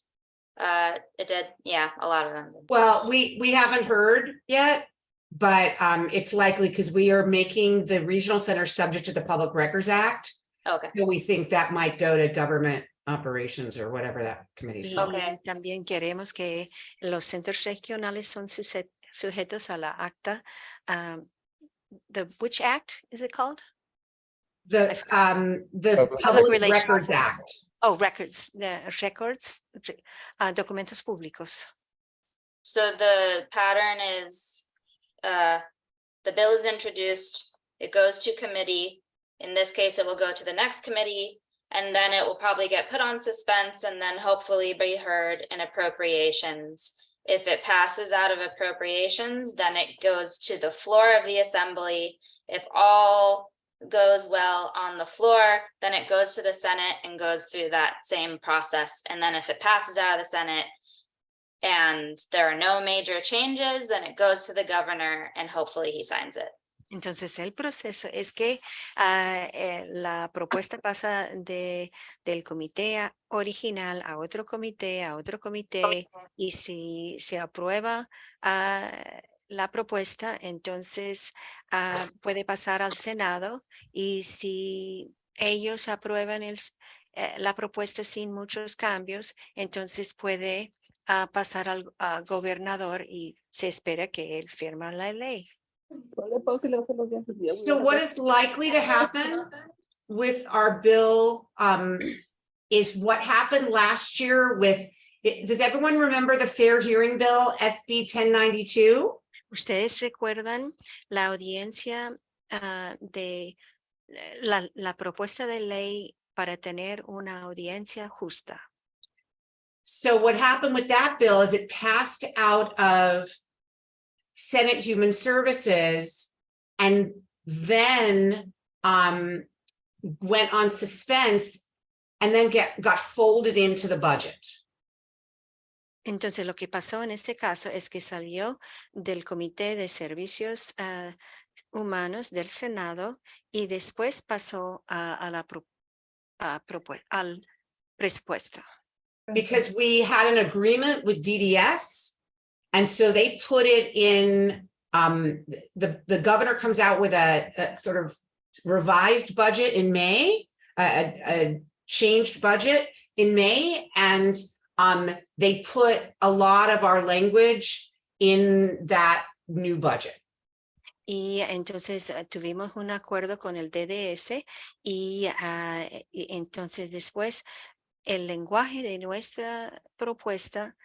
It did, yeah, a lot of them did. Well, we haven't heard yet, but it's likely because we are making the regional center subject to the Public Records Act. Okay. So we think that might go to government operations or whatever that committee is. Y también queremos que los centros regionales son sujetos a la acta. Which act is it called? The Public Public Relations Records Act. Oh, records, documentos públicos. So the pattern is the bill is introduced, it goes to committee. In this case, it will go to the next committee, and then it will probably get put on suspense and then hopefully be heard in appropriations. If it passes out of appropriations, then it goes to the floor of the assembly. If all goes well on the floor, then it goes to the Senate and goes through that same process. And then if it passes out of the Senate and there are no major changes, then it goes to the governor and hopefully he signs it. Entonces el proceso es que la propuesta pasa del comité original a otro comité, y si se aprueba la propuesta, entonces puede pasar al Senado, y si ellos aprueban la propuesta sin muchos cambios, entonces puede pasar al gobernador y se espera que él firme la ley. So what is likely to happen with our bill is what happened last year with, does everyone remember the Fair Hearing Bill, SB 1092? ¿Ustedes recuerdan la audiencia de la propuesta de ley para tener una audiencia justa? So what happened with that bill is it passed out of Senate Human Services and then went on suspense and then got folded into the budget. Entonces lo que pasó en este caso es que salió del Comité de Servicios Humanos del Senado y después pasó al presupuesto. Because we had an agreement with DDS. And so they put it in, the governor comes out with a sort of revised budget in May, a changed budget in May, and they put a lot of our language in that new budget. Y entonces tuvimos un acuerdo con el DDS y entonces después el lenguaje de nuestra propuesta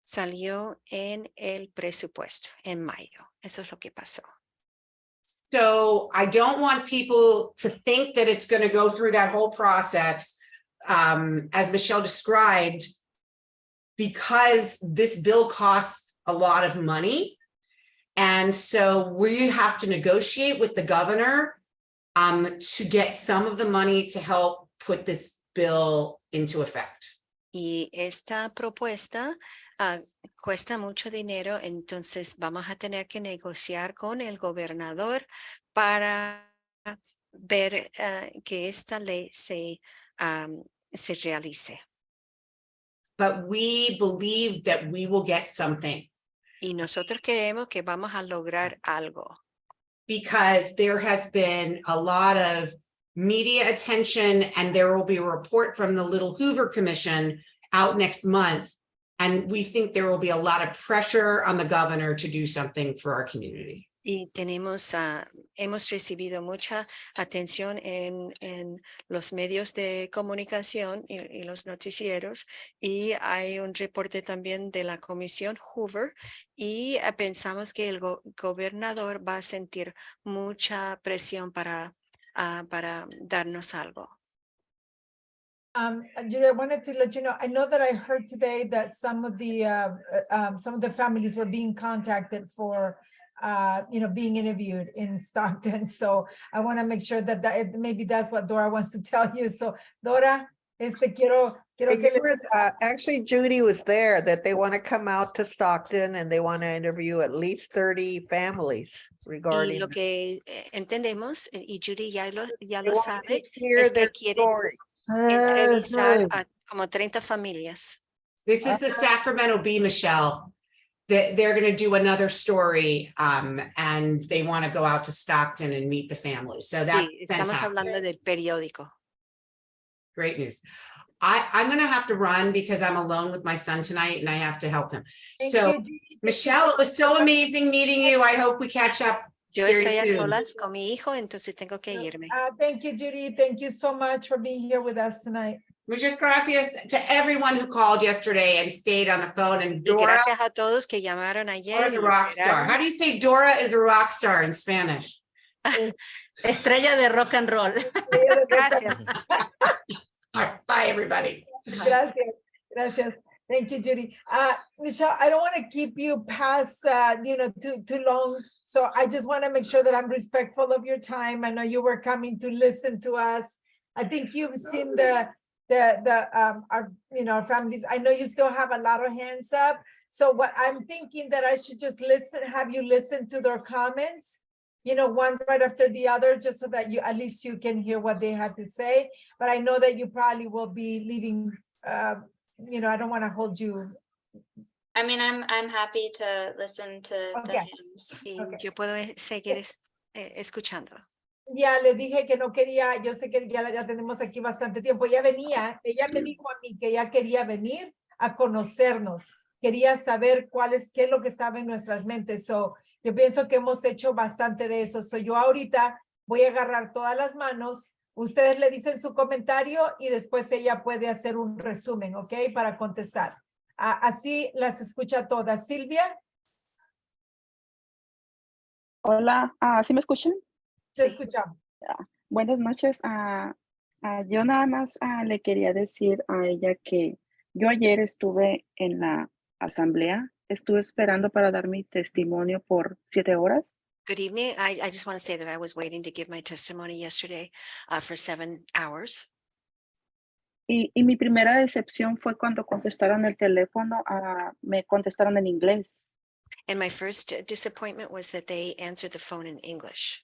salió en el presupuesto en mayo. Eso es lo que pasó. So I don't want people to think that it's going to go through that whole process, as Michelle described, because this bill costs a lot of money. And so we have to negotiate with the governor to get some of the money to help put this bill into effect. Y esta propuesta cuesta mucho dinero, entonces vamos a tener que negociar con el gobernador para ver que esta ley se realice. But we believe that we will get something. Y nosotros creemos que vamos a lograr algo. Because there has been a lot of media attention, and there will be a report from the Little Hoover Commission out next month. And we think there will be a lot of pressure on the governor to do something for our community. Y hemos recibido mucha atención en los medios de comunicación y los noticieros, y hay un reporte también de la Comisión Hoover, y pensamos que el gobernador va a sentir mucha presión para darnos algo. Judy, I wanted to let you know, I know that I heard today that some of the families were being contacted for being interviewed in Stockton. So I want to make sure that maybe that's what Dora wants to tell you. So Dora, quiero que actually, Judy was there, that they want to come out to Stockton and they want to interview at least 30 families regarding. Y lo que entendemos, y Judy ya lo want to sabe, hear es que their quiere story. entrevistar a como 30 familias. This is the Sacramento Bee, Michelle. They're going to do another story, and they want to go out to Stockton and meet the families. So that's Sí, estamos hablando del periódico. Great news. I'm going to have to run because I'm alone with my son tonight and I have to help him. So Michelle, it was so amazing meeting you. I hope we catch up. Yo estoy a solas con mi hijo, entonces tengo que irme. Thank you, Judy. Thank you so much for being here with us tonight. Muchas gracias to everyone who called yesterday and stayed on the phone. And Y Dora, gracias a todos que llamaron ayer. Dora's a rock star. How do you say Dora is a rock star in Spanish? Estrella de rock and roll. Gracias. All right, bye, everybody. Gracias. Thank you, Judy. Michelle, I don't want to keep you past, too long. So I just want to make sure that I'm respectful of your time. I know you were coming to listen to us. I think you've seen our families. I know you still have a lot of hands up. So what I'm thinking that I should just have you listen to their comments, one right after the other, just so that at least you can hear what they had to say. But I know that you probably will be leaving, I don't want to hold you. I mean, I'm happy to listen to the hymns. Y yo puedo seguir escuchando. Ya le dije que no quería, yo sé que ya tenemos aquí bastante tiempo. Ella me dijo a mí que ella quería venir a conocernos, quería saber qué es lo que estaba en nuestras mentes. So, yo pienso que hemos hecho bastante de eso. So, yo ahorita voy a agarrar todas las manos, ustedes le dicen su comentario y después ella puede hacer un resumen, ¿ok? Para contestar. Así las escucha todas. Silvia. Hola, ¿sí me escuchan? Te escuchamos. Buenas noches. Yo nada más le quería decir a ella que yo ayer estuve en la asamblea, estuve esperando para dar mi testimonio por 7 horas. Good evening. I just want to say that I was waiting to give my testimony yesterday for 7 hours. Y mi primera decepción fue cuando contestaron el teléfono, me contestaron en inglés. And my first disappointment was that they answered the phone in English.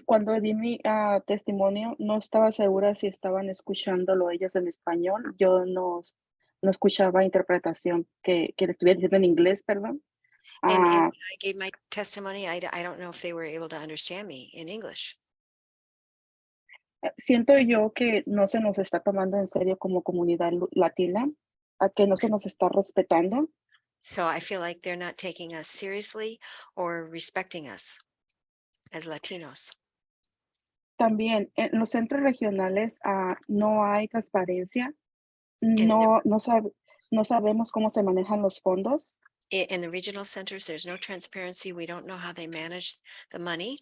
Cuando di mi testimonio, no estaba segura si estaban escuchándolo ellos en español. Yo no escuchaba interpretación que le estuviera diciendo en inglés, perdón. And I gave my testimony. I don't know if they were able to understand me in English. Siento yo que no se nos está tomando en serio como comunidad latina, que no se nos está respetando. So I feel like they're not taking us seriously or respecting us as Latinos. También en los centros regionales no hay transparencia, no no sabemos cómo se manejan los fondos. In the regional centers, there's no transparency. We don't know how they manage the money.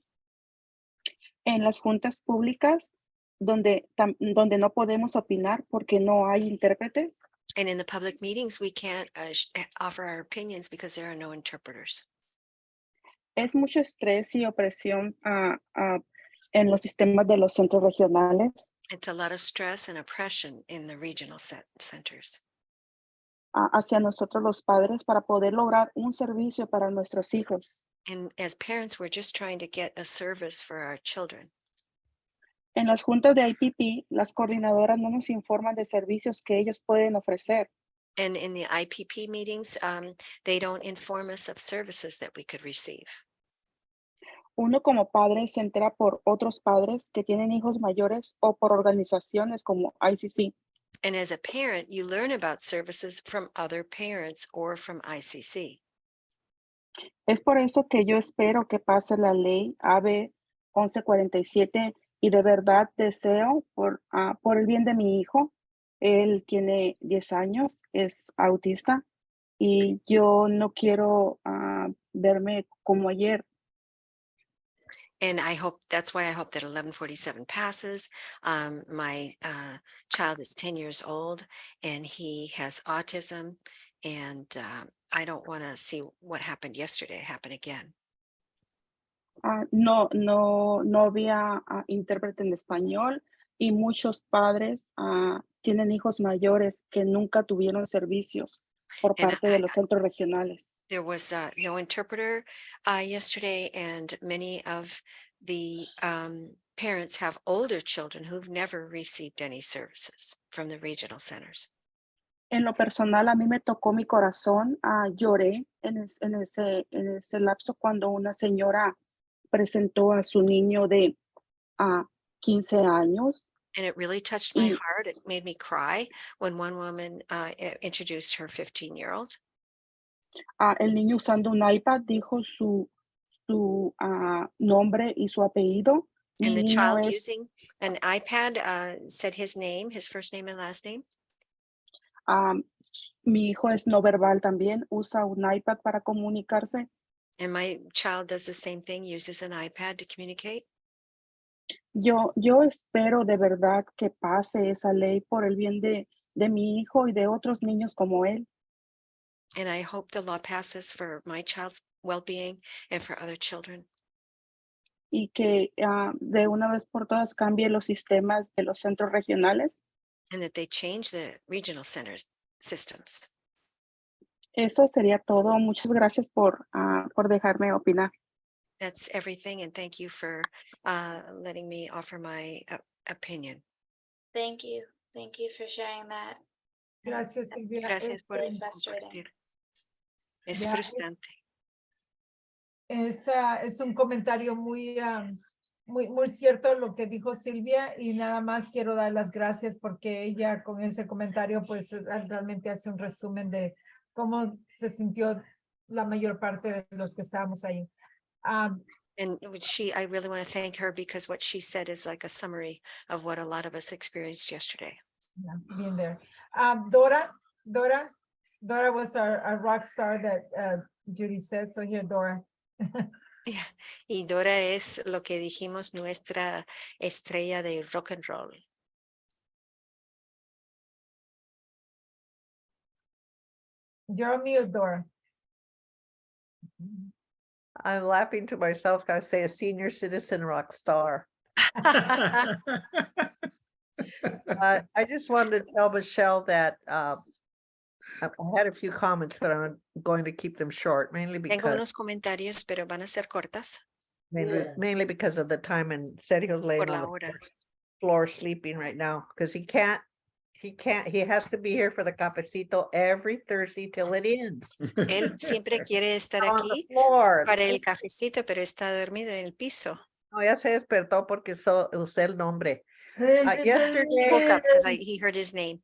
En las juntas públicas, donde no podemos opinar porque no hay intérpretes. And in the public meetings, we can't offer our opinions because there are no interpreters. Es mucho estrés y opresión en los sistemas de los centros regionales. It's a lot of stress and oppression in the regional centers. Hacia nosotros los padres para poder lograr un servicio para nuestros hijos. And as parents, we're just trying to get a service for our children. En las juntas de IPP, las coordinadoras no nos informan de servicios que ellos pueden ofrecer. And in the IPP meetings, they don't inform us of services that we could receive. Uno como padre se entera por otros padres que tienen hijos mayores o por organizaciones como ICC. And as a parent, you learn about services from other parents or from ICC. Es por eso que yo espero que pase la ley AB 1147 y de verdad deseo por el bien de mi hijo. Él tiene 10 años, es autista y yo no quiero verme como ayer. And that's why I hope that 1147 passes. My child is 10 years old and he has autism, and I don't want to see what happened yesterday happen again. No había intérprete en español y muchos padres tienen hijos mayores que nunca tuvieron servicios por parte de los centros regionales. There was no interpreter yesterday, and many of the parents have older children who've never received any services from the regional centers. En lo personal, a mí me tocó mi corazón. Lloré en ese lapso cuando una señora presentó a su niño de 15 años. And it really touched my heart. It made me cry when one woman introduced her 15-year-old. El niño usando un iPad dijo su nombre y su apellido. And the child using an iPad said his name, his first name and last name. Mi hijo es no verbal también, usa un iPad para comunicarse. And my child does the same thing, uses an iPad to communicate. Yo espero de verdad que pase esa ley por el bien de mi hijo y de otros niños como él. And I hope the law passes for my child's well-being and for other children. Y que de una vez por todas cambie los sistemas de los centros regionales. And that they change the regional centers systems. Eso sería todo. Muchas gracias por dejarme opinar. That's everything, and thank you for letting me offer my opinion. Thank you. Thank you for sharing that. Gracias, Silvia. Gracias por frustrating. compartir. Es frustrante. Es un comentario muy cierto lo que dijo Silvia, y nada más quiero dar las gracias porque ella con ese comentario pues realmente hace un resumen de cómo se sintió la mayor parte de los que estábamos ahí. And I really want to thank her because what she said is like a summary of what a lot of us experienced yesterday. Yeah, being there. Dora was our rock star that Judy said. So here, Dora. Yeah. Y Dora es lo que dijimos, nuestra estrella de rock and roll. You're on mute, Dora. I'm laughing to myself. I say a senior citizen rock star. I just wanted to tell Michelle that I had a few comments, but I'm going to keep them short, mainly Tengo because unos comentarios, pero van a ser cortas. mainly because of the time, and Sergio's laying Por la on the hora. floor sleeping right now because he has to be here for the cafecito every Thursday till it ends. Él siempre quiere estar On the aquí floor. para el cafecito, pero está dormido en el piso. No, ya se despertó porque usé el nombre. He woke up because Yesterday, he heard his name.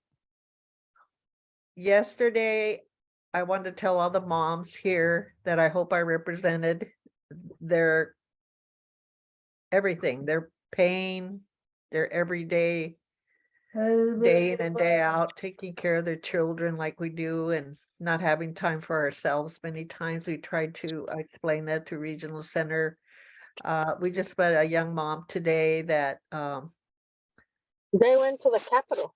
Yesterday, I wanted to tell all the moms here that I hope I represented their everything, their pain, their everyday day in and day out, taking care of their children like we do and not having time for ourselves. Many times we try to explain that to regional center. We just met a young mom today that They went to the Capitol.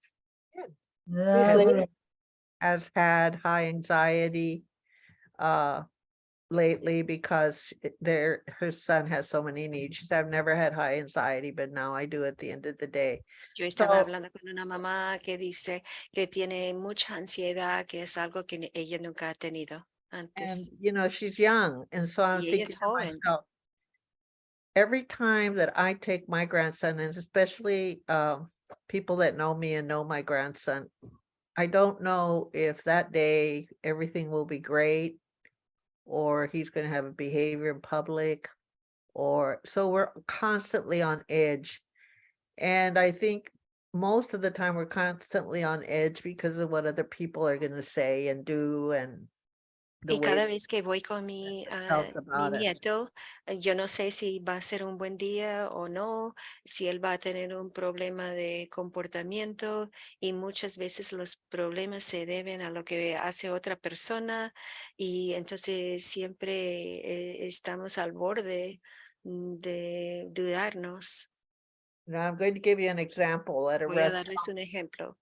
has had high anxiety lately because her son has so many needs. She said, I've never had high anxiety, but now I do at the end of the day. Yo estaba hablando con una mamá que dice que tiene mucha ansiedad, que es algo que ella nunca ha tenido And antes. you know, she's young. And so I'm Y ella thinking es to joven. myself, every time that I take my grandson, and especially people that know me and know my grandson, I don't know if that day everything will be great or he's going to have a behavior in public, or so we're constantly on edge. And I think most of the time we're constantly on edge because of what other people are going to say and do, and the Y way cada vez que voy con mi tells about it. nieto, yo no sé si va a ser un buen día o no, si él va a tener un problema de comportamiento, y muchas veces los problemas se deben a lo que hace otra persona, y entonces siempre estamos al borde de dudarnos. Now I'm going to give you an example at a Voy a restaurant. darles un ejemplo.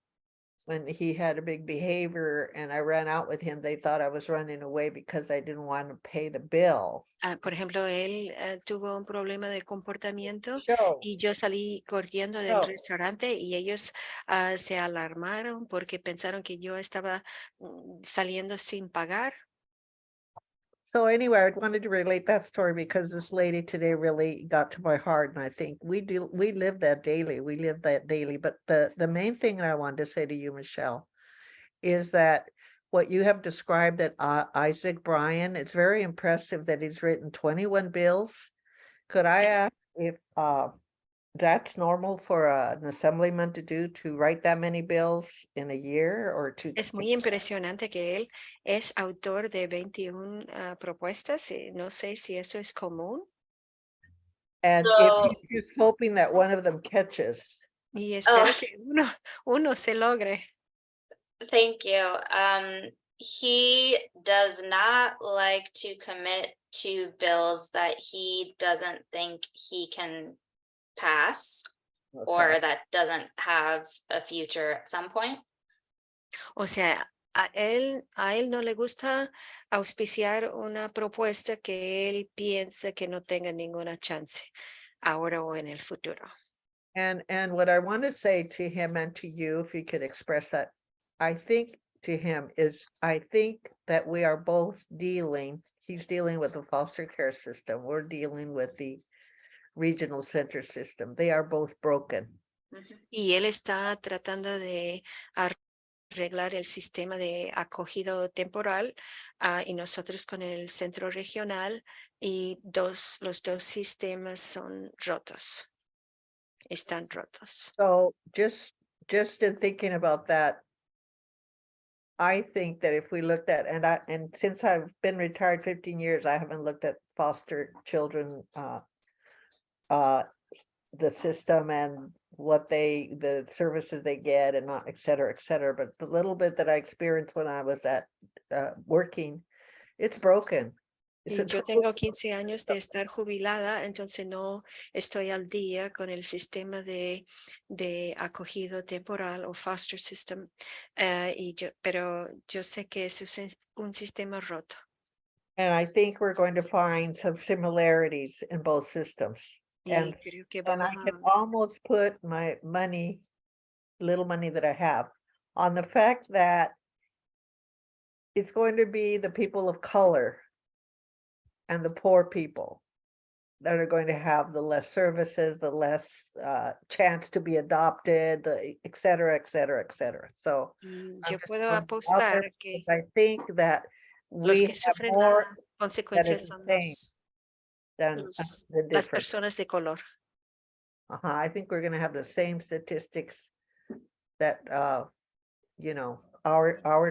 When he had a big behavior and I ran out with him, they thought I was running away because I didn't want to pay the bill. Por ejemplo, él tuvo un problema de comportamiento Show. y yo salí corriendo del Show. restaurante, y ellos se alarmaron porque pensaron que yo estaba saliendo sin pagar. So anyway, I wanted to relate that story because this lady today really got to my heart. And I think we live that daily. We live that daily. But the main thing that I wanted to say to you, Michelle, is that what you have described that Isaac Bryan, it's very impressive that he's written 21 bills. Could I ask if that's normal for an assemblyman to do, to write that many bills in a year, or to? Es muy impresionante que él es autor de 21 propuestas. No sé si eso es común. And So- if he's just hoping that one of them catches. Y espero que uno se logre. Thank you. He does not like to commit to bills that he doesn't think he can pass or that doesn't have a future at some point. O sea, a él no le gusta auspiciar una propuesta que él piensa que no tenga ninguna chance ahora o en el futuro. And what I want to say to him and to you, if you could express that, I think to him is, I think that we are both he's dealing with the foster care system. We're dealing with the regional center system. They are both broken. Y él está tratando de arreglar el sistema de acogido temporal, y nosotros con el centro regional, y los dos sistemas son rotos. Están rotos. So just in thinking about that, I think that if we looked at, and since I've been retired 15 years, I haven't looked at foster children, the system and what the services they get and not, et cetera, but the little bit that I experienced when I was at working, it's broken. Y yo tengo 15 años de estar jubilada, entonces no estoy al día con el sistema de acogido temporal o foster system, pero yo sé que es un sistema roto. And I think we're going to find some similarities in both systems. And I can almost put my little money that I have on the fact that it's going to be the people of color and the poor people that are going to have the less services, the less chance to be adopted, et cetera. So yo puedo apostar que I think that los we que have sufren more las consecuencias son las than personas de color. I think we're going to have the same statistics that our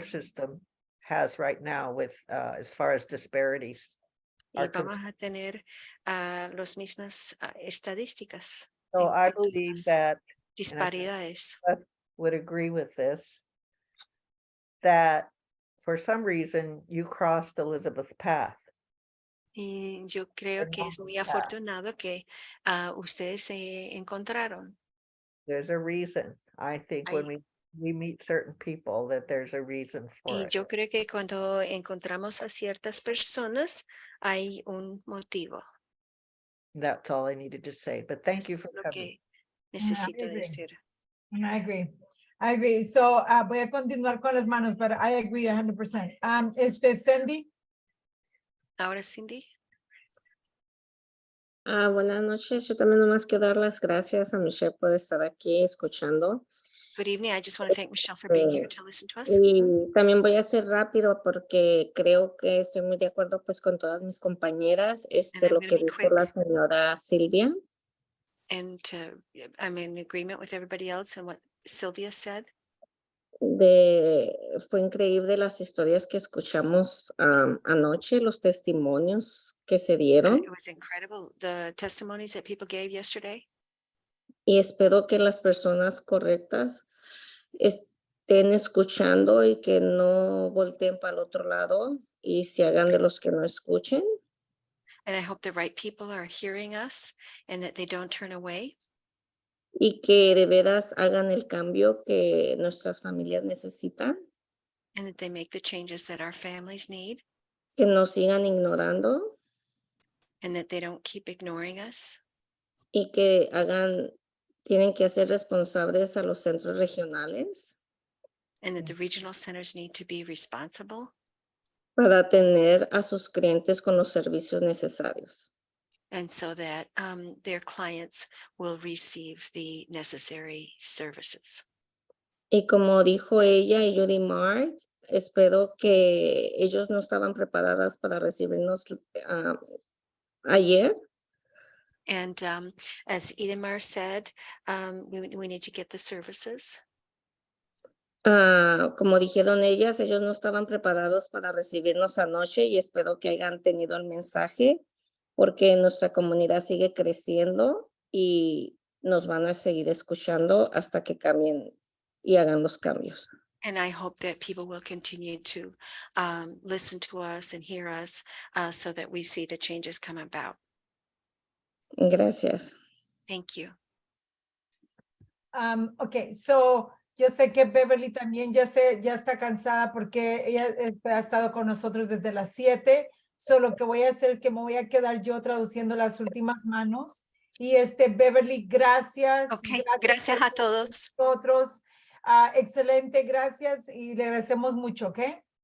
system has right now with as far as disparities. Y vamos a tener las mismas estadísticas. So I believe that Disparidades. would agree with this, that for some reason you crossed Elizabeth's path. Y yo creo que es muy afortunado que ustedes se encontraron. There's a reason. I think when we meet certain people that there's a reason for Y it. yo creo que cuando encontramos a ciertas personas hay un motivo. That's all I needed to say, but thank you Es for lo coming. que necesito I agree. decir. I agree. I agree. So voy a continuar con las manos, but I agree 100%. Cindy. Ahora, Cindy. Buenas noches. Yo también nomás quiero dar las gracias a Michelle por estar aquí escuchando. Good evening. I just want to thank Michelle for being here to listen to us. Y también voy a ser rápido porque creo que estoy muy de acuerdo pues con todas mis compañeras, I'm lo gonna que be dijo quick. la señora Silvia. And I'm in agreement with everybody else and what Sylvia said. Fue increíble las historias que escuchamos anoche, los testimonios que se dieron. It was incredible, the testimonies that people gave yesterday. Y espero que las personas correctas estén escuchando y que no volteen para el otro lado y se hagan de los que no escuchen. And I hope the right people are hearing us and that they don't turn away. Y que de veras hagan el cambio que nuestras familias necesitan. And that they make the changes that our families need. Que nos sigan ignorando. And that they don't keep ignoring us. Y que tienen que hacer responsables a los centros regionales. And that the regional centers need to be responsible. Para atender a sus clientes con los servicios necesarios. And so that their clients will receive the necessary services. Y como dijo ella y Judy Mark, espero que ellos no estaban preparadas para recibirnos ayer. And as Edemar said, we need to get the services. Como dijeron ellos no estaban preparados para recibirnos anoche y espero que hayan tenido el mensaje porque nuestra comunidad sigue creciendo y nos van a seguir escuchando hasta que cambien y hagan los cambios. And I hope that people will continue to listen to us and hear us so that we see the changes come about. Gracias. Thank you. Okay, so yo sé que Beverly también ya está cansada porque ella ha estado con nosotros desde las 7. So lo que voy a hacer es que me voy a quedar yo traduciendo las últimas manos. Y Beverly, gracias. Okay, gracias a todos. Nosotros, excelente, gracias y le agradecemos mucho, ¿ok?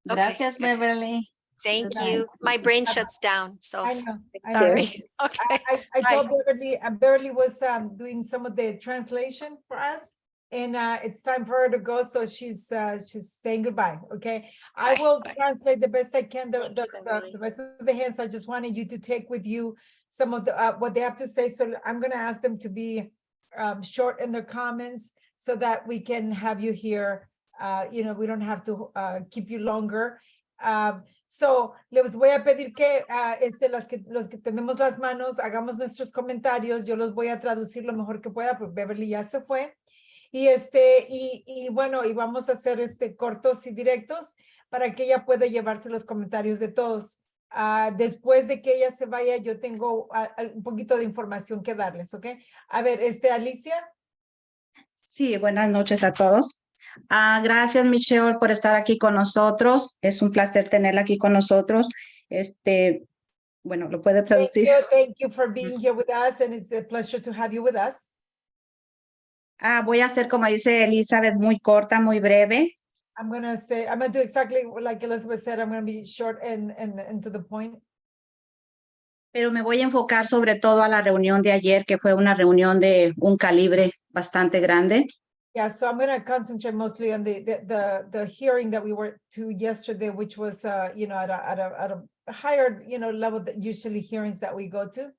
Gracias, Beverly. Thank you. My brain shuts down, so I know. sorry. Okay. I told Beverly, Beverly was doing some of the translation for us, and it's time for her to go, so she's saying goodbye. Okay, I will translate the best I can. The rest of the hands, I just wanted you to take with you some of the what they have to say. So I'm going to ask them to be short in their comments, so that we can have you here. We don't have to keep you longer. So les voy a pedir que los que tenemos las manos hagamos nuestros comentarios. Yo los voy a traducir lo mejor que pueda, porque Beverly ya se fue. Y bueno, y vamos a hacer cortos y directos para que ella pueda llevarse los comentarios de todos. Después de que ella se vaya, yo tengo un poquito de información que darles, ¿ok? A ver, Alicia. Sí, buenas noches a todos. Gracias, Michelle, por estar aquí con nosotros. Es un placer tenerla aquí con nosotros. Bueno, lo puede traducir. Thank you for being here with us, and it's a pleasure to have you with us. Voy a hacer, como dice Elizabeth, muy corta, muy breve. I'm going to do exactly like Elizabeth said. I'm going to be short and to the point. Pero me voy a enfocar sobre todo a la reunión de ayer, que fue una reunión de un calibre bastante grande. Yeah, so I'm going to concentrate mostly on the hearing that we were to yesterday, which was at a higher level that usually hearings that we go to.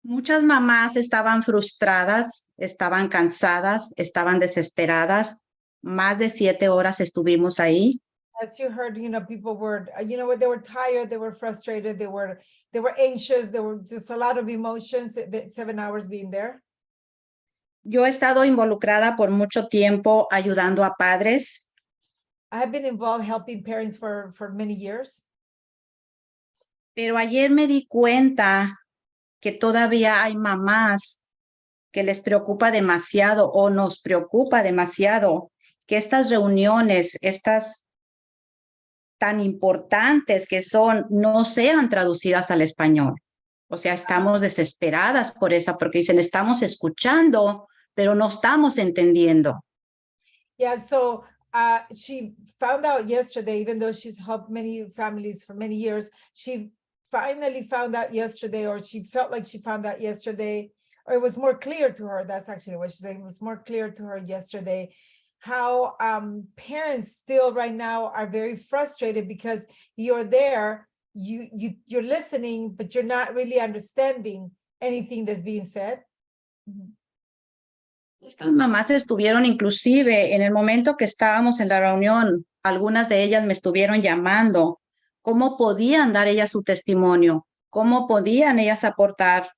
Muchas mamás estaban frustradas, estaban cansadas, estaban desesperadas. Más de 7 horas estuvimos ahí. As you heard, people were, they were tired, they were frustrated, they were anxious, there were just a lot of emotions. 7 hours being there. Yo he estado involucrada por mucho tiempo ayudando a padres. I have been involved helping parents for many years. Pero ayer me di cuenta que todavía hay mamás que les preocupa demasiado o nos preocupa demasiado que estas reuniones, estas tan importantes que son, no sean traducidas al español. O sea, estamos desesperadas por eso, porque dicen, estamos escuchando, pero no estamos entendiendo. Yeah, so she found out yesterday, even though she's helped many families for many years, she finally found out yesterday, or she felt like she found out yesterday, or it was more clear to her, that's actually what she said, it was more clear to her yesterday, how parents still right now are very frustrated because you're there, you're listening, but you're not really understanding anything that's being said. Estas mamás estuvieron inclusive en el momento que estábamos en la reunión, algunas de ellas me estuvieron llamando, cómo podían dar ellas su testimonio, cómo podían ellas aportar.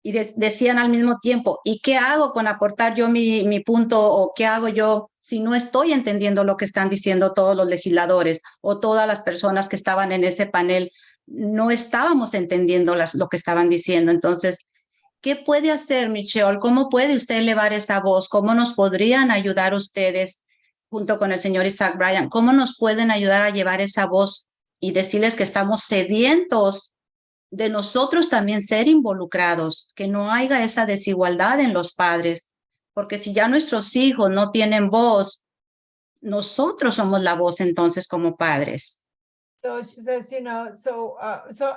Y decían al mismo tiempo, ¿y qué hago con aportar yo mi punto o qué hago yo si no estoy entendiendo lo que están diciendo todos los legisladores o todas las personas que estaban en ese panel? No estábamos entendiendo lo que estaban diciendo. Entonces, ¿qué puede hacer, Michelle? ¿Cómo puede usted elevar esa voz? ¿Cómo nos podrían ayudar ustedes junto con el señor Isaac Bryan? ¿Cómo nos pueden ayudar a llevar esa voz y decirles que estamos sedientos de nosotros también ser involucrados, que no haya esa desigualdad en los padres? Porque si ya nuestros hijos no tienen voz, nosotros somos la voz entonces como padres. So she says, so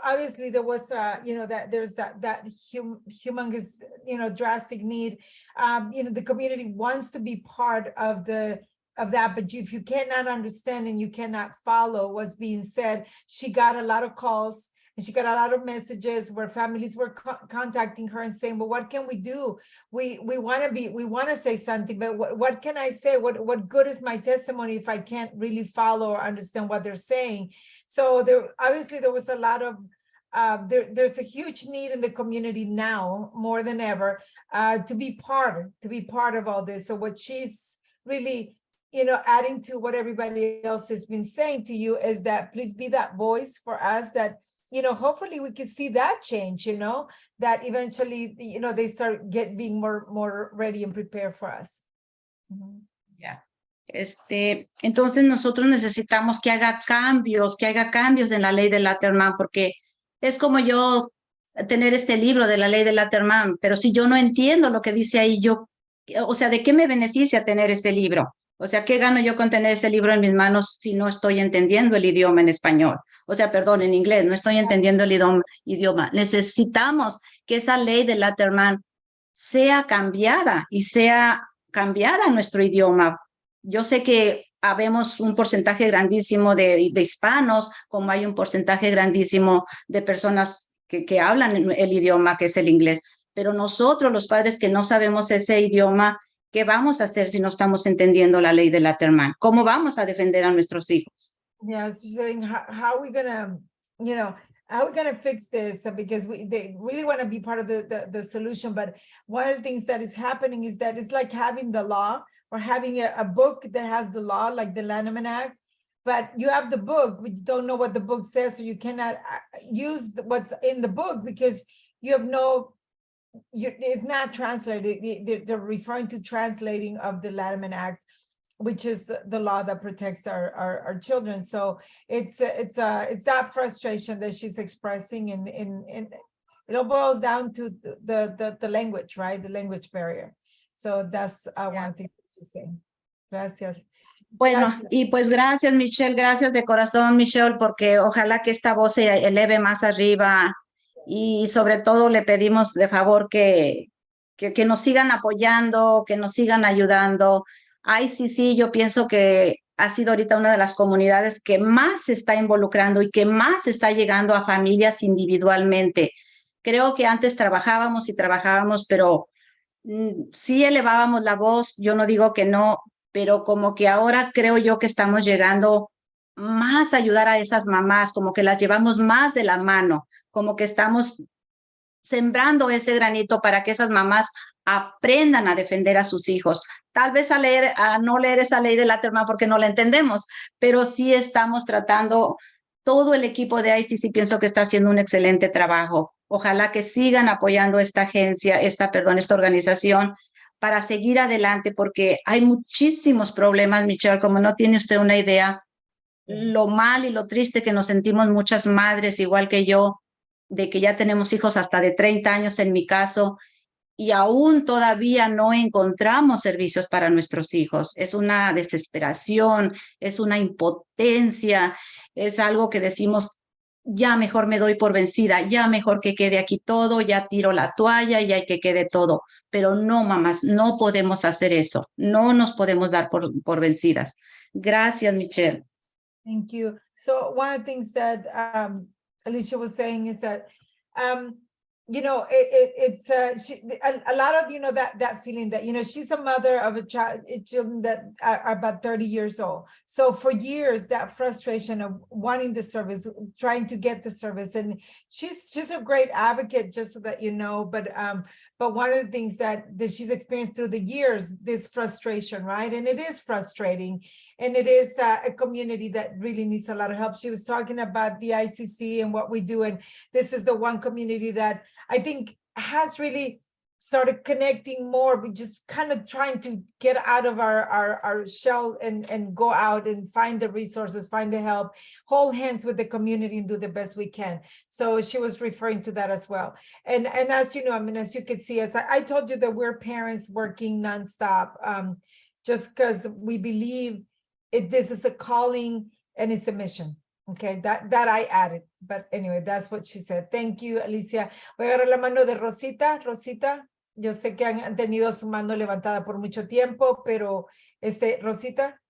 obviously there was, there's that humongous, drastic need. The community wants to be part of that, but if you cannot understand and you cannot follow what's being said, she got a lot of calls and she got a lot of messages where families were contacting her and saying, well, what can we do? We want to say something, but what can I say? What good is my testimony if I can't really follow or understand what they're saying? So there was a lot of, there's a huge need in the community now, more than ever, to be part of all this. So what she's really, adding to what everybody else has been saying to you is that please be that voice for us that, hopefully we can see that change, that eventually, they start being more ready and prepared for us. Yeah. Entonces nosotros necesitamos que haga cambios en la ley de Letterman, porque es como yo tener este libro de la ley de Letterman, pero si yo no entiendo lo que dice ahí, o sea, ¿de qué me beneficia tener ese libro? O sea, ¿qué gano yo con tener ese libro en mis manos si no estoy entendiendo el idioma en español? O sea, perdón, en inglés, no estoy entendiendo el idioma. Necesitamos que esa ley de Letterman sea cambiada y sea cambiada a nuestro idioma. Yo sé que habemos un porcentaje grandísimo de hispanos, como hay un porcentaje grandísimo de personas que hablan el idioma que es el inglés. Pero nosotros, los padres que no sabemos ese idioma, ¿qué vamos a hacer si no estamos entendiendo la ley de Letterman? ¿Cómo vamos a defender a nuestros hijos? Yeah, so saying how are we gonna, how are we gonna fix this? Because they really want to be part of the solution. But one of the things that is happening is that it's like having the law or having a book that has the law, like the Lanham Act. But you have the book, but you don't know what the book says, so you cannot use what's in the book because you have it's not translated. They're referring to translating of the Lanham Act, which is the law that protects our children. So it's that frustration that she's expressing, and it all boils down to the language, right? The language barrier. So that's one of the things she's saying. Gracias. Bueno, y pues gracias, Michelle, gracias de corazón, Michelle, porque ojalá que esta voz se eleve más arriba. Y sobre todo le pedimos de favor que nos sigan apoyando, que nos sigan ayudando. ICC yo pienso que ha sido ahorita una de las comunidades que más se está involucrando y que más está llegando a familias individualmente. Creo que antes trabajábamos, pero sí elevábamos la voz, yo no digo que no, pero como que ahora creo yo que estamos llegando más a ayudar a esas mamás, como que las llevamos más de la mano, como que estamos sembrando ese granito para que esas mamás aprendan a defender a sus hijos. Tal vez a no leer esa ley de Letterman porque no la entendemos, pero sí estamos tratando, todo el equipo de ICC pienso que está haciendo un excelente trabajo. Ojalá que sigan apoyando esta agencia, esta organización para seguir adelante porque hay muchísimos problemas, Michelle, como no tiene usted una idea, lo mal y lo triste que nos sentimos muchas madres, igual que yo, de que ya tenemos hijos hasta de 30 años en mi caso, y aún todavía no encontramos servicios para nuestros hijos. Es una desesperación, es una impotencia, es algo que decimos, ya mejor me doy por vencida, ya mejor que quede aquí todo, ya tiro la toalla, ya que quede todo. Pero no, mamás, no podemos hacer eso, no nos podemos dar por vencidas. Gracias, Michelle. Thank you. So one of the things that Alicia was saying is that, you know, it's a lot of, you know, that feeling that, you know, she's a mother of a child, children that are about 30 years old. So for years, that frustration of wanting the service, trying to get the service, and she's a great advocate, just so that you know. But one of the things that she's experienced through the years, this frustration, right? And it is frustrating. And it is a community that really needs a lot of help. She was talking about the ICC and what we do. And this is the one community that I think has really started connecting more. We just kind of trying to get out of our shell and go out and find the resources, find the help, hold hands with the community and do the best we can. So she was referring to that as well. And as you know, I mean, as you could see, as I told you that we're parents working nonstop, just because we believe this is a calling and it's a mission. Okay, that I added. But anyway, that's what she said. Thank you, Alicia. Voy a agarrar la mano de Rosita. Rosita, yo sé que han tenido su mano levantada por mucho tiempo, pero Rosita.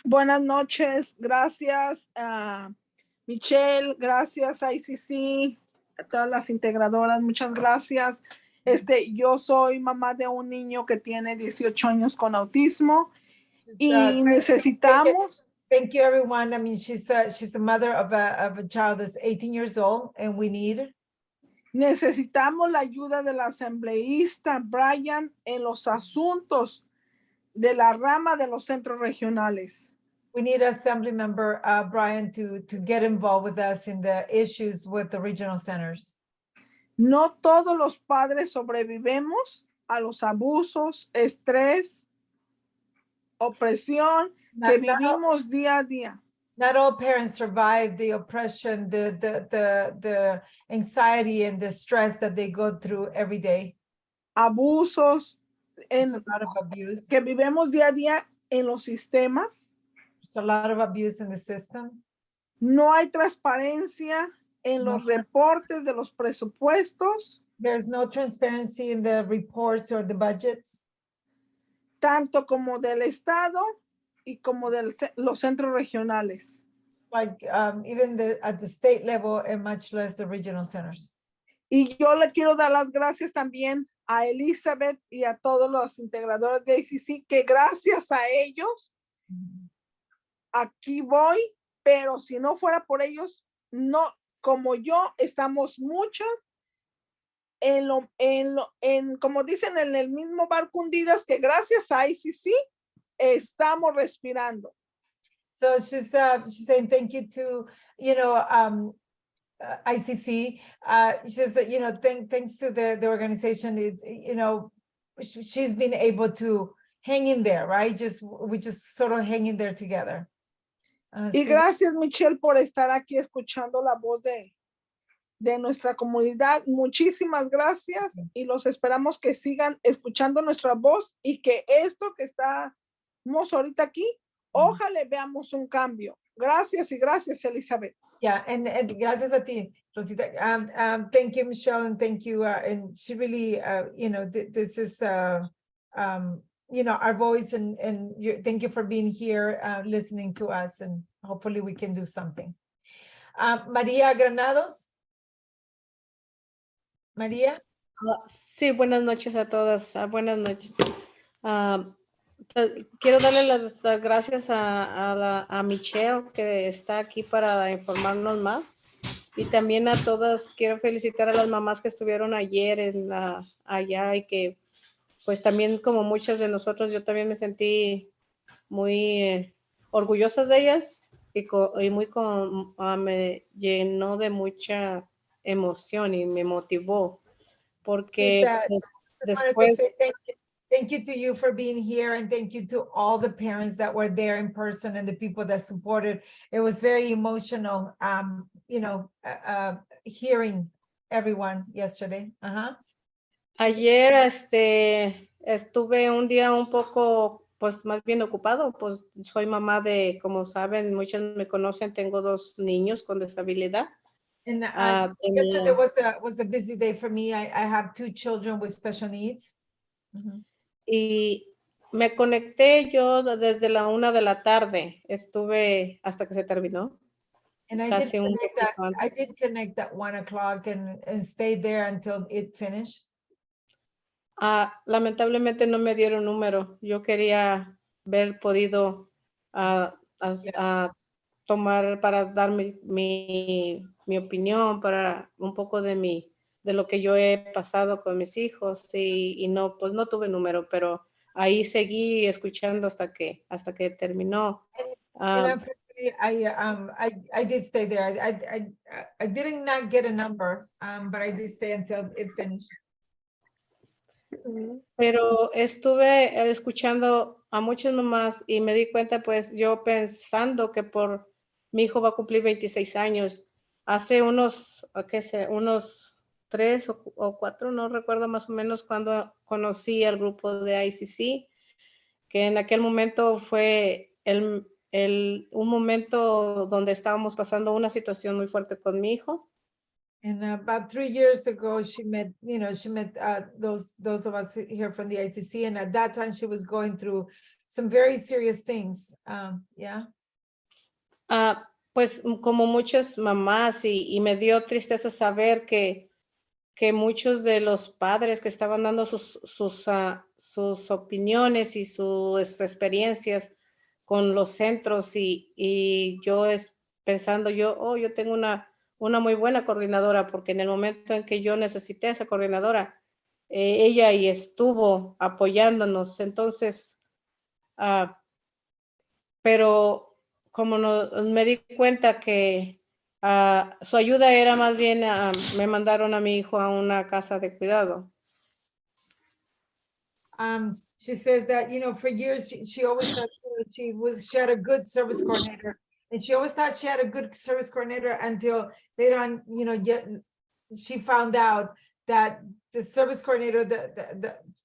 Buenas noches, gracias Michelle, gracias ICC, a todas las integradoras, muchas gracias. Yo soy mamá de un niño que tiene 18 años con autismo y necesitamos. Thank you, everyone. I mean, she's a mother of a child that's 18 years old, and we need. Necesitamos la ayuda del asambleísta Brian en los asuntos de la rama de los centros regionales. We need Assembly Member Brian to get involved with us in the issues with the regional centers. No todos los padres sobrevivimos a los abusos, estrés, opresión que vivimos día a día. Not all parents survive the oppression, the anxiety and the stress that they go through every day. Abusos a lot of abuse. Que vivimos día a día en los sistemas. There's a lot of abuse in the system. No hay transparencia en los reportes de los presupuestos. There's no transparency in the reports or the budgets. Tanto como del Estado y como de los centros regionales. Like even at the state level and much less the regional centers. Y yo le quiero dar las gracias también a Elizabeth y a todos los integradores de ICC, que gracias a ellos aquí voy, pero si no fuera por ellos, no, como yo, estamos muchas como dicen, en el mismo barco hundidas, que gracias a ICC estamos respirando. So she's saying thank you to, you know, ICC. She says, you know, thanks to the organization, you know, she's been able to hang in there, right? We just sort of hang in there together. Y gracias, Michelle, por estar aquí escuchando la voz de nuestra comunidad. Muchísimas gracias y los esperamos que sigan escuchando nuestra voz y que esto que estamos ahorita aquí, ojalá veamos un cambio. Gracias y gracias, Elizabeth. Yeah, and gracias a ti, Rosita. Thank you, Michelle, and thank you. And she really, you know, this is, you know, our voice, and thank you for being here, listening to us, and hopefully we can do something. María Granados. María. Sí, buenas noches a todas. Buenas noches. Quiero darle las gracias a Michelle, que está aquí para informarnos más. Y también a todas, quiero felicitar a las mamás que estuvieron ayer allá y que pues también como muchas de nosotros, yo también me sentí muy orgullosas de ellas y me llenó de mucha emoción y me motivó porque Just wanted to después say thank you to you for being here, and thank you to all the parents that were there in person and the people that supported. It was very emotional, hearing everyone yesterday. ayer estuve un día un poco, pues más bien ocupado, pues soy mamá de, como saben, muchos me conocen, tengo 2 niños con discapacidad. And yesterday was a busy day for me. I have 2 children with special needs. Y me conecté yo desde la 1 de la tarde, estuve hasta que se terminó. And I did connect at 1 o'clock and stayed there until it finished. Lamentablemente no me dieron número. Yo quería haber podido tomar para dar mi opinión, para un poco de lo que yo he pasado con mis hijos y no, pues no tuve número, pero ahí seguí escuchando hasta que terminó. I did stay there. I did not get a number, but I did stay until it finished. Pero estuve escuchando a muchas mamás y me di cuenta, pues yo pensando que mi hijo va a cumplir 26 años. Hace unos 3 o 4, no recuerdo más o menos cuando conocí al grupo de ICC, que en aquel momento fue un momento donde estábamos pasando una situación muy fuerte con mi hijo. And about 3 years ago, she met those of us here from the ICC, and at that time she was going through some very serious things. Pues como muchas mamás y me dio tristeza saber que muchos de los padres que estaban dando sus opiniones y sus experiencias con los centros y yo pensando yo tengo una muy buena coordinadora, porque en el momento en que yo necesité a esa coordinadora, ella y estuvo apoyándonos. Entonces, pero como me di cuenta que su ayuda era más bien, me mandaron a mi hijo a una casa de cuidado. She says that, for years, she always thought she had a good service coordinator, and she always thought she had a good service coordinator until later on, she found out that the service coordinator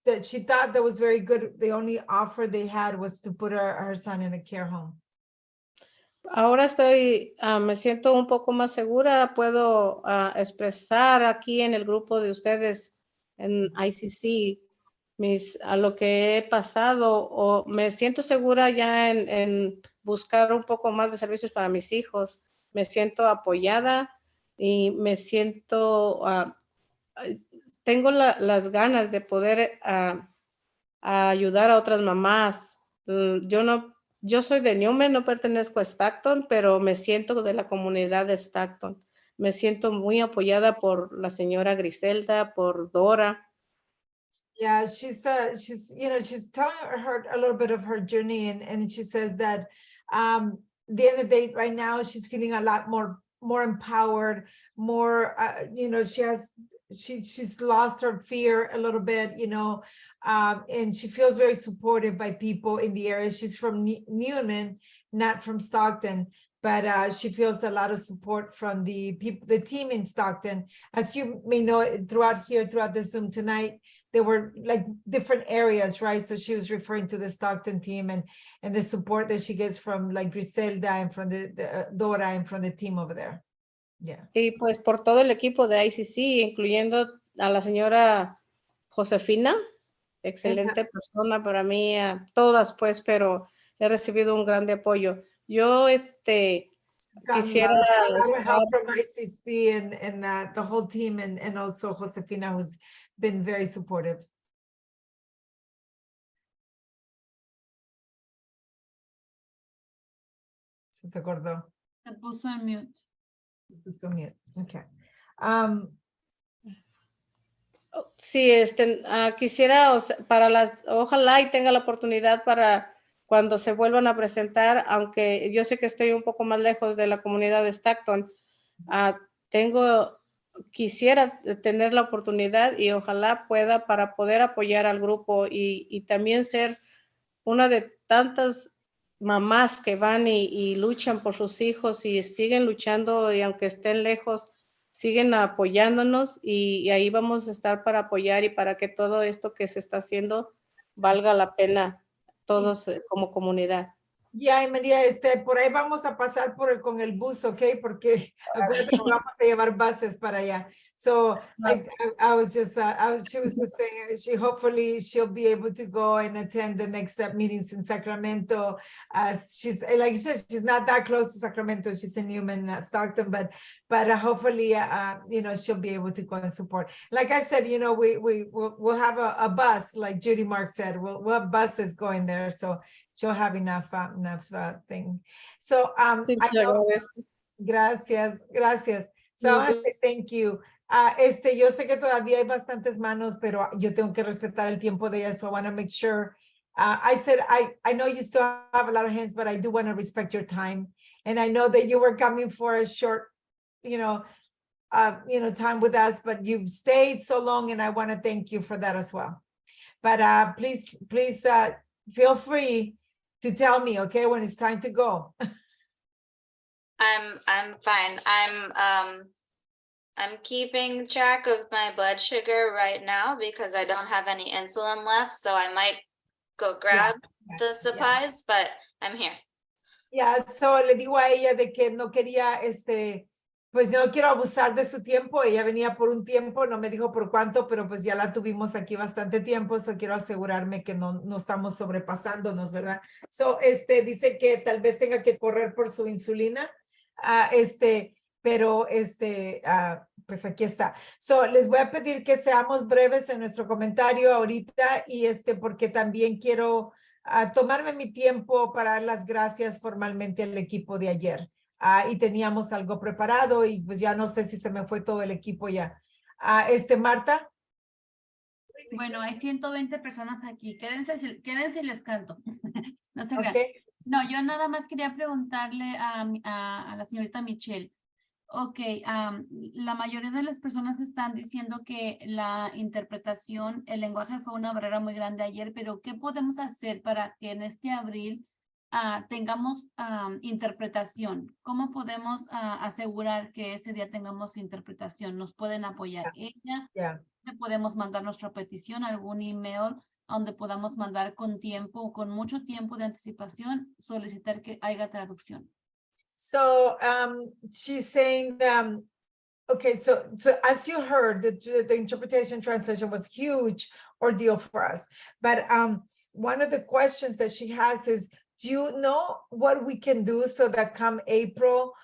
that she thought that was very good, the only offer they had was to put her son in a care home. Ahora me siento un poco más segura, puedo expresar aquí en el grupo de ustedes en ICC a lo que he pasado, o me siento segura ya en buscar un poco más de servicios para mis hijos. Me siento apoyada y me siento, tengo las ganas de poder ayudar a otras mamás. Yo soy de Newman, no pertenezco a Stockton, pero me siento de la comunidad de Stockton. Me siento muy apoyada por la señora Griselda, por Dora. Yeah, she's telling her a little bit of her journey, and she says that the end of the day right now she's feeling a lot more empowered, more she's lost her fear a little bit, and she feels very supported by people in the area. She's from Newman, not from Stockton, but she feels a lot of support from the team in Stockton. As you may know, throughout the Zoom tonight, there were like different areas, right? So she was referring to the Stockton team and the support that she gets from like Griselda and from the Dora and from the team over there. Yeah. Y pues por todo el equipo de ICC, incluyendo a la señora Josefina, excelente persona para mí, a todas pues, pero he recibido un grande apoyo. Yo quisiera a lot of help from ICC and the whole team, and also Josefina, who's been very supportive. Se te acordó. Se puso en mute. Okay. Sí, quisiera, ojalá y tenga la oportunidad para cuando se vuelvan a presentar, aunque yo sé que estoy un poco más lejos de la comunidad de Stockton, quisiera tener la oportunidad y ojalá pueda para poder apoyar al grupo y también ser una de tantas mamás que van y luchan por sus hijos y siguen luchando y aunque estén lejos, siguen apoyándonos y ahí vamos a estar para apoyar y para que todo esto que se está haciendo valga la pena todos como comunidad. Ya, María, por ahí vamos a pasar con el bus, ¿ok? Porque acuérdate que vamos a llevar buses para allá. So I was just, she was just saying, hopefully she'll be able to go and attend the next meetings in Sacramento. She's, like you said, she's not that close to Sacramento. She's in Newman, Stockton, but hopefully, you know, she'll be able to go and support. Like I said, you know, we'll have a bus, like Judy Mark said, we'll have buses going there. So she'll have enough thing. So I know, gracias. So I want to say thank you. Yo sé que todavía hay bastantes manos, pero yo tengo que respetar el tiempo de ellas, so I want to make sure. I said, I know you still have a lot of hands, but I do want to respect your time. And I know that you were coming for a short, time with us, but you've stayed so long, and I want to thank you for that as well. But please, feel free to tell me, okay, when it's time to go. I'm fine. I'm keeping track of my blood sugar right now because I don't have any insulin left, so I might go grab the supplies, but I'm here. Yeah, so le digo a ella de que no quería, pues no quiero abusar de su tiempo. Ella venía por un tiempo, no me dijo por cuánto, pero pues ya la tuvimos aquí bastante tiempo, so quiero asegurarme que no estamos sobrepasándonos, ¿verdad? So, dice que tal vez tenga que correr por su insulina, pero pues aquí está. So, les voy a pedir que seamos breves en nuestro comentario ahorita y porque también quiero tomarme mi tiempo para dar las gracias formalmente al equipo de ayer. Y teníamos algo preparado y pues ya no sé si se me fue todo el equipo ya. Marta. Bueno, hay 120 personas aquí. Quédense y les canto. No se vean. Okay. No, yo nada más quería preguntarle a la señorita Michelle. Ok, la mayoría de las personas están diciendo que la interpretación, el lenguaje fue una barrera muy grande ayer, pero ¿qué podemos hacer para que en este abril tengamos interpretación? ¿Cómo podemos asegurar que ese día tengamos interpretación? ¿Nos pueden apoyar? ¿Podemos mandar nuestra petición a algún email donde podamos mandar con mucho tiempo de anticipación, solicitar que haya traducción? So she's saying, okay, so as you heard, the interpretation translation was huge ordeal for us. But one of the questions that she has is, do you know what we can do so that come April,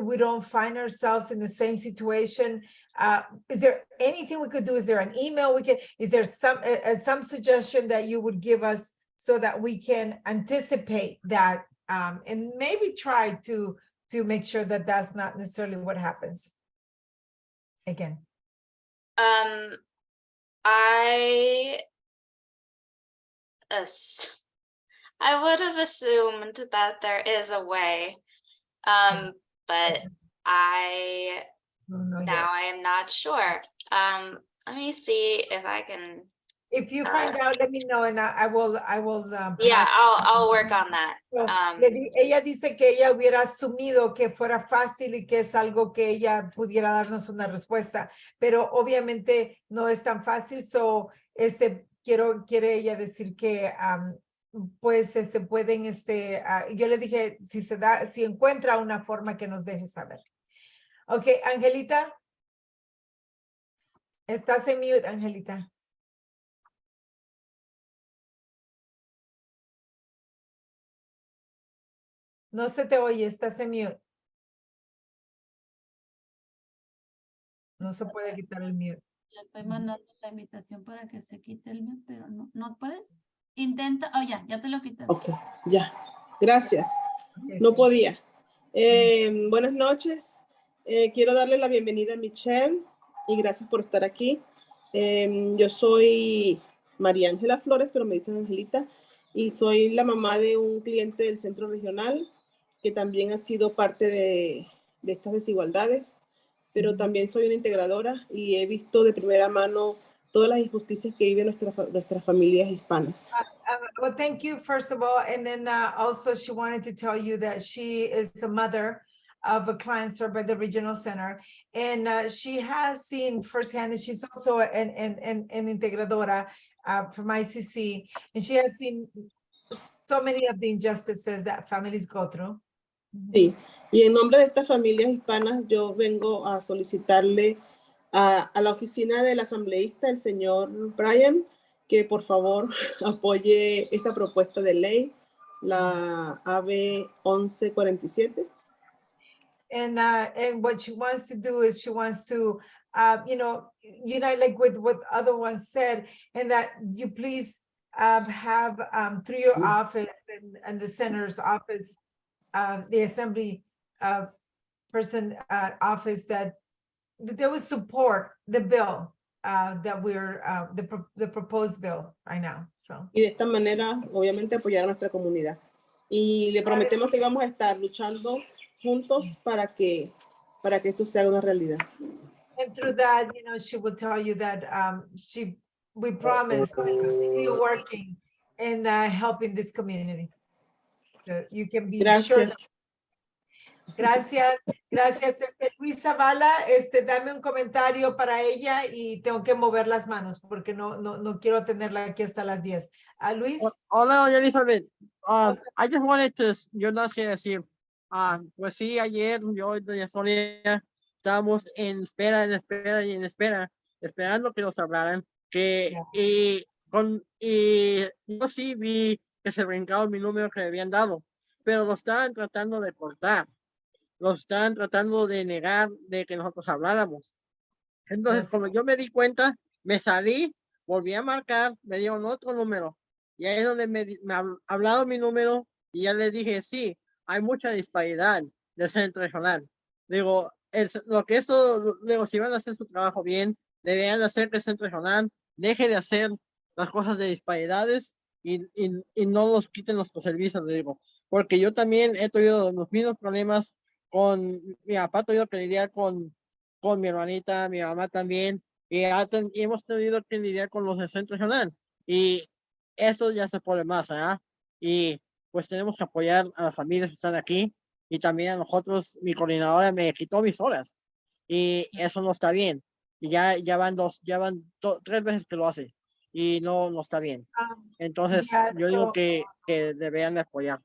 we don't find ourselves in the same situation? Is there anything we could do? Is there an email is there some suggestion that you would give us so that we can anticipate that and maybe try to make sure that that's not necessarily what happens again? I would have assumed that there is a way, but I am not sure. Let me see if I can. If you find out, let me know, and I will. Yeah, I'll work on that. Ella dice que ella hubiera asumido que fuera fácil y que es algo que ella pudiera darnos una respuesta, pero obviamente no es tan fácil. So, quiere ella decir que, pues, pueden, yo le dije si encuentra una forma que nos deje saber. Okay, Angelita, estás en mute, Angelita. No se te oye, estás en mute. No se puede quitar el mute. Le estoy mandando la invitación para que se quite el mute, pero no puedes. Intenta, ya te lo quitas. Ok, ya. Gracias. No podía. Buenas noches. Quiero darle la bienvenida a Michelle y gracias por estar aquí. Yo soy María Ángela Flores, pero me dicen Angelita, y soy la mamá de un cliente del centro regional que también ha sido parte de estas desigualdades, pero también soy una integradora y he visto de primera mano todas las injusticias que viven nuestras familias hispanas. Well, thank you, first of all. And then also she wanted to tell you that she is a mother of a client served by the regional center. And she has seen firsthand, and she's also an integradora from ICC. And she has seen so many of the injustices that families go through. Sí, y en nombre de estas familias hispanas, yo vengo a solicitarle a la oficina del asambleísta, el señor Brian, que por favor apoye esta propuesta de ley, la AB 1147. And what she wants to do is she wants to, unite like with what other ones said, and that you please have through your office and the senator's office, the assembly person office, that they would support the bill that we're the proposed bill right now. So. Y de esta manera, obviamente, apoyar a nuestra comunidad. Y le prometemos que vamos a estar luchando juntos para que esto sea una realidad. And through that, she will tell you that we promise to continue working and helping this community. So you can be sure. Gracias. Gracias, Luis Zavala, dame un comentario para ella y tengo que mover las manos porque no quiero tenerla aquí hasta las 10. Luis. Hola, doña Elizabeth. I just wanted to, yo no sé decir, pues sí, ayer yo y doña Sonia estábamos en espera, esperando que nos hablaran, y yo sí vi que se brincaron mi número que me habían dado, pero lo estaban tratando de cortar. Los están tratando de negar de que nosotros habláramos. Entonces, cuando yo me di cuenta, me salí, volví a marcar, me dieron otro número. Y ahí es donde me hablaron mi número y ya les dije, sí, hay mucha disparidad del centro regional. Digo, si van a hacer su trabajo bien, deberían hacer que el centro regional deje de hacer las cosas de disparidades y no los quiten nuestros servicios, le digo. Porque yo también he tenido los mismos problemas con mi papá, tenido que lidiar con mi hermanita, mi mamá también, y hemos tenido que lidiar con los del centro regional, y esto ya se pone más, y pues tenemos que apoyar a las familias que están aquí, y también a nosotros. Mi coordinadora me quitó mis horas, y eso no está bien, y ya van 3 veces que lo hace, y no está bien. Entonces, yo digo que deberían de apoyar.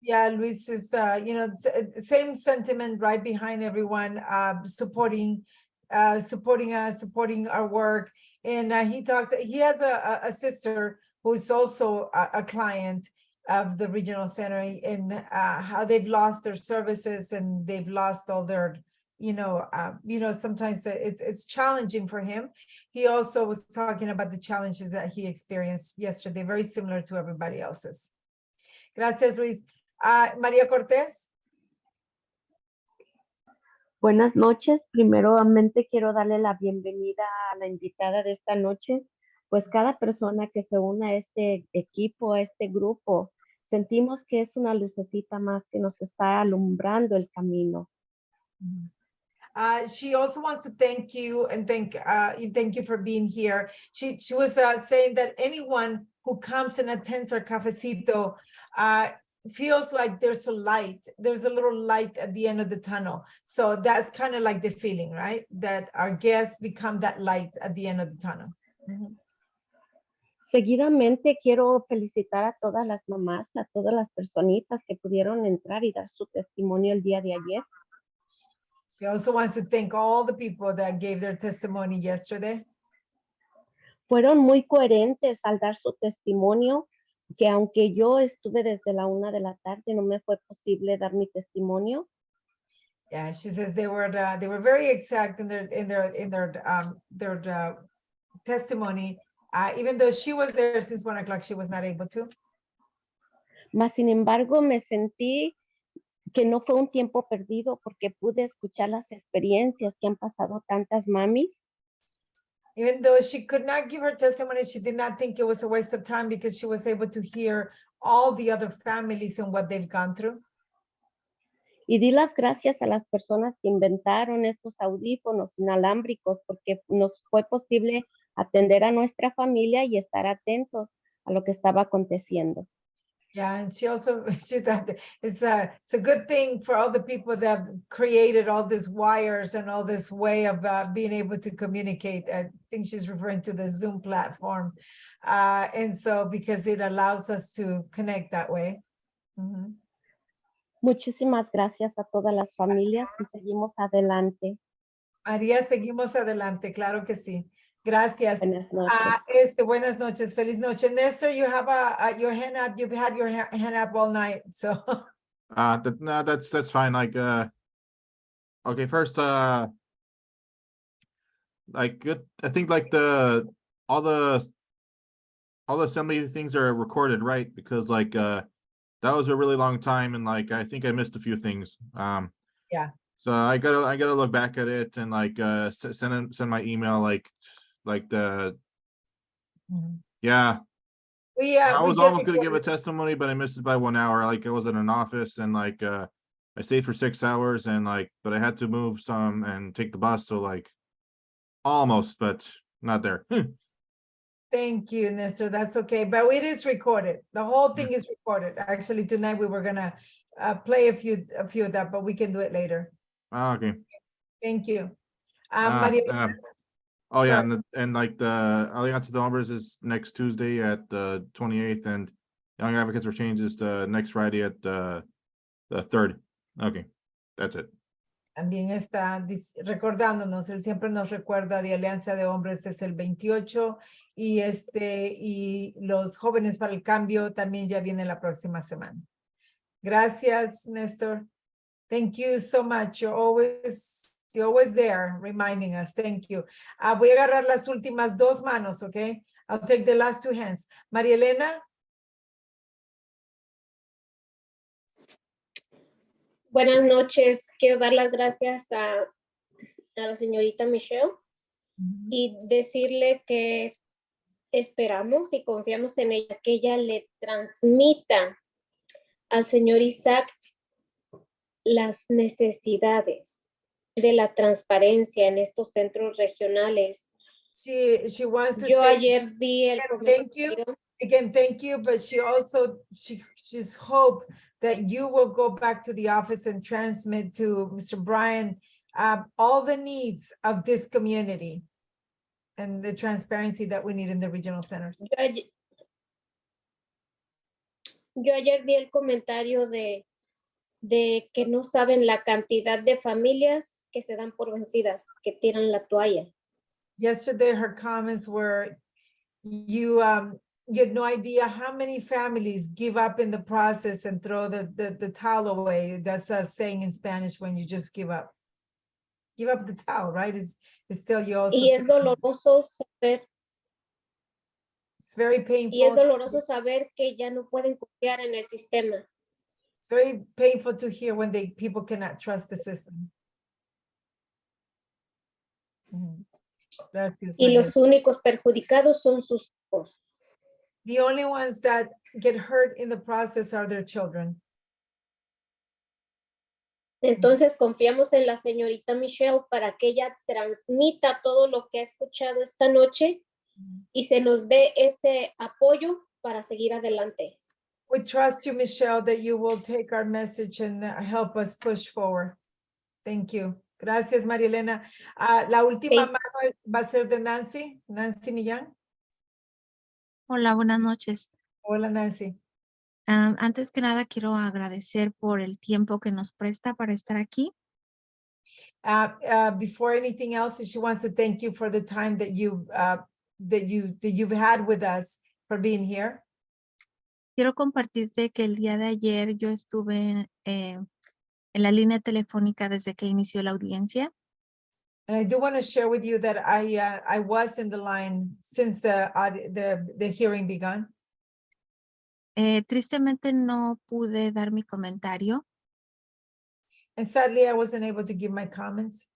Yeah, Luis is, same sentiment right behind everyone, supporting us, supporting our work. And he has a sister who is also a client of the regional center, and how they've lost their services and they've lost all their, sometimes it's challenging for him. He also was talking about the challenges that he experienced yesterday, very similar to everybody else's. Gracias, Luis. María Cortés. Buenas noches. Primeramente quiero darle la bienvenida a la invitada de esta noche. Pues cada persona que se une a este equipo, a este grupo, sentimos que es una lucecita más que nos está alumbrando el camino. She also wants to thank you and thank you for being here. She was saying that anyone who comes and attends our cafecito feels like there's a little light at the end of the tunnel. So that's kind of like the feeling, right? That our guests become that light at the end of the tunnel. Seguidamente quiero felicitar a todas las mamás, a todas las personitas que pudieron entrar y dar su testimonio el día de ayer. She also wants to thank all the people that gave their testimony yesterday. Fueron muy coherentes al dar su testimonio, que aunque yo estuve desde la 1 de la tarde, no me fue posible dar mi testimonio. Yeah, she says they were very exact in their testimony. Even though she was there since 1 o'clock, she was not able to. Mas, sin embargo, me sentí que no fue un tiempo perdido porque pude escuchar las experiencias que han pasado tantas mamis. Even though she could not give her testimony, she did not think it was a waste of time because she was able to hear all the other families and what they've gone through. Y di las gracias a las personas que inventaron estos audífonos inalámbricos porque nos fue posible atender a nuestra familia y estar atentos a lo que estaba aconteciendo. Yeah, and she also, she thought it's a good thing for all the people that created all these wires and all this way of being able to communicate. I think she's referring to the Zoom platform. And so, because it allows us to connect that way. Mm-hmm. Muchísimas gracias a todas las familias y seguimos adelante. María, seguimos adelante, claro que sí. Gracias. Buenas noches. Buenas noches, feliz noche. Nestor, you have your hand up. You've had your hand up all night, so. No, that's fine. Like, okay, first, like, good. I think like all the assembly things are recorded, right? Because like, that was a really long time, and like I think I missed a few things. Yeah. So I gotta look back at it and like send my email like the yeah. I was almost gonna give a testimony, but I missed it by 1 hour. Like I was in an office and like I stayed for 6 hours and like but I had to move some and take the bus, so like almost, but not there. Thank you, Nestor. That's okay, but it is recorded. The whole thing is recorded. Actually, tonight we were gonna play a few of that, but we can do it later. Okay. Thank you. Oh yeah, and like the Alianza de Hombres is next Tuesday at the 28th, and Young Advocates for Change is the next Friday at the 3rd. Okay, that's it. También está recordándonos, él siempre nos recuerda de Alianza de Hombres es el 28 y los Jóvenes para el Cambio también ya viene la próxima semana. Gracias, Nestor. Thank you so much. You're always there reminding us. Thank you. Voy a agarrar las últimas dos manos, okay? I'll take the last two hands. María Elena. Buenas noches. Quiero dar las gracias a la señorita Michelle y decirle que esperamos y confiamos en ella, que ella le transmita al señor Isaac las necesidades de la transparencia en estos centros regionales. She wants to Yo say, ayer di el thank you. Again, thank you, but she's hope that you will go back to the office and transmit to Mr. Brian all the needs of this community and the transparency that we need in the regional centers. Yo ayer di el comentario de que no saben la cantidad de familias que se dan por vencidas, que tiran la toalla. Yesterday, her comments were, you had no idea how many families give up in the process and throw the towel away. That's a saying in Spanish when you just give up. Give up the towel, right? It's still you also. Y es doloroso saber. It's very painful. Y es doloroso saber que ya no pueden confiar en el sistema. It's very painful to hear when people cannot trust the system. Y los únicos perjudicados son sus hijos. The only ones that get hurt in the process are their children. Entonces confiamos en la señorita Michelle para que ella transmita todo lo que ha escuchado esta noche y se nos dé ese apoyo para seguir adelante. We trust you, Michelle, that you will take our message and help us push forward. Thank you. Gracias, María Elena. La última mano va a ser de Nancy Millán. Hola, buenas noches. Hola, Nancy. Antes que nada, quiero agradecer por el tiempo que nos presta para estar aquí. Before anything else, she wants to thank you for the time that you've had with us, for being here. Quiero compartirte que el día de ayer yo estuve en la línea telefónica desde que inició la audiencia. And I do want to share with you that I was in the line since the hearing began. Tristemente no pude dar mi comentario. And sadly, I wasn't able to give my comments.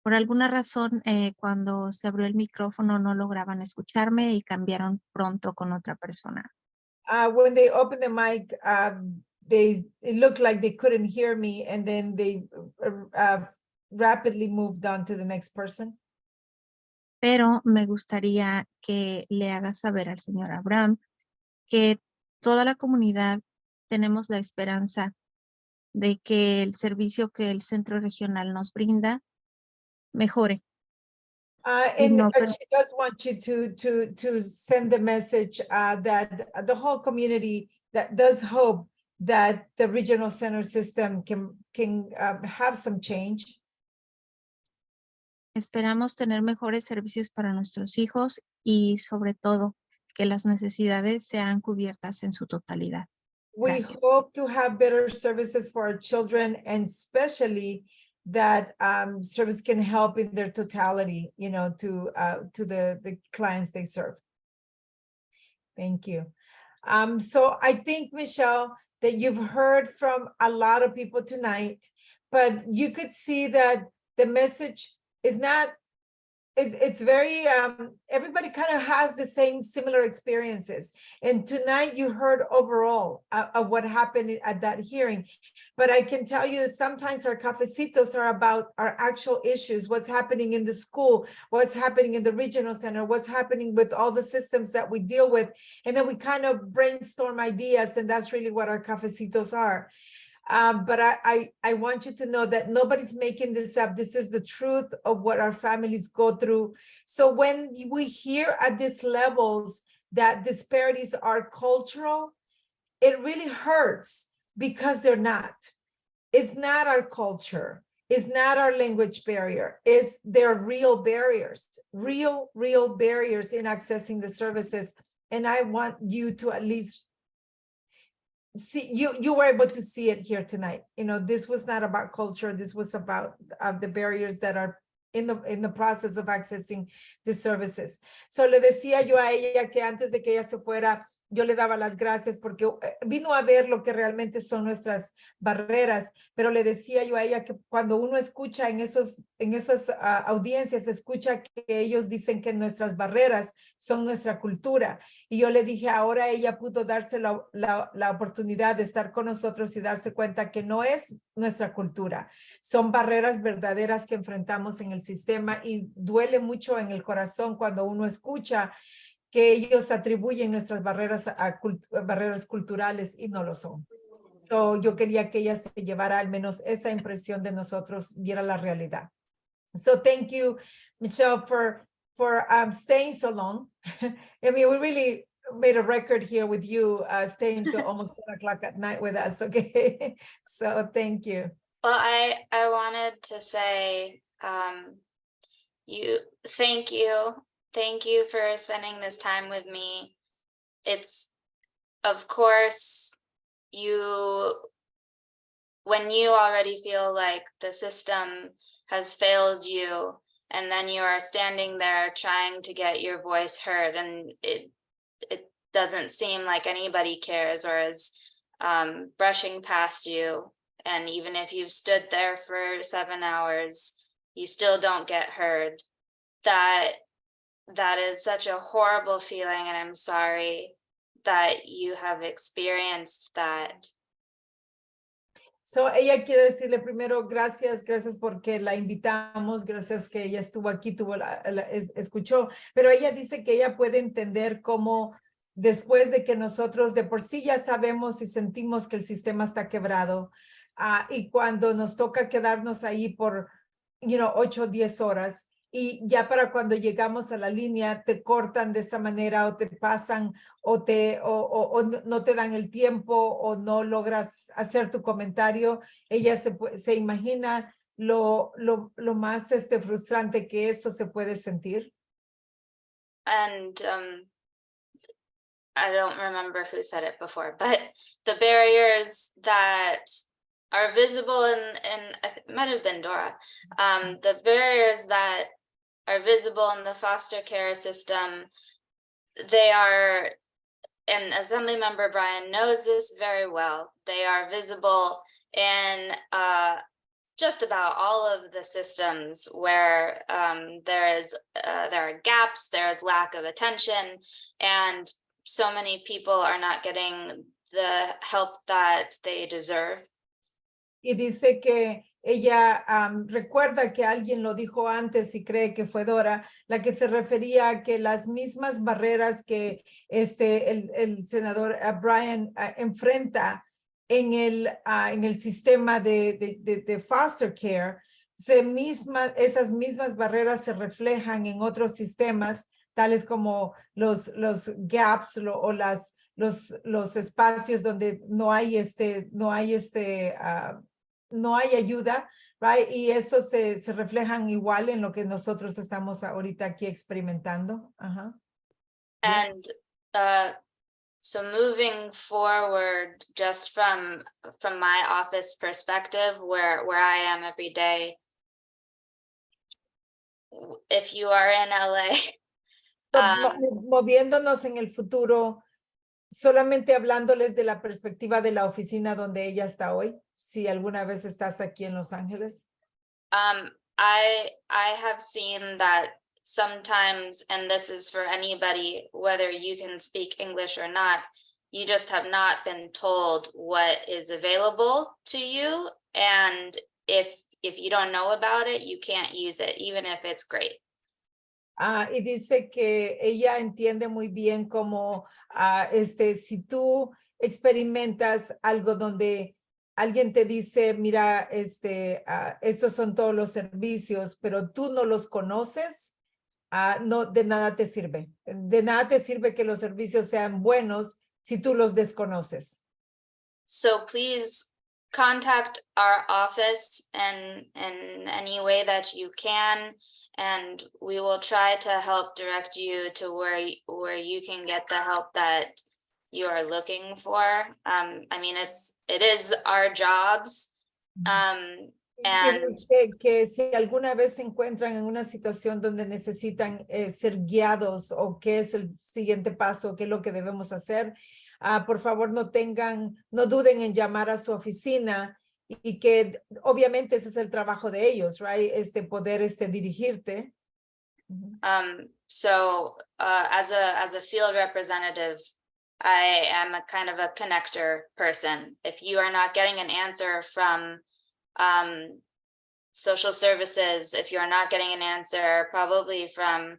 Por alguna razón, cuando se abrió el micrófono no lograban escucharme y cambiaron pronto con otra persona. When they opened the mic, it looked like they couldn't hear me, and then they rapidly moved on to the next person. Pero me gustaría que le haga saber al señor Abraham que toda la comunidad tenemos la esperanza de que el servicio que el centro regional nos brinda mejore. And she does want you to send the message that the whole community that does hope that the regional center system can have some change. Esperamos tener mejores servicios para nuestros hijos y sobre todo que las necesidades sean cubiertas en su totalidad. We Gracias. hope to have better services for our children, and especially that service can help in their totality, you know, to the clients they serve. Thank you. So I think, Michelle, that you've heard from a lot of people tonight, but you could see that the message is not, it's very, everybody kind of has the same similar experiences. And tonight you heard overall of what happened at that hearing. But I can tell you sometimes our cafecitos are about our actual issues, what's happening in the school, what's happening in the regional center, what's happening with all the systems that we deal with. And then we kind of brainstorm ideas, and that's really what our cafecitos are. But I want you to know that nobody's making this up. This is the truth of what our families go through. So when we hear at these levels that disparities are cultural, it really hurts because they're not. It's not our culture. It's not our language barrier. They're real barriers, real barriers in accessing the services. And I want you to at least see, you were able to see it here tonight. You know, this was not about culture. This was about the barriers that are in the process of accessing the services. So le decía yo a ella que antes de que ella se fuera, yo le daba las gracias porque vino a ver lo que realmente son nuestras barreras, pero le decía yo a ella que cuando uno escucha en esas audiencias, escucha que ellos dicen que nuestras barreras son nuestra cultura. Y yo le dije, ahora ella pudo darse la oportunidad de estar con nosotros y darse cuenta que no es nuestra cultura. Son barreras verdaderas que enfrentamos en el sistema, y duele mucho en el corazón cuando uno escucha que ellos atribuyen nuestras barreras a barreras culturales y no lo son. So, yo quería que ella se llevara al menos esa impresión de nosotros, viera la realidad. So thank you, Michelle, for staying so long. I mean, we really made a record here with you staying till almost 10 o'clock at night with us, okay? So thank you. Well, I wanted to say thank you. Thank you for spending this time with me. It's, of course, when you already feel like the system has failed you, and then you are standing there trying to get your voice heard, and it doesn't seem like anybody cares or is brushing past you. And even if you've stood there for 7 hours, you still don't get heard. That is such a horrible feeling, and I'm sorry that you have experienced that. So ella quiere decirle primero gracias porque la invitamos, gracias que ella estuvo aquí, escuchó, pero ella dice que ella puede entender cómo después de que nosotros de por sí ya sabemos y sentimos que el sistema está quebrado, y cuando nos toca quedarnos ahí por 8 o 10 horas, y ya para cuando llegamos a la línea te cortan de esa manera, o te pasan, o no te dan el tiempo, o no logras hacer tu comentario. Ella se imagina lo más frustrante que eso se puede sentir. And I don't remember who said it before, but the barriers that are visible it might have been Dora, the barriers that are visible in the foster care system, they are, and Assembly Member Brian knows this very well, they are visible in just about all of the systems where there are gaps, there is lack of attention, and so many people are not getting the help that they deserve. Y dice que ella recuerda que alguien lo dijo antes y cree que fue Dora, la que se refería a que las mismas barreras que el senador Brian enfrenta en el sistema de foster care, esas mismas barreras se reflejan en otros sistemas, tales como los gaps o los espacios donde no hay ayuda, right? Y eso se reflejan igual en lo que nosotros estamos ahorita aquí experimentando. And so moving forward, just from my office perspective, where I am every day, if you are in LA, moviéndonos en el futuro, solamente hablándoles de la perspectiva de la oficina donde ella está hoy, si alguna vez estás aquí en Los Ángeles. I have seen that sometimes, and this is for anybody, whether you can speak English or not, you just have not been told what is available to you, and if you don't know about it, you can't use it, even if it's great. Y dice que ella entiende muy bien cómo si tú experimentas algo donde alguien te dice, mira, estos son todos los servicios, pero tú no los conoces, no, de nada te sirve. De nada te sirve que los servicios sean buenos si tú los desconoces. So please contact our office in any way that you can, and we will try to help direct you to where you can get the help that you are looking for. I mean, it is our jobs. And que si alguna vez se encuentran en una situación donde necesitan ser guiados o qué es el siguiente paso, qué es lo que debemos hacer, por favor no duden en llamar a su oficina y que obviamente ese es el trabajo de ellos, right? Poder dirigirte. So as a field representative, I am a kind of a connector person. If you are not getting an answer from social services, if you're not getting an answer probably from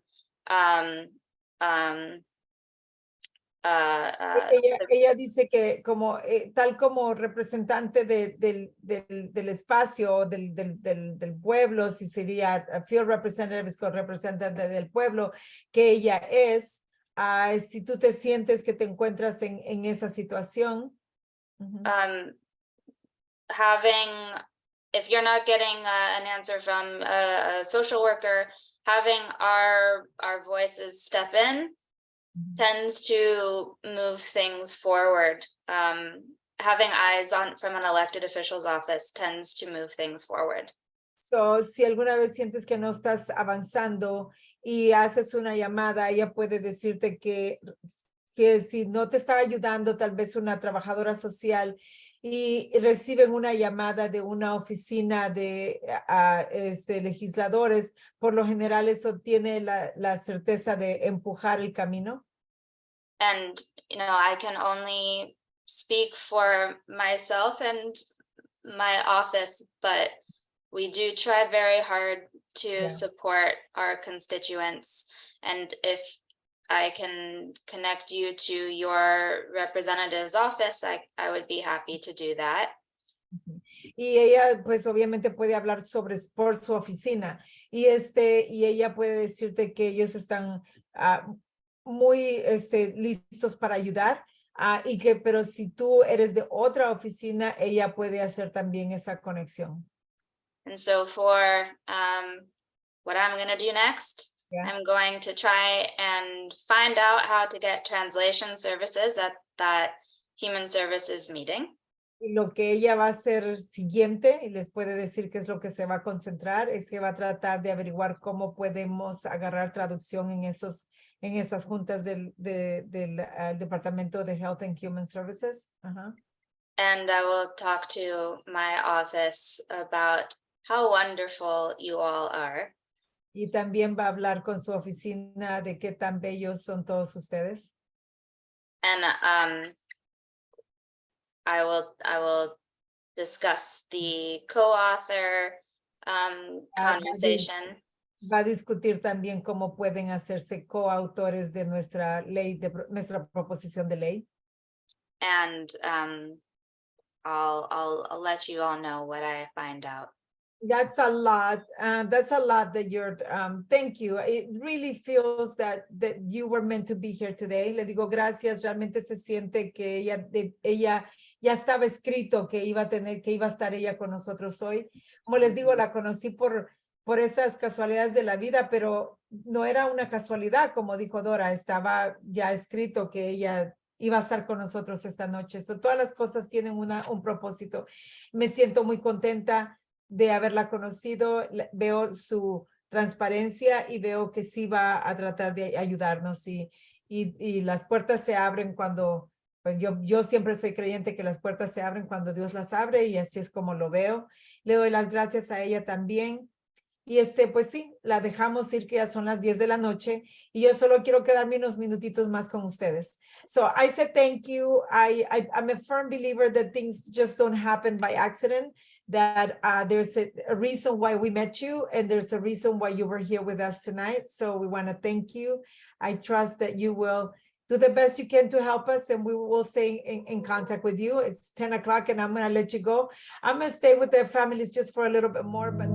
ella dice que tal como representante del espacio, del pueblo, si sería field representative, representante del pueblo, que ella es, si tú te sientes que te encuentras en esa situación. If you're not getting an answer from a social worker, having our voices step in tends to move things forward. Having eyes from an elected official's office tends to move things forward. So, si alguna vez sientes que no estás avanzando y haces una llamada, ella puede decirte que si no te está ayudando, tal vez una trabajadora social, y reciben una llamada de una oficina de legisladores, por lo general eso tiene la certeza de empujar el camino. And, I can only speak for myself and my office, but we do try very hard to support our constituents. And if I can connect you to your representative's office, I would be happy to do that. Y ella pues obviamente puede hablar por su oficina y ella puede decirte que ellos están muy listos para ayudar pero si tú eres de otra oficina, ella puede hacer también esa conexión. And so for what I'm going to do next, I'm going to try and find out how to get translation services at that Human Services meeting. Y lo que ella va a hacer siguiente, y les puede decir qué es lo que se va a concentrar, es que va a tratar de averiguar cómo podemos agarrar traducción en esas juntas del Departamento de Health and Human Services. And I will talk to my office about how wonderful you all are. Y también va a hablar con su oficina de qué tan bellos son todos ustedes. And I will discuss the co-author conversation. Va a discutir también cómo pueden hacerse coautores de nuestra ley, de nuestra proposición de ley. And I'll let you all know what I find out. That's a lot. That's a lot that you're, thank you. It really feels that you were meant to be here today. Le digo gracias. Realmente se siente que ella ya estaba escrito que iba a estar ella con nosotros hoy. Como les digo, la conocí por esas casualidades de la vida, pero no era una casualidad, como dijo Dora, estaba ya escrito que ella iba a estar con nosotros esta noche. So, todas las cosas tienen un propósito. Me siento muy contenta de haberla conocido, veo su transparencia y veo que sí va a tratar de ayudarnos y las puertas se abren cuando, pues yo siempre soy creyente que las puertas se abren cuando Dios las abre y así es como lo veo. Le doy las gracias a ella también. Y pues sí, la dejamos ir que ya son las 10 de la noche y yo solo quiero quedarme unos minutitos más con ustedes. So I said thank you. I'm a firm believer that things just don't happen by accident, that there's a reason why we met you and there's a reason why you were here with us tonight. So we want to thank you. I trust that you will do the best you can to help us and we will stay in contact with you. It's 10 o'clock and I'm going to let you go. I'm going to stay with their families just for a little bit more, but